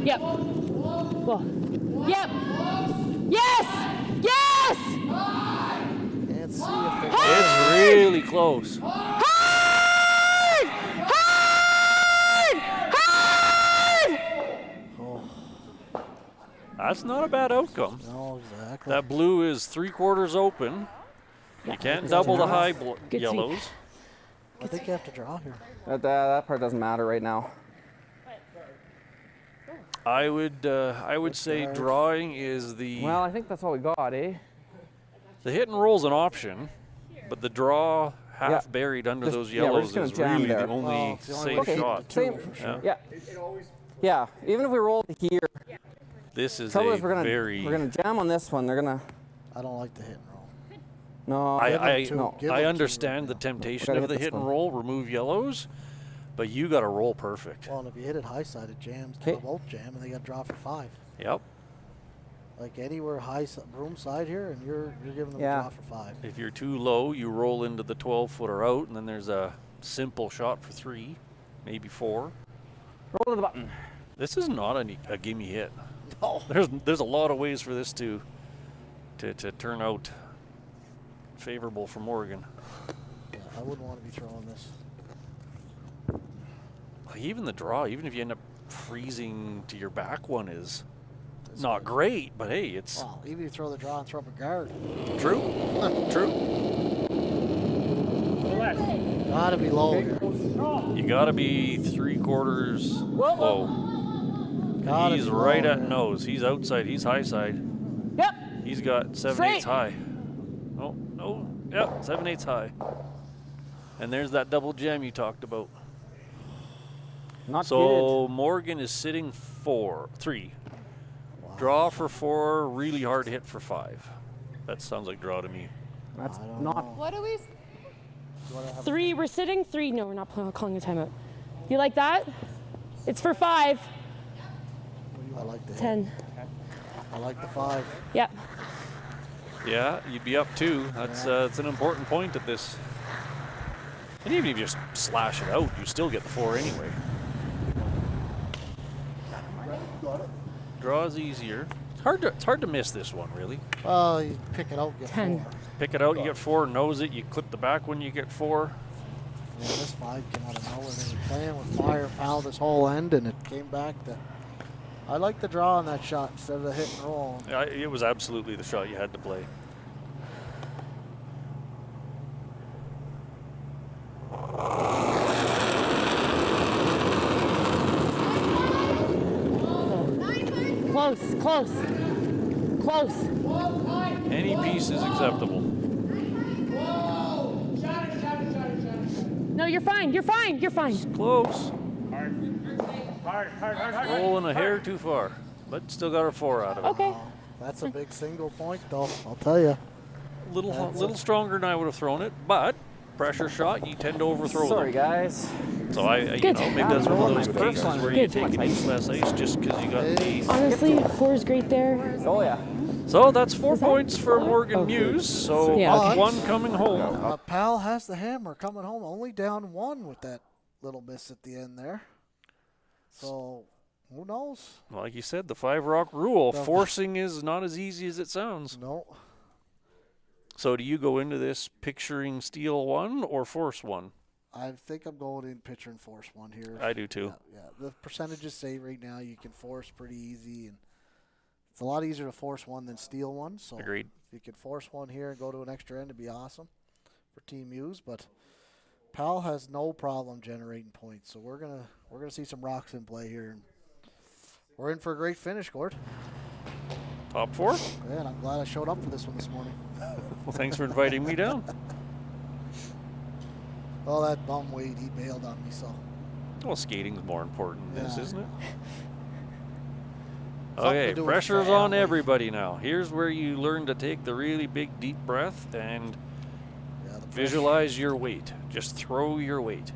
Yep. Well. Yep. Yes! Yes! Can't see if they It's really close. Hard! Hard! Hard! That's not a bad outcome. No, exactly. That blue is 3/4 open. You can't Good double the job. high Good sweep. yellows. I think you have to draw here. That part doesn't matter right now. I would say guard. drawing is the Well, I think that's all we got, eh? the hit and roll's an option, but the draw half Yeah. buried under Just- those yeah, we're yellows just gonna is jam really there. the only Well, it's the only safe way to keep shot. the two Same. for sure. Yeah. Yeah. Yeah. Even if we roll to here, This is trouble a is we're very. gonna jam on this one. They're gonna. I don't like the hit and roll. No. I Give I, it to- no. give it I to understand the him. temptation gotta of hit the this hit and one. roll, remove yellows, but you got to roll perfect. Well, and if you hit it high side, it jams. 'Kay. They'll both jam, and they got to draw for 5. Yep. Like anywhere broom side here, and you're giving them Yeah. a draw for 5. If you're too low, you roll into the 12-footer out, and then there's a simple shot for 3, maybe 4. Roll to the button. This is not a gimme hit. No. There's a lot of ways for this to turn out favorable for Morgan. Yeah, I wouldn't want to be throwing this. Like even the draw, even if you end up freezing to your back one is This not way. great, but hey, it's Well, even if you throw the draw and throw up a guard, true. True. gotta be low here. You gotta be 3/4 low. Gotta He's be right low at here. nose. He's outside. He's high side. Yep. He's got 7/8 high. Oh, no. Yep, 7/8 high. And there's that double jam you talked about. Not So Morgan is sitting 3. Wow. Draw for 4, really hard hit for 5. That sounds like draw to me. That's I don't not. know. What do we? 3, we're sitting. 3, no, we're not calling a timeout. You like that? It's for 5. I like the 10. I like the 5. Yep. Yeah, you'd be up 2. That's an important point at this. And even if you just slash it out, you still get the 4 anyway. Draw is easier. It's hard to miss this one, really. Well, you pick it out, get 10. 4. Pick it out, you get 4, nose it, you clip the back when you get 4. Yeah, this 5 came out of nowhere. They were playing with fire, pal, this whole end, and it came back to. I like the draw on that shot instead of the hit and roll. It was absolutely the shot you had to play. Close. Any piece is acceptable. No, you're fine. Close. Hard. Rolling a hair too far, but still got a 4 out of it. Okay. That's a big single point, though. I'll tell you. Little stronger than I would have thrown it, but pressure shot, you tend to overthrow Sorry, them. guys. So maybe Good. that's one of those Rolling my cases first where one. you Good. take an inch less ice just because you got the ace. Honestly, 4 is great there. Oh yeah. So that's 4 Is that- points for Morgan Okay. Muse. So Yeah, up okay. 1 coming home. Pal has the hammer coming home, only down 1 with that little miss at the end there. So, who knows? Like you said, the 5 rock rule. The- Forcing is not as easy as it sounds. No. So do you go into this picturing steal 1 or force 1? I think I'm going in pitcher and force 1 here. I do too. Yeah, the percentages say right now you can force pretty easy, and it's a lot easier to force 1 than steal 1. So Agreed. if you could force 1 here and go to an extra end, it'd be awesome for Team Muse. But Pal has no problem generating points, so we're gonna see some rocks in play here, and we're in for a great finish, Gord. Top 4? Yeah, and I'm glad I showed up for this one this morning. Well, thanks for inviting me down. Oh, that bum Wade, he bailed on me, so. Well, skating's more important than this, Yeah. isn't it? Something to Okay, do with pressure's on family. everybody now. Here's where you learn to take the really big, deep breath and Yeah, the pressure. visualize your weight. Just throw your weight.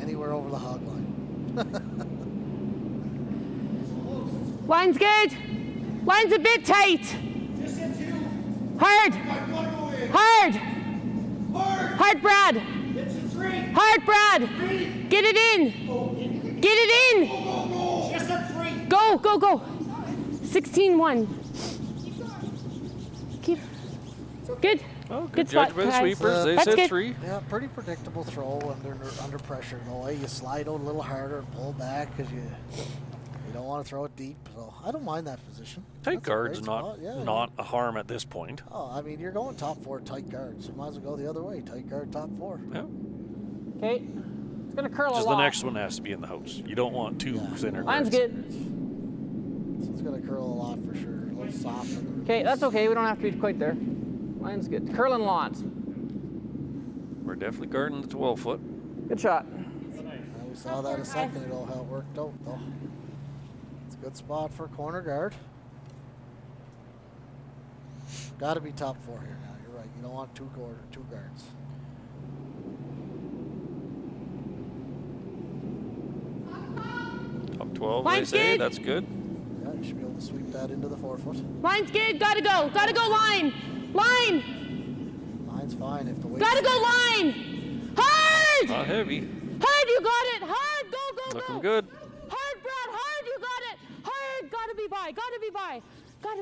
Anywhere over the hog line. Line's good. Line's a bit tight. Hard. Hard, Brad. Hard, Brad. Get it in. Get it in. Go. 16-1. Keep. Good. Oh, good Good spot, judge by the guys. sweepers. They That's said good. 3. Yeah, pretty predictable throw under pressure though. You slide out a little harder and pull back because you don't want to throw it deep. So I don't mind that position. Tight That's a guard's great not spot. Yeah, not a harm at this point. Oh, I mean, you're going top 4 tight guard, so might as well go the other way. Tight guard, top 4. Yeah. Okay. It's gonna curl Just a lot. the next one has to be in the house. You don't want 2 Yeah. center Line's guards. good. So it's gonna curl a lot for sure. A little soft. in the Okay, release. that's okay. We don't have to be quite there. Line's good. Curling lots. We're definitely guarding the 12-foot. Good shot. We saw that a second ago how it worked out though. It's a good spot for corner guard. Got to be top 4 here now. You're right. You don't want two guards. Top 12, Line's they say. good. That's good. Yeah, you should be able to sweep that into the 4-foot. Line's good. Gotta go. Line. Line's fine if the weight. Gotta go line. Hard. Not heavy. Hard. You got it. Hard. Go. Looking good. Hard, Brad. Hard. You got it. Hard. Gotta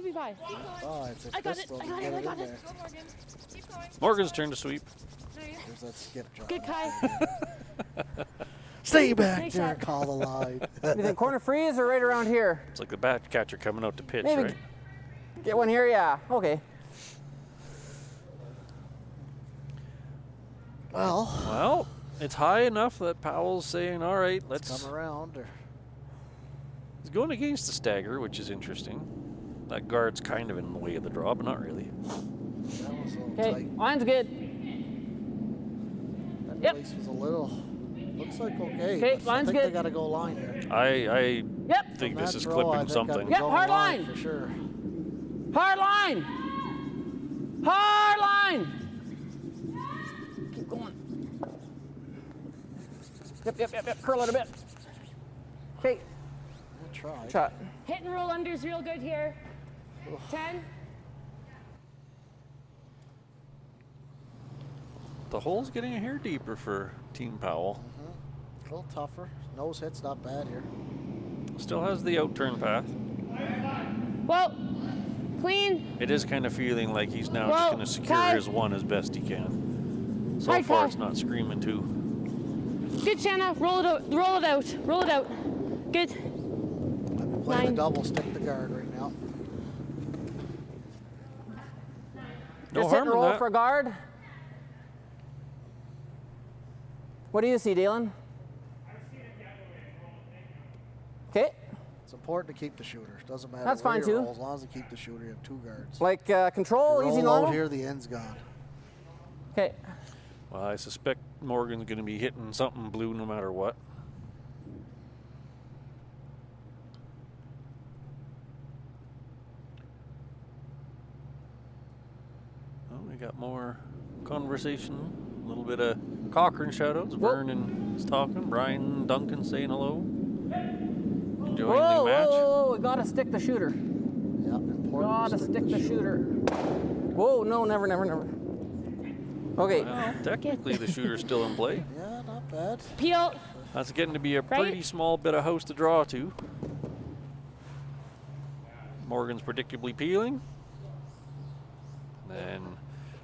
be by. Oh, it's a I got it, pistol. I to got get it, I in got it. there. Go, Morgan. Keep going. Morgan's turn to sweep. There's that skip job. Good, Kai. Stay back Nice there shot. and call the line. You think corner freeze or right around here? It's like the bat catcher coming out to pitch, Maybe right? get one here. Yeah. Okay. Well, It's high enough that Powell's saying, all right, let's. come around. Or He's going against the stagger, which is interesting. That guard's kind of in the way of the draw, but not really. that was a little Okay. tight. Line's good. That Yep. release was a little Looks like okay. Okay, but I line's think they good. got to go line here. I Yep. think From this that is throw, I clipping think something. I'd be Yep, going hard line. for sure. Hard line. Hard line. Keep going. Yep. Curl it a bit. Okay, I tried. shot. Hit and roll unders real good here. 10. The hole's getting a hair deeper for Team Powell. A little tougher. Nose hit's not bad here. Still has the outturn path. Whoa. Clean. It is kind of feeling like he's now just Whoa, going to secure Kai. his one as best he can. So Hi, far, Kai. it's not screaming too. Good, Shanna. Roll it out. Roll it out. Roll it out. Good. I'm playing Line. a double stick the guard right now. No Just hit harm and in roll that. for guard. What do you see, Dylan? Okay, It's important to keep the shooter. Doesn't matter That's where fine, you too. roll, as long as you keep the shooter. You have 2 guards. like control, You easy roll low normal. here, the end's gone. Okay, Well, I suspect Morgan's going to be hitting something blue no matter what. Oh, we got more conversation. A little bit of Cochrane shoutouts. Vernon is talking. Brian Duncan saying hello. Enjoying whoa, the match. whoa, we gotta stick the shooter. Yeah, important. Gotta stick the shooter. Whoa, no, never. Okay, Well, technically, the shooter's still in play. Yeah, not bad. Peel. That's getting to be a Right. pretty small bit of house to draw to. Morgan's predictably peeling. Then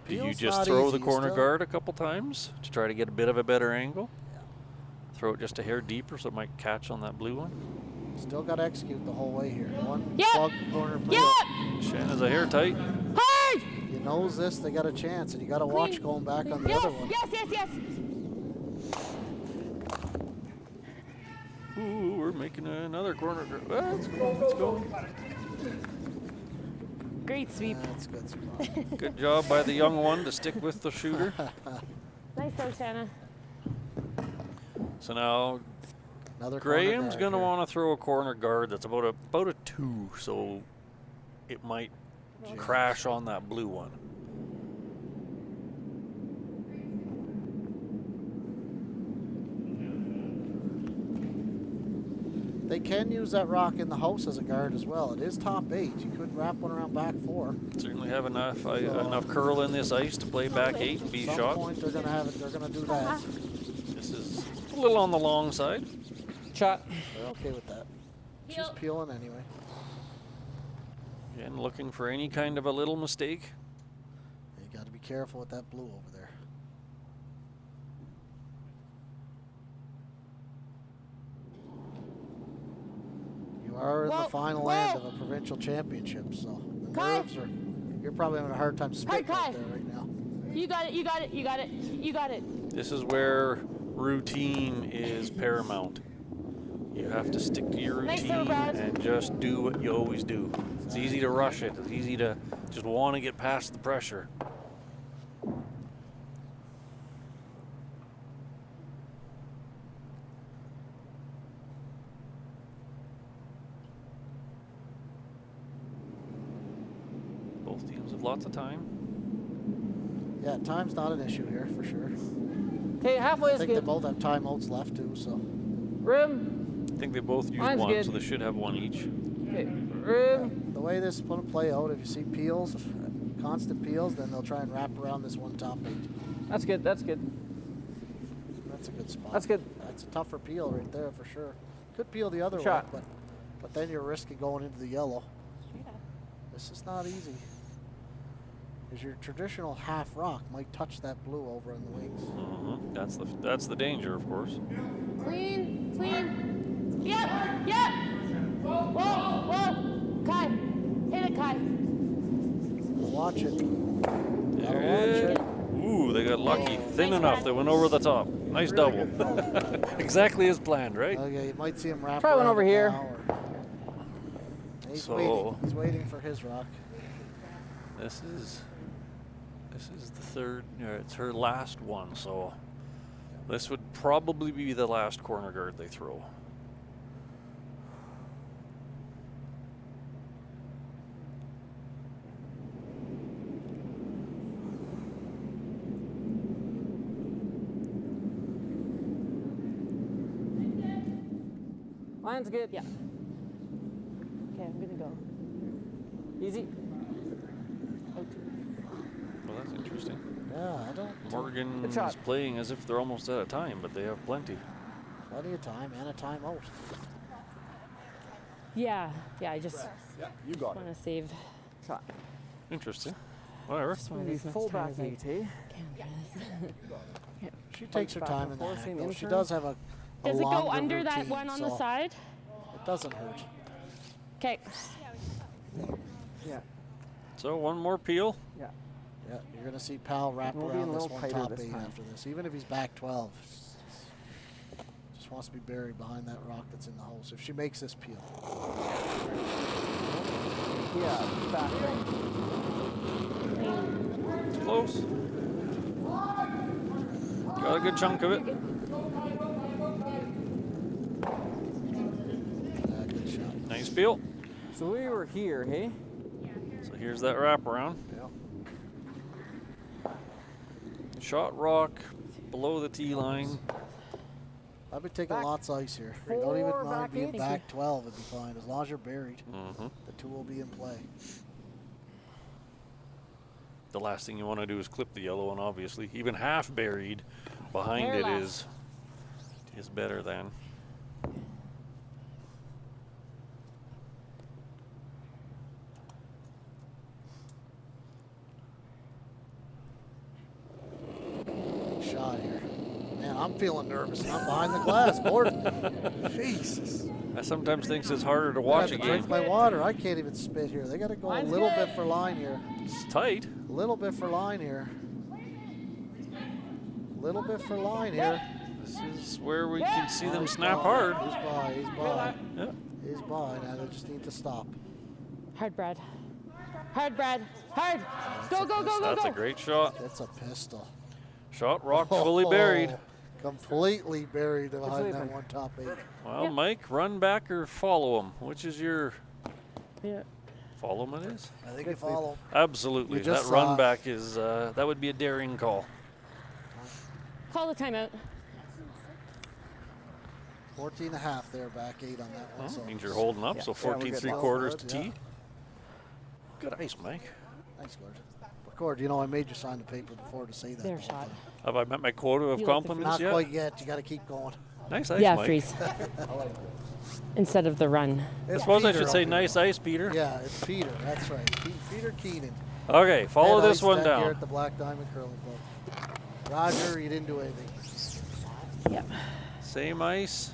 do you Peel's just not throw easy, the you corner still- guard a couple times to try to get a bit of a better angle? Throw it just a hair deeper so it might catch on that blue one. Still got to execute the whole way here. One Yep. plug corner peel. Yep. Shanna's a hair tight. Hard. You knows this, they got a chance, and you got to watch Clean. going back on the Yes. other one. Yes. Ooh, we're making another corner guard. Well, let's go. Great sweep. That's a good spot. Good job by the young one to stick with the shooter. Nice though, Shanna. So now Another Graham's going to want to throw a corner guard that's about a 2, so it might crash on that blue one. They can use that rock in the house as a guard as well. It is top 8. You could wrap one around back 4. Certainly have enough curl in this ice to play back 8 and be At some shot. point they're going to have it. They're going to do that. This is a little on the long side. shot. They're okay with that. She's peeling anyway. Again, looking for any kind of a little mistake. You got to be careful with that blue over there. You are in the final end of a provincial championship, so the Kai. nerves are. You're probably having a hard time spitting Kai. out there right now. You got it. You got it. You got it. You got it. This is where routine is paramount. You have to stick to your Nice routine throw, Brad. and just do what you always do. It's easy to rush it. It's easy to just want to get past the pressure. Both teams have lots of time. Yeah, time's not an issue here for sure. Okay, halfway I is think they good. both have timeouts left too, so. Rim. I think they both used Mine's one, good. so they should have one each. Okay, rim. The way this is going to play out, if you see peels, constant peels, then they'll try and wrap around this one top 8. That's good. That's good. That's a good spot. That's good. That's a tougher peel right there for sure. Could peel the other Shot. way, but then you're risking going into the yellow. This is not easy. Because your traditional half rock might touch that blue over on the wings. That's the danger, of course. Clean. Clean. Yep. Yep. Whoa. Kai. Hit it, Kai. Watch it. There Gotta it is. watch it. Ooh, they got lucky. Thin Nice enough. pass. They went over the top. Nice Really double. good Exactly as planned, right? Okay, you might see him wrap Try one around over it here. now, or- He's So- waiting. He's waiting for his rock. This is the third. It's her last one, so This would probably be the last corner guard they throw. Line's good. Yeah. Okay, I'm gonna go. Easy. Out. Well, that's interesting. Yeah, I don't. Morgan Good shot. is playing as if they're almost out of time, but they have plenty. Plenty of time and a timeout. Yeah, I just Yeah, you got want to save. Shot. Interesting. Whatever. Just want Maybe as much full time back as I 8, eh? can. She takes her back time and in the forth, same handle. She intern. does have a Does it go longer under that routine, one on the so side? It doesn't hurt. Okay. Yeah. So one more peel. Yeah. Yeah, you're going to see Powell wrap We'll be a around this little one tighter top this 8 time. after this. Even if he's back 12, just wants to be buried behind that rock that's in the hole. So if she makes this peel, Yeah. Back. It's close. Got a good chunk of it. good shot. Nice peel. So we were here, hey? So here's that wraparound. Yeah. Shot rock below the tee line. I've been taking Back lots of ice here. You don't even 4, mind back being 8. back 12 would be fine. As long as you're buried, Mm-hmm. the 2 will be in play. The last thing you want to do is clip the yellow one, obviously. Even half buried behind Hair it left. is better than. Shot here. Man, I'm feeling nervous. I'm behind the glass, Gordon. Jesus. I sometimes think it's harder to I have watch to a drink game. my water. I can't even spit here. They got to go Line's a little good. bit for line here. It's tight. A little bit for line here. Little bit for line here. This is where we can see them snap hard. He's by. He's by. Yeah. He's by. Now they just need to stop. Hard, Brad. Hard, Brad. Hard. Go, go, go, go, That's go. a great shot. It's a pistol. Shot rock fully buried. Oh, completely buried behind that sleeping. one top 8. Well, Yep. Mike, run back or follow him? Which is your Yeah. follow him? It is. I think you follow. Absolutely. We just That saw run it. back is that would be a daring call. Call the timeout. 14 and a half there, back 8 on that one. Well, So means you're holding up. Yeah. So Yeah, we're 14 good. 3/4 Good, to yeah. tee. Good ice, Mike. Thanks, Gord. But Gord, you know I made you sign the paper before to say that. Their the whole shot. time. Have I met my quota of You like the compliments Not yet? quite yet. You got to keep going. Nice ice, Yeah, Mike. freeze. Instead of the run. I It's suppose I Peter should over say here. nice ice, Peter. Yeah, it's Peter. That's right. Peter Keenan. Okay, follow Head this ice one deck Here down. at the Black Diamond Curling Club. Roger, you didn't do anything. Yep. Same ice.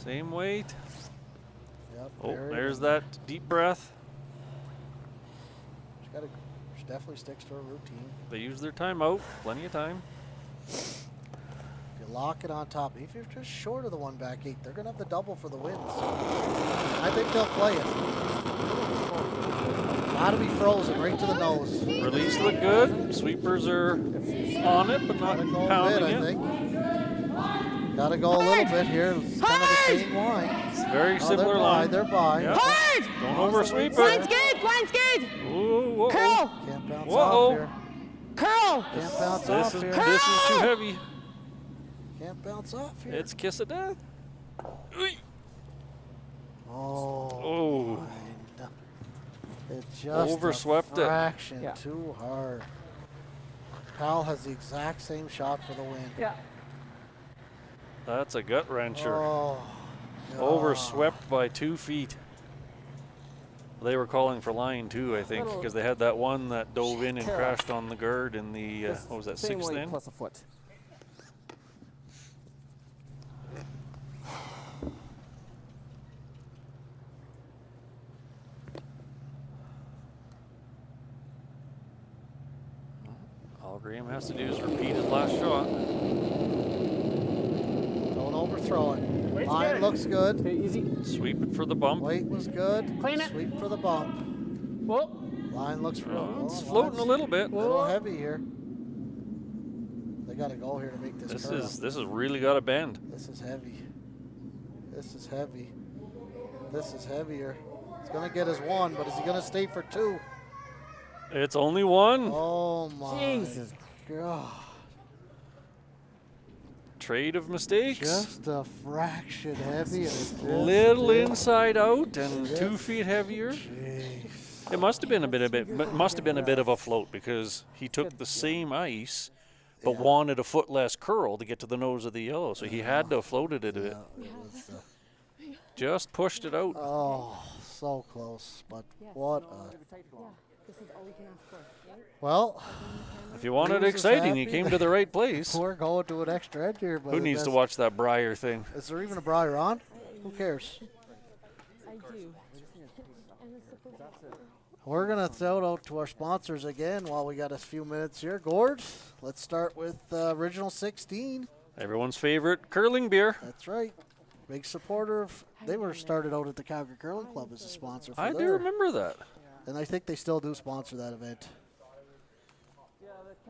Same weight. Yep. Oh, buried. there's that deep breath. She definitely sticks to her routine. They use their timeout. Plenty of time. If you lock it on top, if you're just short of the one back 8, they're going to have the double for the wins. I think they'll play it. Got to be frozen right to the nose. Release look good. Sweepers are on it, but not Gotta go a pounding bit, I it. think. Got to go a little bit here. It's kind of the same line. It's very Oh, similar they're line. by. They're by. Yep. Hard! Don't oversweep Line's it. good. Line's good. Ooh, whoa. Curl. Can't bounce Whoa. off here. Curl. Can't bounce This off is here. this is too heavy. Can't bounce off here. It's kiss of death. Oy. Oh. Oh. my. It just Overswept a it. fraction Yeah. too hard. Powell has the exact same shot for the win. Yeah. That's a gut wrencher. Oh. Overswept by 2 feet. They were calling for line too, I think, Little- because they had that one that dove in and Tear crashed on the guard in the This what was that, same 6th weight inning? plus a foot. All Graham has to do is repeat his last shot. Don't overthrow it. Weight's Line good. looks good. Okay, easy. Sweep it for the bump. Weight was good. Clean it. Sweep for the bump. Whoa. Line looks real. Oh, it's oh, floating a line's little bit. a little heavy here. They got to go here to make this This curl. is really got a bend. This is heavy. This is heavy. This is heavier. He's going to get his one, but is he going to stay for two? It's only one. Oh, my Jesus. God. Trade of mistakes. Just a fraction heavy. And it just Little did. inside out and 2 feet heavier. Jeez. It must have been a bit of a float because he took the same ice, but Yeah. wanted a foot less curl to get to the nose of the yellow. So he had to have floated it a bit. Yeah, it was, Just pushed it out. oh, so close. But what a... This is all we can ask for. Well, If you wanted Bruce is exciting, you happy came that- to the right place. we're going to an extra end here. But Who it needs to does- watch that Briar thing? Is there even a briar on? Who cares? I do. And it's supposed to We're going to throw it out to our sponsors again while we got a few minutes here. Gord, let's start with Original 16. Everyone's favorite curling beer. That's right. Big supporter of. They were started out at the Calgary Curling Club as a sponsor for I do their, remember that. and I think they still do sponsor that event.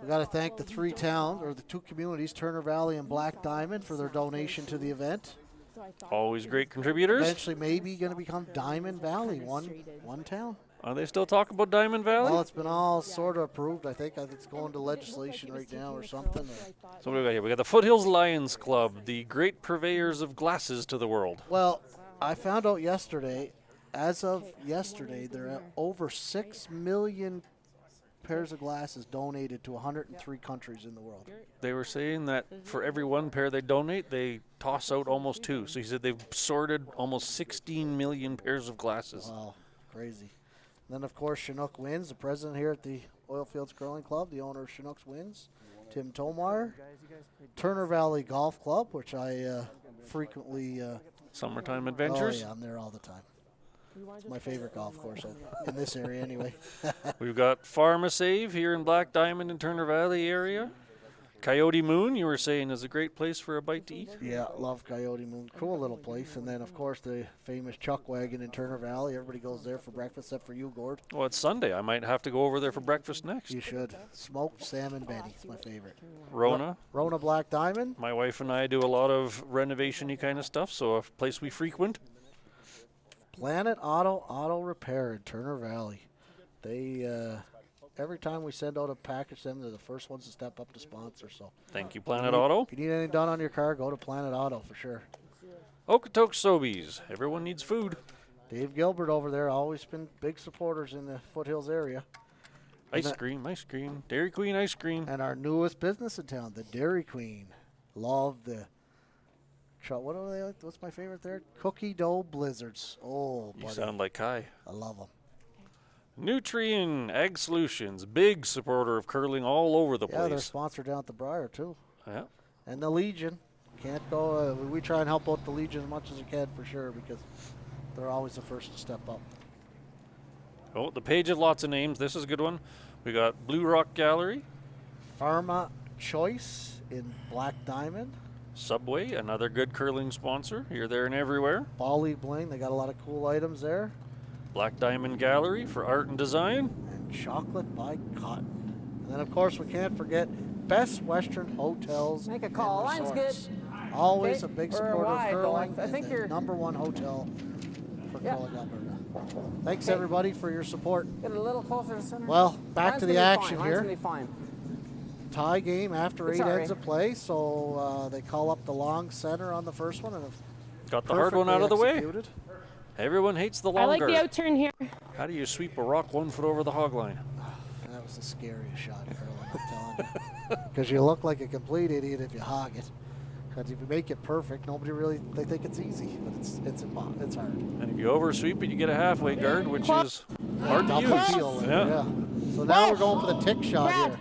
We got to thank the 3 towns or the 2 communities, Turner Valley and Black Diamond, for their donation to the event. so I thought Always great contributors. Eventually, maybe going to become Diamond Valley, one town. Are they still talking about Diamond Valley? Well, it's been all sort of approved. I think it's going to legislation right now or something. So what do we got here? We got the Foothills Lions Club, the great purveyors of glasses to the world. Well, I found out yesterday, as of yesterday, there are over 6 million pairs of glasses donated to 103 countries in the world. They were saying that for every one pair they donate, they toss out almost 2. So he said they've sorted almost 16 million pairs of glasses. Wow, crazy. Then, of course, Chinook wins. The president here at the Oilfields Curling Club, the owner of Chinooks wins, Tim Tomar. Turner Valley Golf Club, which I frequently... Summertime oh, adventures. yeah, I'm there all the time. It's my favorite golf course in this area anyway. We've got Pharmasave here in Black Diamond and Turner Valley area. Coyote Moon, you were saying, is a great place for a bite to eat. Yeah, love Coyote Moon. Cool little place. And then, of course, the famous Chuck Wagon in Turner Valley. Everybody goes there for breakfast, except for you, Gord. Well, it's Sunday. I might have to go over there for breakfast next. You should. Smoked salmon Benny. It's my favorite. Rona, Rona Black Diamond. my wife and I do a lot of renovation-y kind of stuff, so a place we frequent. Planet Auto Repair in Turner Valley. They, every time we send out a package to them, they're the first ones to step up to sponsor. So Thank you, Planet Auto. if you need anything done on your car, go to Planet Auto for sure. Okotoks Sobeys. Everyone needs food. Dave Gilbert over there, always been big supporters in the Foothills area. Ice cream. Dairy Queen ice cream. And our newest business in town, the Dairy Queen. Love the, what are they? What's my favorite there? Cookie dough blizzards. Oh, You buddy, sound like Kai. I love them. Nutrien Ag Solutions, big supporter of curling all over the Yeah, they're place. sponsored down at the Briar too. Yeah. And the Legion. Can't go, we try and help out the Legion as much as we can for sure because they're always the first to step up. Oh, the page of lots of names. This is a good one. We got Blue Rock Gallery, Pharma Choice in Black Diamond. Subway, another good curling sponsor. Here, there, and everywhere. Bali Bling, they got a lot of cool items there. Black Diamond Gallery for art and design. And Chocolate by Cotton. And then, of course, we can't forget Best Western Hotels. Make a and call. Line's resorts. good. Always Okay, a big or supporter wide, of though. curling. I think and the you're- #1 hotel for Yeah. curling Alberta. Thanks, Okay. everybody, for your support. Get a little closer to center. Well, back Line's to the gonna be action fine. here. Line's gonna be fine. Tie game after It's 8 all ends right. of play, so they call up the long center on the first one and have Got the hard one out of the way. executed. Everyone hates the I long like the guard. out turn here. How do you sweep a rock 1 foot over the hog line? That was the scariest shot in curling, I'm telling you. Because you look like a complete idiot if you hog it. Because if you make it perfect, nobody really, they think it's easy, but it's hard. And if you oversweep it, you get a halfway guard, which is hard to Double use. heel there, Yeah. yeah. So now we're going for the tick shot here.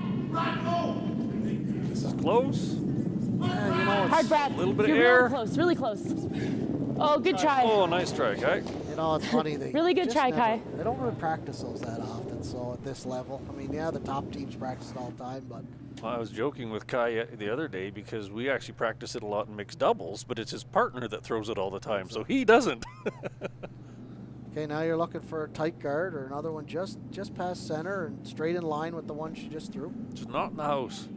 This is close. Yeah, you know, Hard it's, Brad. Little bit of You're air. really close, really close. Oh, good try. Oh, nice try, Kai. you know, it's funny. They Really good just try, never- Kai. They don't really practice those that often, so at this level. I mean, yeah, the top teams practice it all the time, but Well, I was joking with Kai the other day because we actually practice it a lot in mixed doubles, but it's his partner that throws it all the time, so he doesn't. okay, now you're looking for a tight guard or another one just past center and straight in line with the one she just threw. It's not in the house.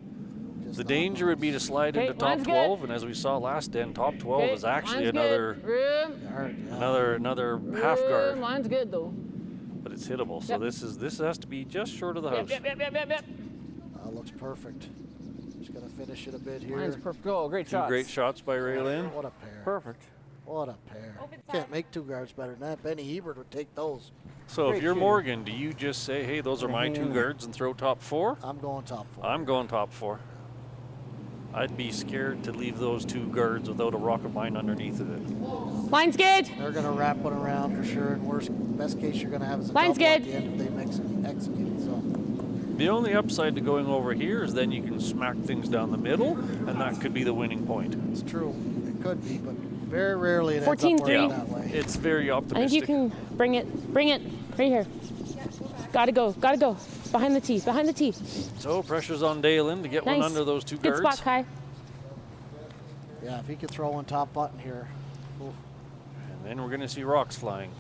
Just The not danger would be to slide Okay, into top line's good. 12, and as we saw last end, top 12 Okay, is actually line's another good. Room. guard, yeah. another half guard, Line's good though. but it's hittable. So Yep. this has to be just short of the house. Yep. Looks perfect. Just gonna finish it a bit here. Line's perfect. Oh, great Two shots. great shots by Ray Lynn. What a pair. Perfect. What a pair. Open Can't side. make two guards better than that. Benny Hebert would take those. So if Great you're shooting. Morgan, do you just say, hey, those are my two guards and throw top 4? I'm going top 4. I'm going top 4. I'd be scared to leave those two guards without a rocket mine underneath of it. Line's good. They're gonna wrap one around for sure. And best case you're gonna have is a Line's double at good. the end if they execute. So The only upside to going over here is then you can smack things down the middle, and that could be the winning point. it's true. It could be, but very rarely it ends 14-3. up working Yeah, that way. it's very I optimistic. think you can bring it right here. Gotta go. Behind the tee. So pressure's on Dalen to get one Nice. under those two Good guards. spot, Kai. Yeah, if he could throw one top button here, ooh, And then we're going to see rocks flying.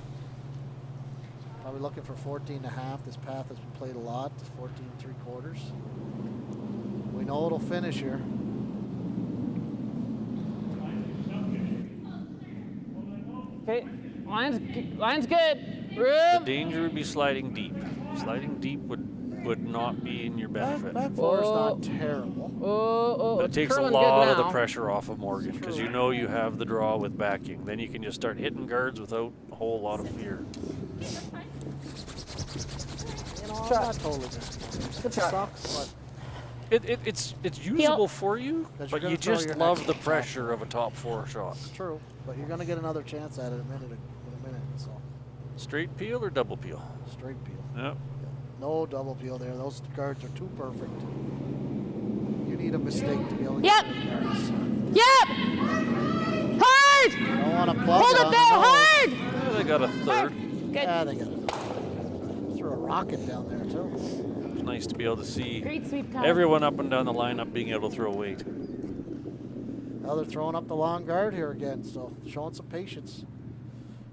probably looking for 14.5. This path has been played a lot. It's 14.75. We know it'll finish here. Okay. Line's good. The Room. danger would be sliding deep. Sliding deep would not be in your benefit. Back four is Oh. not terrible. Oh, But it it's takes a curling lot good of the now. pressure off of Morgan because you know you have the draw with backing. Then you can just start hitting guards without a whole lot of fear. You know, I'm Shot. not totally disappointed. Good It shot. sucks, It's usable for you, 'Cause but you're gonna you throw just your love next the shot. pressure of a top 4 shot. but true. But you're gonna get another chance at it in a minute. So Straight peel or double peel? straight peel. Yep. No double peel there. Those guards are too perfect. You need a mistake to be able to Yep. get the guards. Yep. Hard. You don't want to plug Hold it it on there. the nose. Hard. Yeah, they got a third. Good. Yeah, they got it. Threw a rocket down there too. It's nice to be able to see Great sweep, Kai. everyone up and down the lineup being able to throw weight. Now they're throwing up the long guard here again, so showing some patience.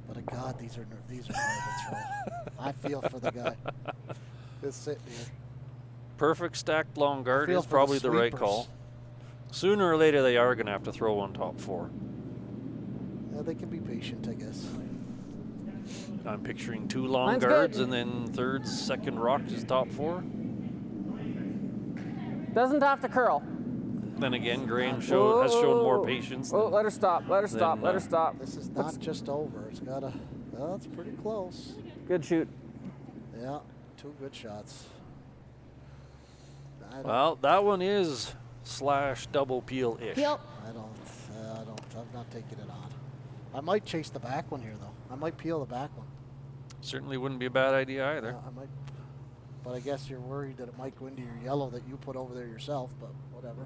But God, these are hard to throw. I feel for the guy. Just sitting here. Perfect stacked long guard feel is for the probably the right sweepers. call. Sooner or later, they are going to have to throw one top 4. Yeah, they can be patient, I guess. I'm picturing 2 long Mine's guards good. and then third, second rocks is top 4. Doesn't have to curl. Then again, Graham has shown more patience. Oh, than- let her stop. Let her stop. then, Let her stop. This is not just over. It's gotta. Well, it's pretty close. Good shoot. Yeah, 2 good shots. I don't. Well, that one is / double peel-ish. Peel. I'm not taking it on. I might chase the back one here, though. I might peel the back one. Certainly wouldn't be a bad idea either. Yeah, I might. But I guess you're worried that it might go into your yellow that you put over there yourself. But whatever.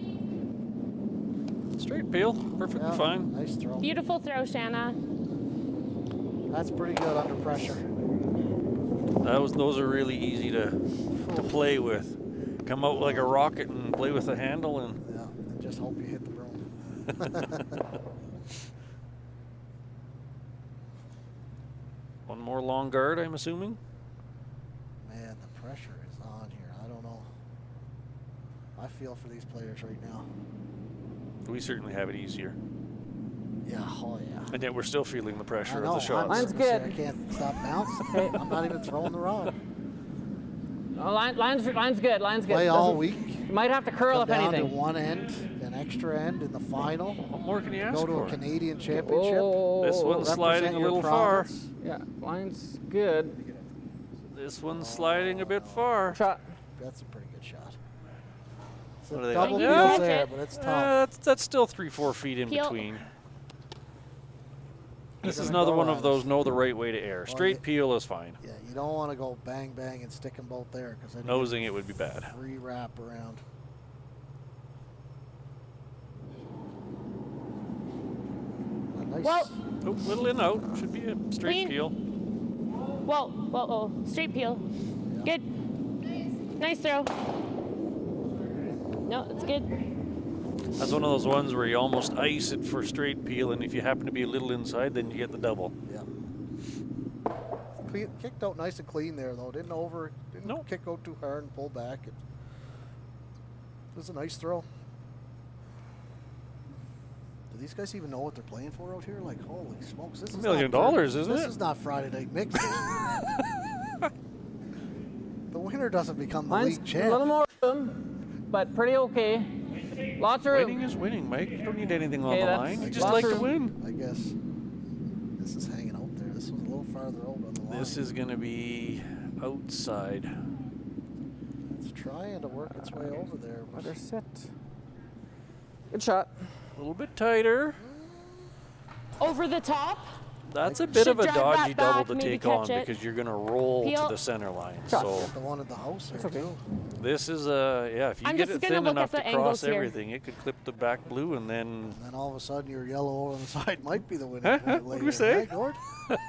Clean. Straight peel, perfectly Yeah, fine. Nice throw. Beautiful throw, Shanna. That's pretty good under pressure. Those are really easy to play with. Come out like a rocket and play with the handle, and Yeah, and just hope you hit the broom. one more long guard, I'm assuming. Man, the pressure is on here. I don't know. I feel for these players right now. We certainly have it easier. Yeah, oh yeah. And yet we're still feeling the I pressure know. of the shots. Mine's I'm gonna say good. I can't stop bouncing. I'm not even throwing the rod. Oh, line's good. Line's good. Play all Doesn't- week. You might have to curl Come if down to anything. one end, an extra end in the final. What more can you ask Go to for? a Canadian championship. Oh, This one's sliding a represent your little far. province. Yeah, line's good. This one's sliding a bit far. Shot. That's a pretty good shot. It's What a are they double like? peel's Yeah. there, but it's tough. That's still 3-4 feet in Peel. between. This is gonna another go one at of it. those know the right way to air. Straight yeah. peel is fine. Yeah, you don't want to go bang bang and stick them both there because then Nosing it would be bad. re-wrap around. Nice. Well, Oh, little in out. Should be a straight Clean. peel. Whoa. Straight peel. Good. Nice throw. No, it's good. That's one of those ones where you almost ice it for straight peel, and if you happen to be a little inside, then you get the double. Yeah. Kicked out nice and clean there though. Didn't Nope. kick out too hard and pull back. It was a nice throw. Do these guys even know what they're playing for out here? Like, holy smokes, this is $1 million, not, isn't it? This is not Friday Night Mixers. The winner doesn't become the Mine's league a champ. little more room, but pretty okay. Lots of room. Winning is winning, Mike. You don't need anything on Okay, the that's- line. You just lots like of to room. win. I guess this is hanging out there. This was a little farther out on the line. This is going to be outside. It's trying to work its way over there. But Better sit. Good shot. A little bit tighter. Over the top. That's a bit of a Should drive dodgy that double back, to maybe take on catch it. because you're going to roll Peel. to the center line. Shot. So the one at the house there It's okay. too. this is yeah, if you I'm get just it gonna thin look enough at to the cross angles here. everything, it could clip the back blue and then And then all of a sudden your yellow on the side might be the winning Huh? point What'd later. we say? Right, Gord? well,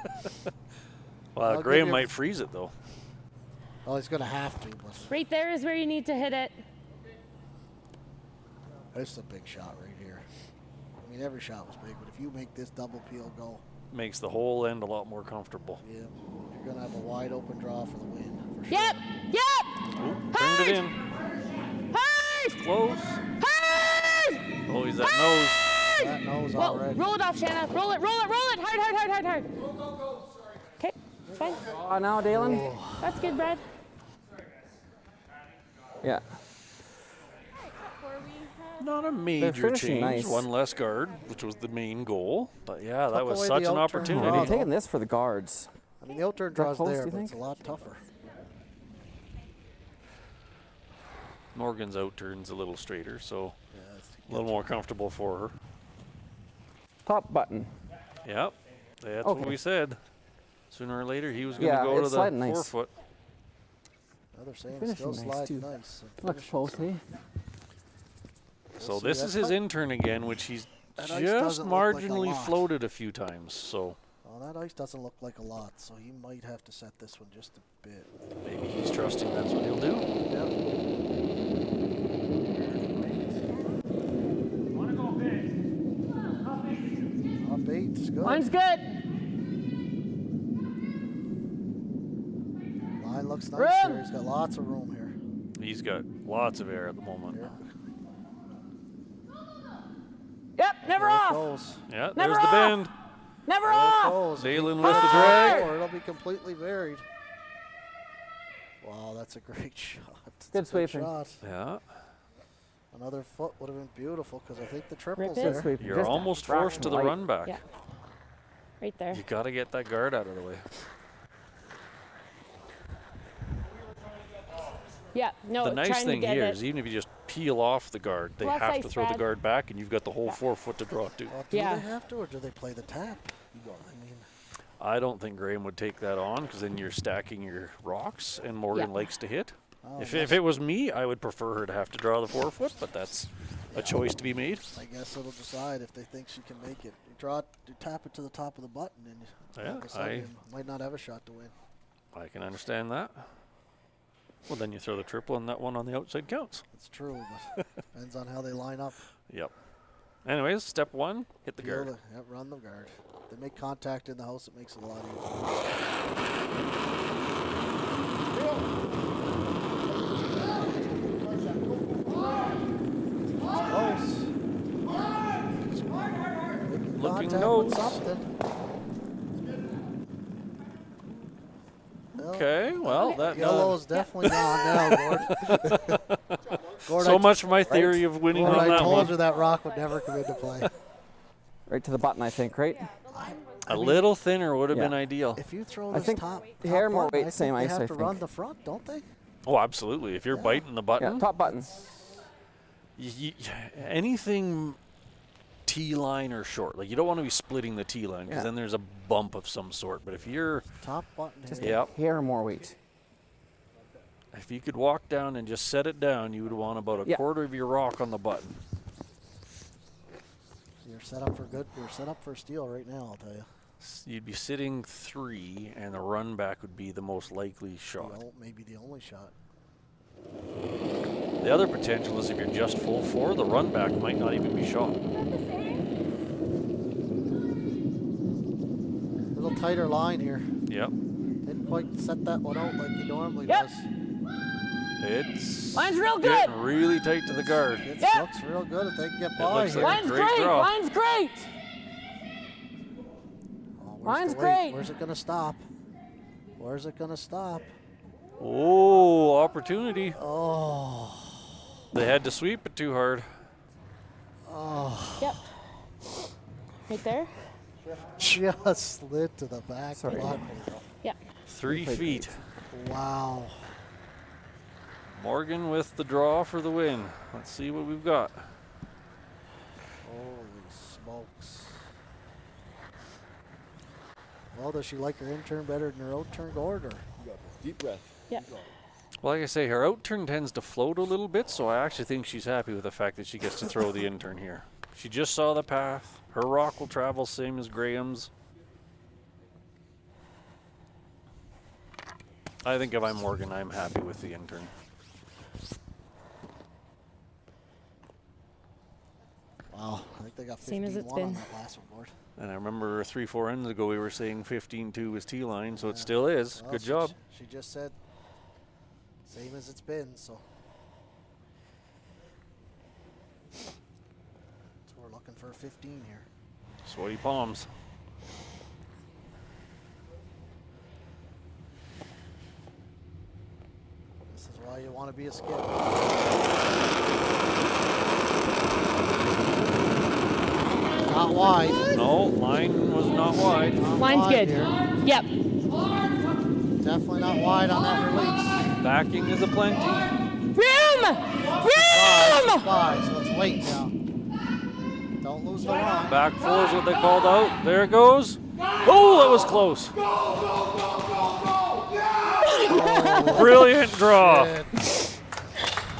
I'll Graham give you- might freeze it though. Oh, he's going to have to. But Right there is where you need to hit it. this is a big shot right here. I mean, every shot was big, but if you make this double peel go, Makes the whole end a lot more comfortable. yeah, you're going to have a wide open draw for the win. For Yep. Sure. Yep. Oop, turned it in. Hard. Close. Hard. Oh, he's that nose. That nose Well, already. roll it off, Shanna. Roll it. Roll it. Roll it. Hard. Hard. Hard. Hard. Hard. Okay. Fine. Oh, now, Dalen. That's good, Brad. Yeah. Not a major finishing change. nice. One less guard, which was the main goal. But yeah, that Took was away such the an outturn opportunity. draw. I'm taking this for the guards. I mean, the outturn that draw's close, there, do you but it's a think? lot tougher. Morgan's outturn's a little straighter, so Yeah, it's a little more comfortable for her. Top button. Yep, that's what Okay. we said. Sooner or later, he was going Yeah, to go to it's the sliding nice. 4-foot. Another saying, Finishing still nice, slide too. nice. Looks close, eh? So see, this that is his fight- intern again, which he's That ice just doesn't look like a marginally lot. floated a few times. So Oh, that ice doesn't look like a lot, so he might have to set this one just a bit. maybe he's trusting that's what he'll do. Yep. Want to go big? Top eight is good. Mine's good. Line looks nice Room. there. He's got lots of room here. He's got lots of air at the moment. Here. Yep. Never There it off. goes. Yeah, Never there's the off. bend. Never There it off. goes. Dalen If with he the pushes drag. forward, it'll be completely buried. Wow, that's a great shot. That's a Good sweeping. shot. Yeah, Another foot would have been beautiful because I think the triple's it. there. Good sweep. you're Just a almost forced to the fraction run back. Yeah. Right there. You got to get that guard out of the way. Yeah. No. The nice trying thing to get here it. is even if you just peel off the guard, they Plus have ice, to throw the Brad. guard back, and you've got the whole Yeah. 4 foot to draw to. Well, do Yeah. they have to, or do they play the tap? I mean, I don't think Graham would take that on because then you're stacking your rocks, and Morgan Yeah. likes to hit. oh, If that's- it was me, I would prefer her to have to draw the 4 foot, but that's a choice to be made. I guess it'll decide if they think she can make it. You draw, you tap it to the top of the button, and Yeah, all of a sudden you might not have a shot to win. I can understand that. Well, then you throw the triple, and that one on the outside counts. It's true, but depends on how they line up. Yep. Anyways, step 1, hit the Peel guard. yeah, run the guard. If they make contact in the house, it makes it a lot easier. Close. Making Looking contact nose. with something. Well, Okay, well, that Yellow's definitely gone now, Gord. Gord, so I much for my theory of winning Gord, on I that told one. you that rock would never come into play. Right to the button, I think, right? A little thinner would have Yeah. been ideal. If you throw I this think top hair more button, weight, I same think ice, they I have to run think. the front, don't they? Oh, absolutely. If you're biting the button, Yeah, top button. anything T-line or short, like you don't want to be splitting the T-line because Yeah. then there's a bump of some sort. But if you're, Top button Just here. Yep. hair more weight. if you could walk down and just set it down, you would want about a Yeah. quarter of your rock on the button. You're set up for good. You're set up for steal right now, I'll tell you. You'd be sitting 3, and the run back would be the most likely shot. Maybe the only shot. The other potential is if you're just full 4, the run back might not even be shot. Little tighter line here. Yep. They quite set that one out like he normally Yep. does. It's Line's real good. getting really tight to the guard. It Yep. looks real good if they can get It by looks here. like Line's great great. draw. Line's great. Oh, where's Line's the weight? great. Where's it going to stop? Where's it going to stop? Oh, opportunity. Oh. They had to sweep it too hard. Oh. Yep. Right there. Just slid to the back button. Yep. 3 feet. Wow. Morgan with the draw for the win. Let's see what we've got. Holy smokes. Well, does she like her intern better than her out turn, Gord? Or? Deep breath. Yep. Well, like I say, her out turn tends to float a little bit, so I actually think she's happy with the fact that she gets to throw the intern here. She just saw the path. Her rock will travel same as Graham's. I think if I'm Morgan, I'm happy with the intern. Wow, I think they got 15-1 Same as it's on been. that last one, Gord. And I remember 3-4 ends ago we were saying 15-2 was T-line, so it still is. Well, Good she job. She just said same as it's been, so. So we're looking for a 15 here. Sweaty palms. This is why you want to be a skip. Not wide. No, line was not wide. Not Line's wide good. here. Yep. Definitely not wide on that release. Backing is a plenty. Room! Room! Five, so let's wait now. Don't lose the line. Back four is what they called out. There it goes. Oh, that was close. Brilliant draw. Shit.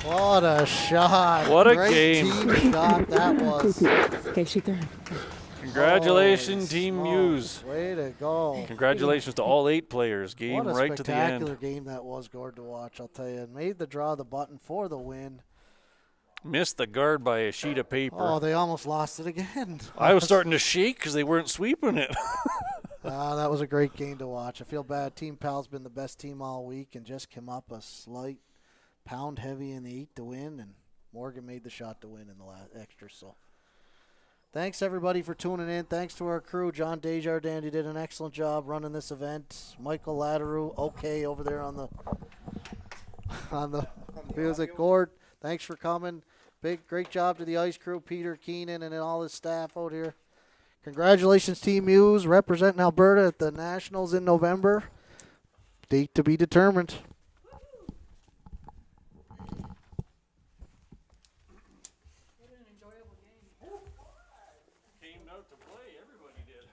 What a shot. What a Great game. team shot that was. Okay, shake their hand. Congratulations, Holy Team smokes. Muse. Way to go. Congratulations to all 8 players. Game What a right to the end. spectacular game that was, Gord, to watch, I'll tell you. Made the draw the button for the win. Missed the guard by a sheet of paper. Oh, they almost lost it again. I was starting to shake because they weren't sweeping it. That was a great game to watch. I feel bad. Team Pal's been the best team all week and just came up a slight pound heavy in the 8 to win, and Morgan made the shot to win in the last extra. So thanks, everybody, for tuning in. Thanks to our crew. John Desjardins, you did an excellent job running this event. Michael Latteru, okay, over there on the music. Gord, thanks for coming. Great job to the ice crew, Peter Keenan and all his staff out here. Congratulations, Team Muse, representing Alberta at the Nationals in November. Date to be determined. Came out to play. Everybody did.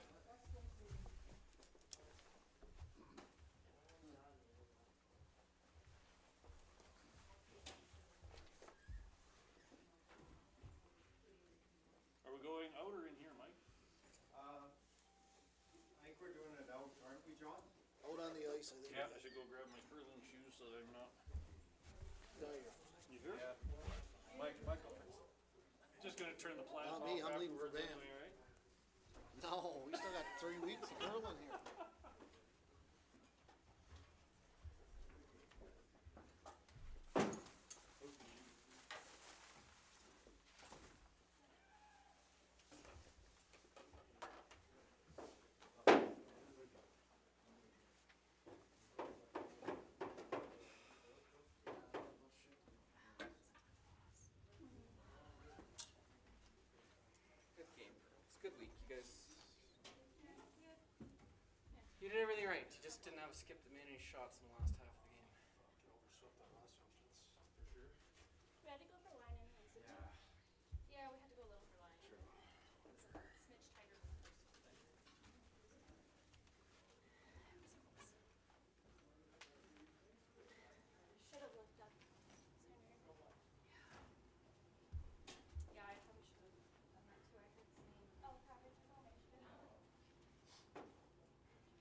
Are we going out or in here, Mike? I think we're doing it out, aren't we, John? Out on the ice, I think. Yeah, I should go grab my curling shoes so that I'm not. You sure? Yeah. Mike, Michael. Just gonna turn the plasma Not me, off I'm leaving for afterwards Banff. anyway, right? No, we still got 3 weeks of curling here. Good game. It's a good week. You guys. You did everything right. You just didn't have a skip that made any shots in the last half of the game. We had to go for line anyways, didn't we? Yeah, we had to go a little for line. It was a smidge tighter than the first one, but should have looked up. Yeah, I probably should have done that too. I heard saying, oh, coverage is on. I should have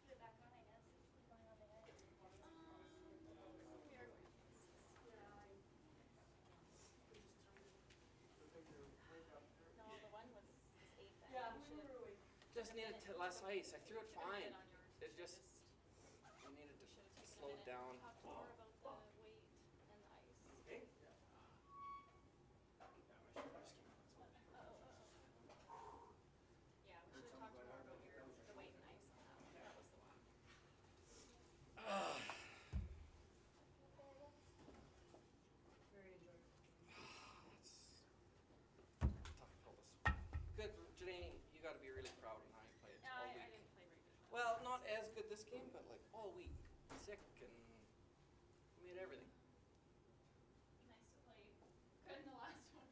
put it back on, I guess. It's going on the edge. We are going places. Yeah, no, the one was 8 then. Yeah, we should have. Just needed less ice. I threw it fine. It just. I needed to. slowed down. Talk more about the weight and the ice. Okay. Yeah, we should have talked more about the weight and ice on that one. That was the one. Tough pull this one. Good, Janine. You got to be really proud of how you played No, all I week. didn't play very good. Well, not as good this game, but like all week, sick and made everything. Nice to play good in the last one.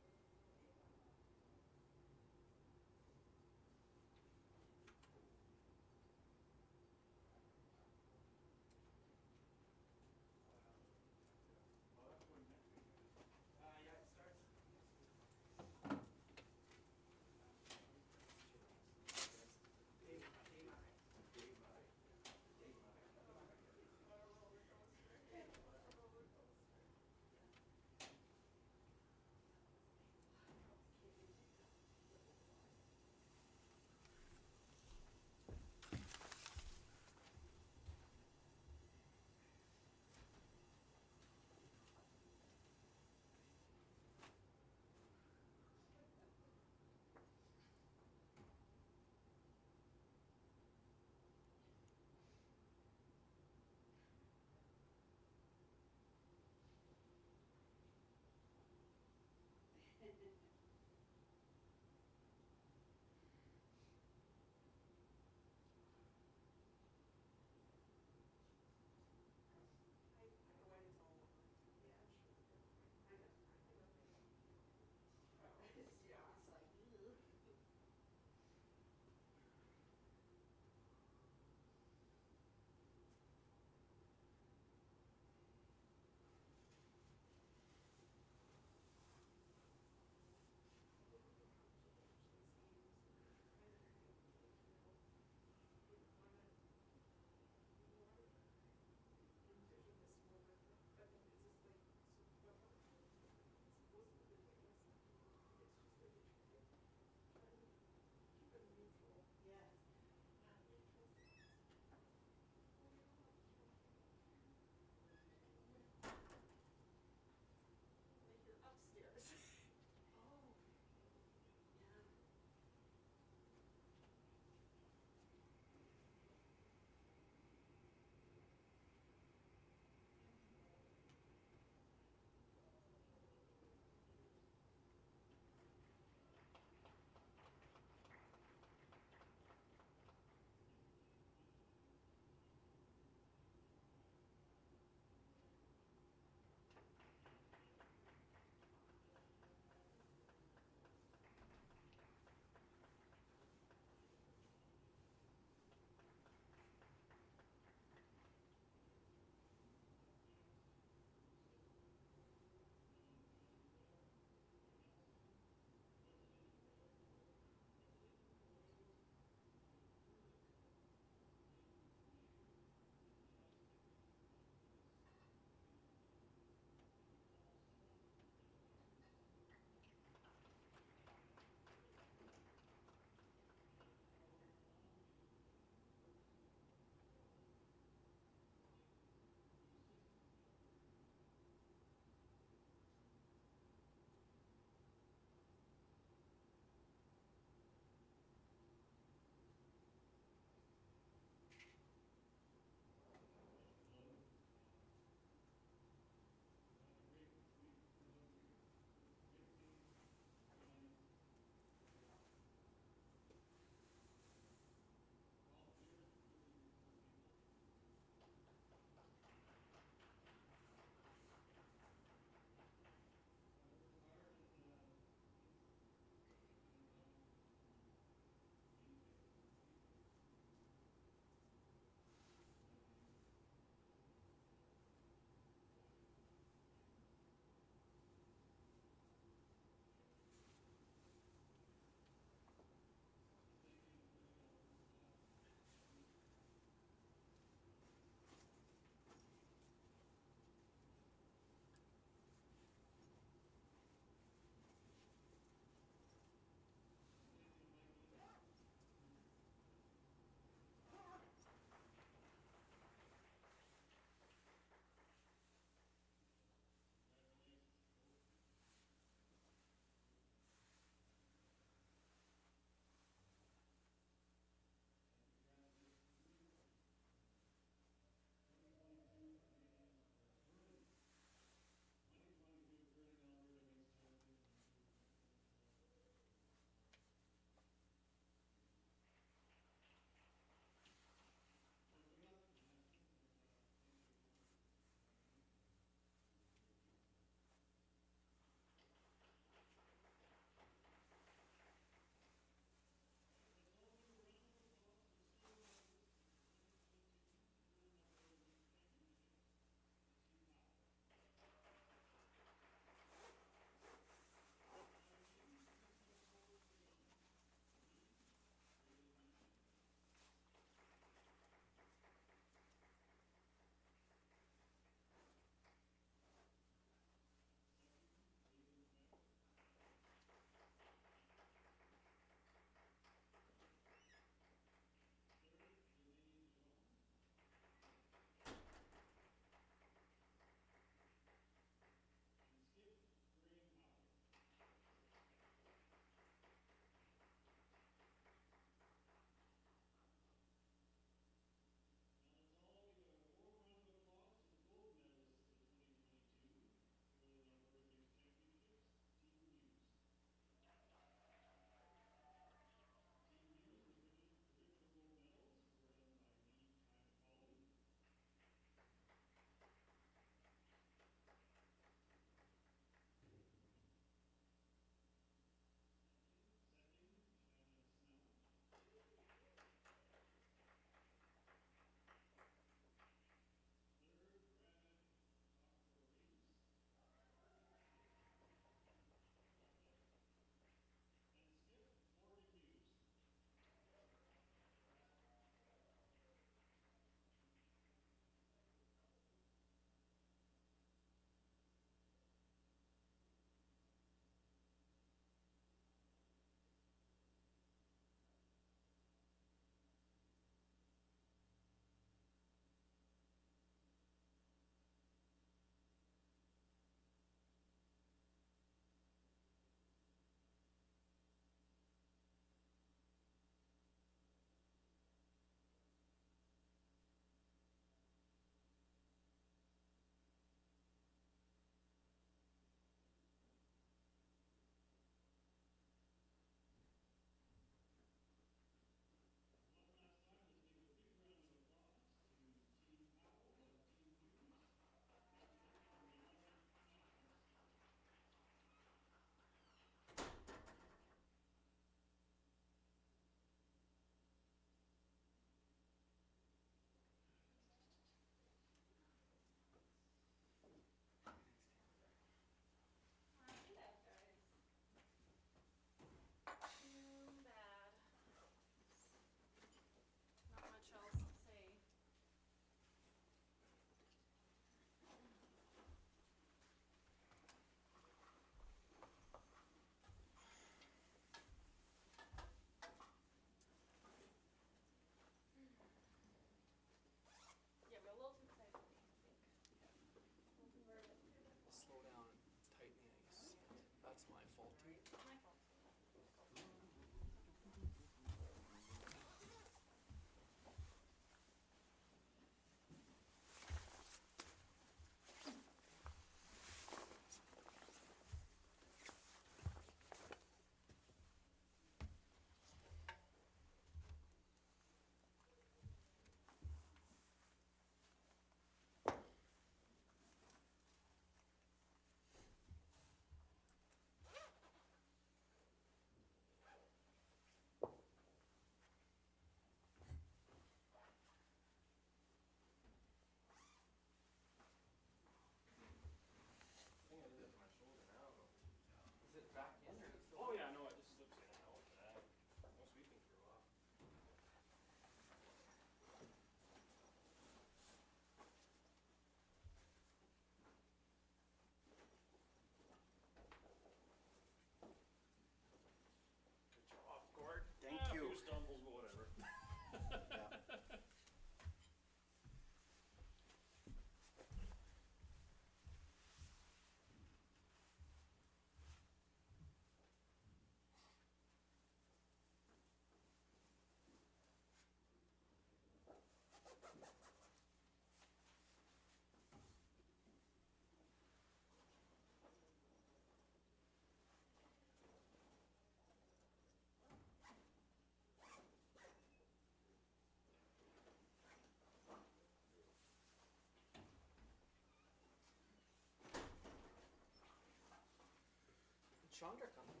Chandra coming?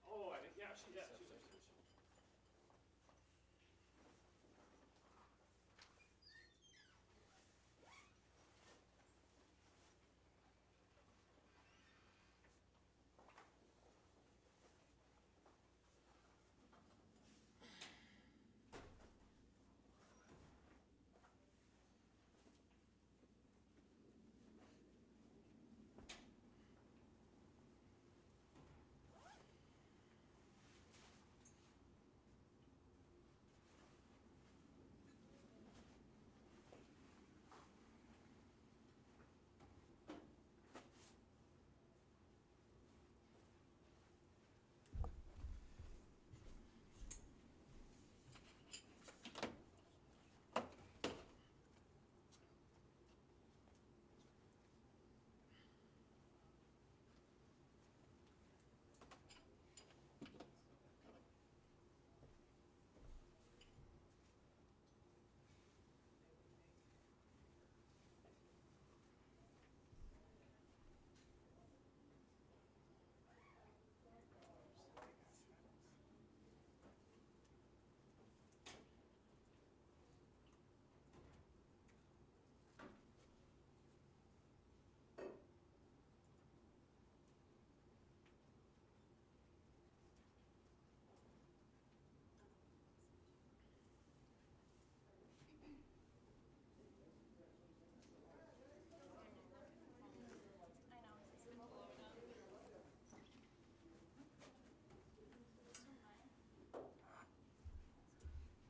Oh, I think, yeah, she's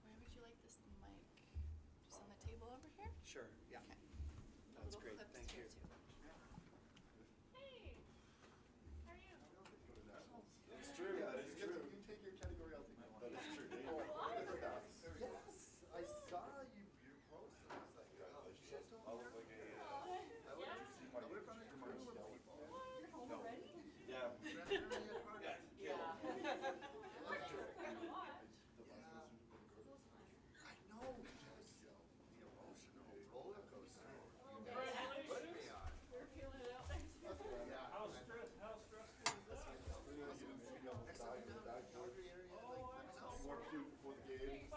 Where would you like this mic? Just on the table over here? Sure, yeah. Okay. That's Little great, clips thank here you. too. Hey, how are you? It's true, that is true. You take your category, I'll take my one. That is true. Yes, I saw your post. I was like, shit, I look like a, I would have seen my work on it. You're people. You're home already? yeah. Yeah. I know. Just the emotional roller coaster. You guys put me on. We're feeling it out there. Yeah. How stressful is that? Next time, Calgary area, like, more cute before the game.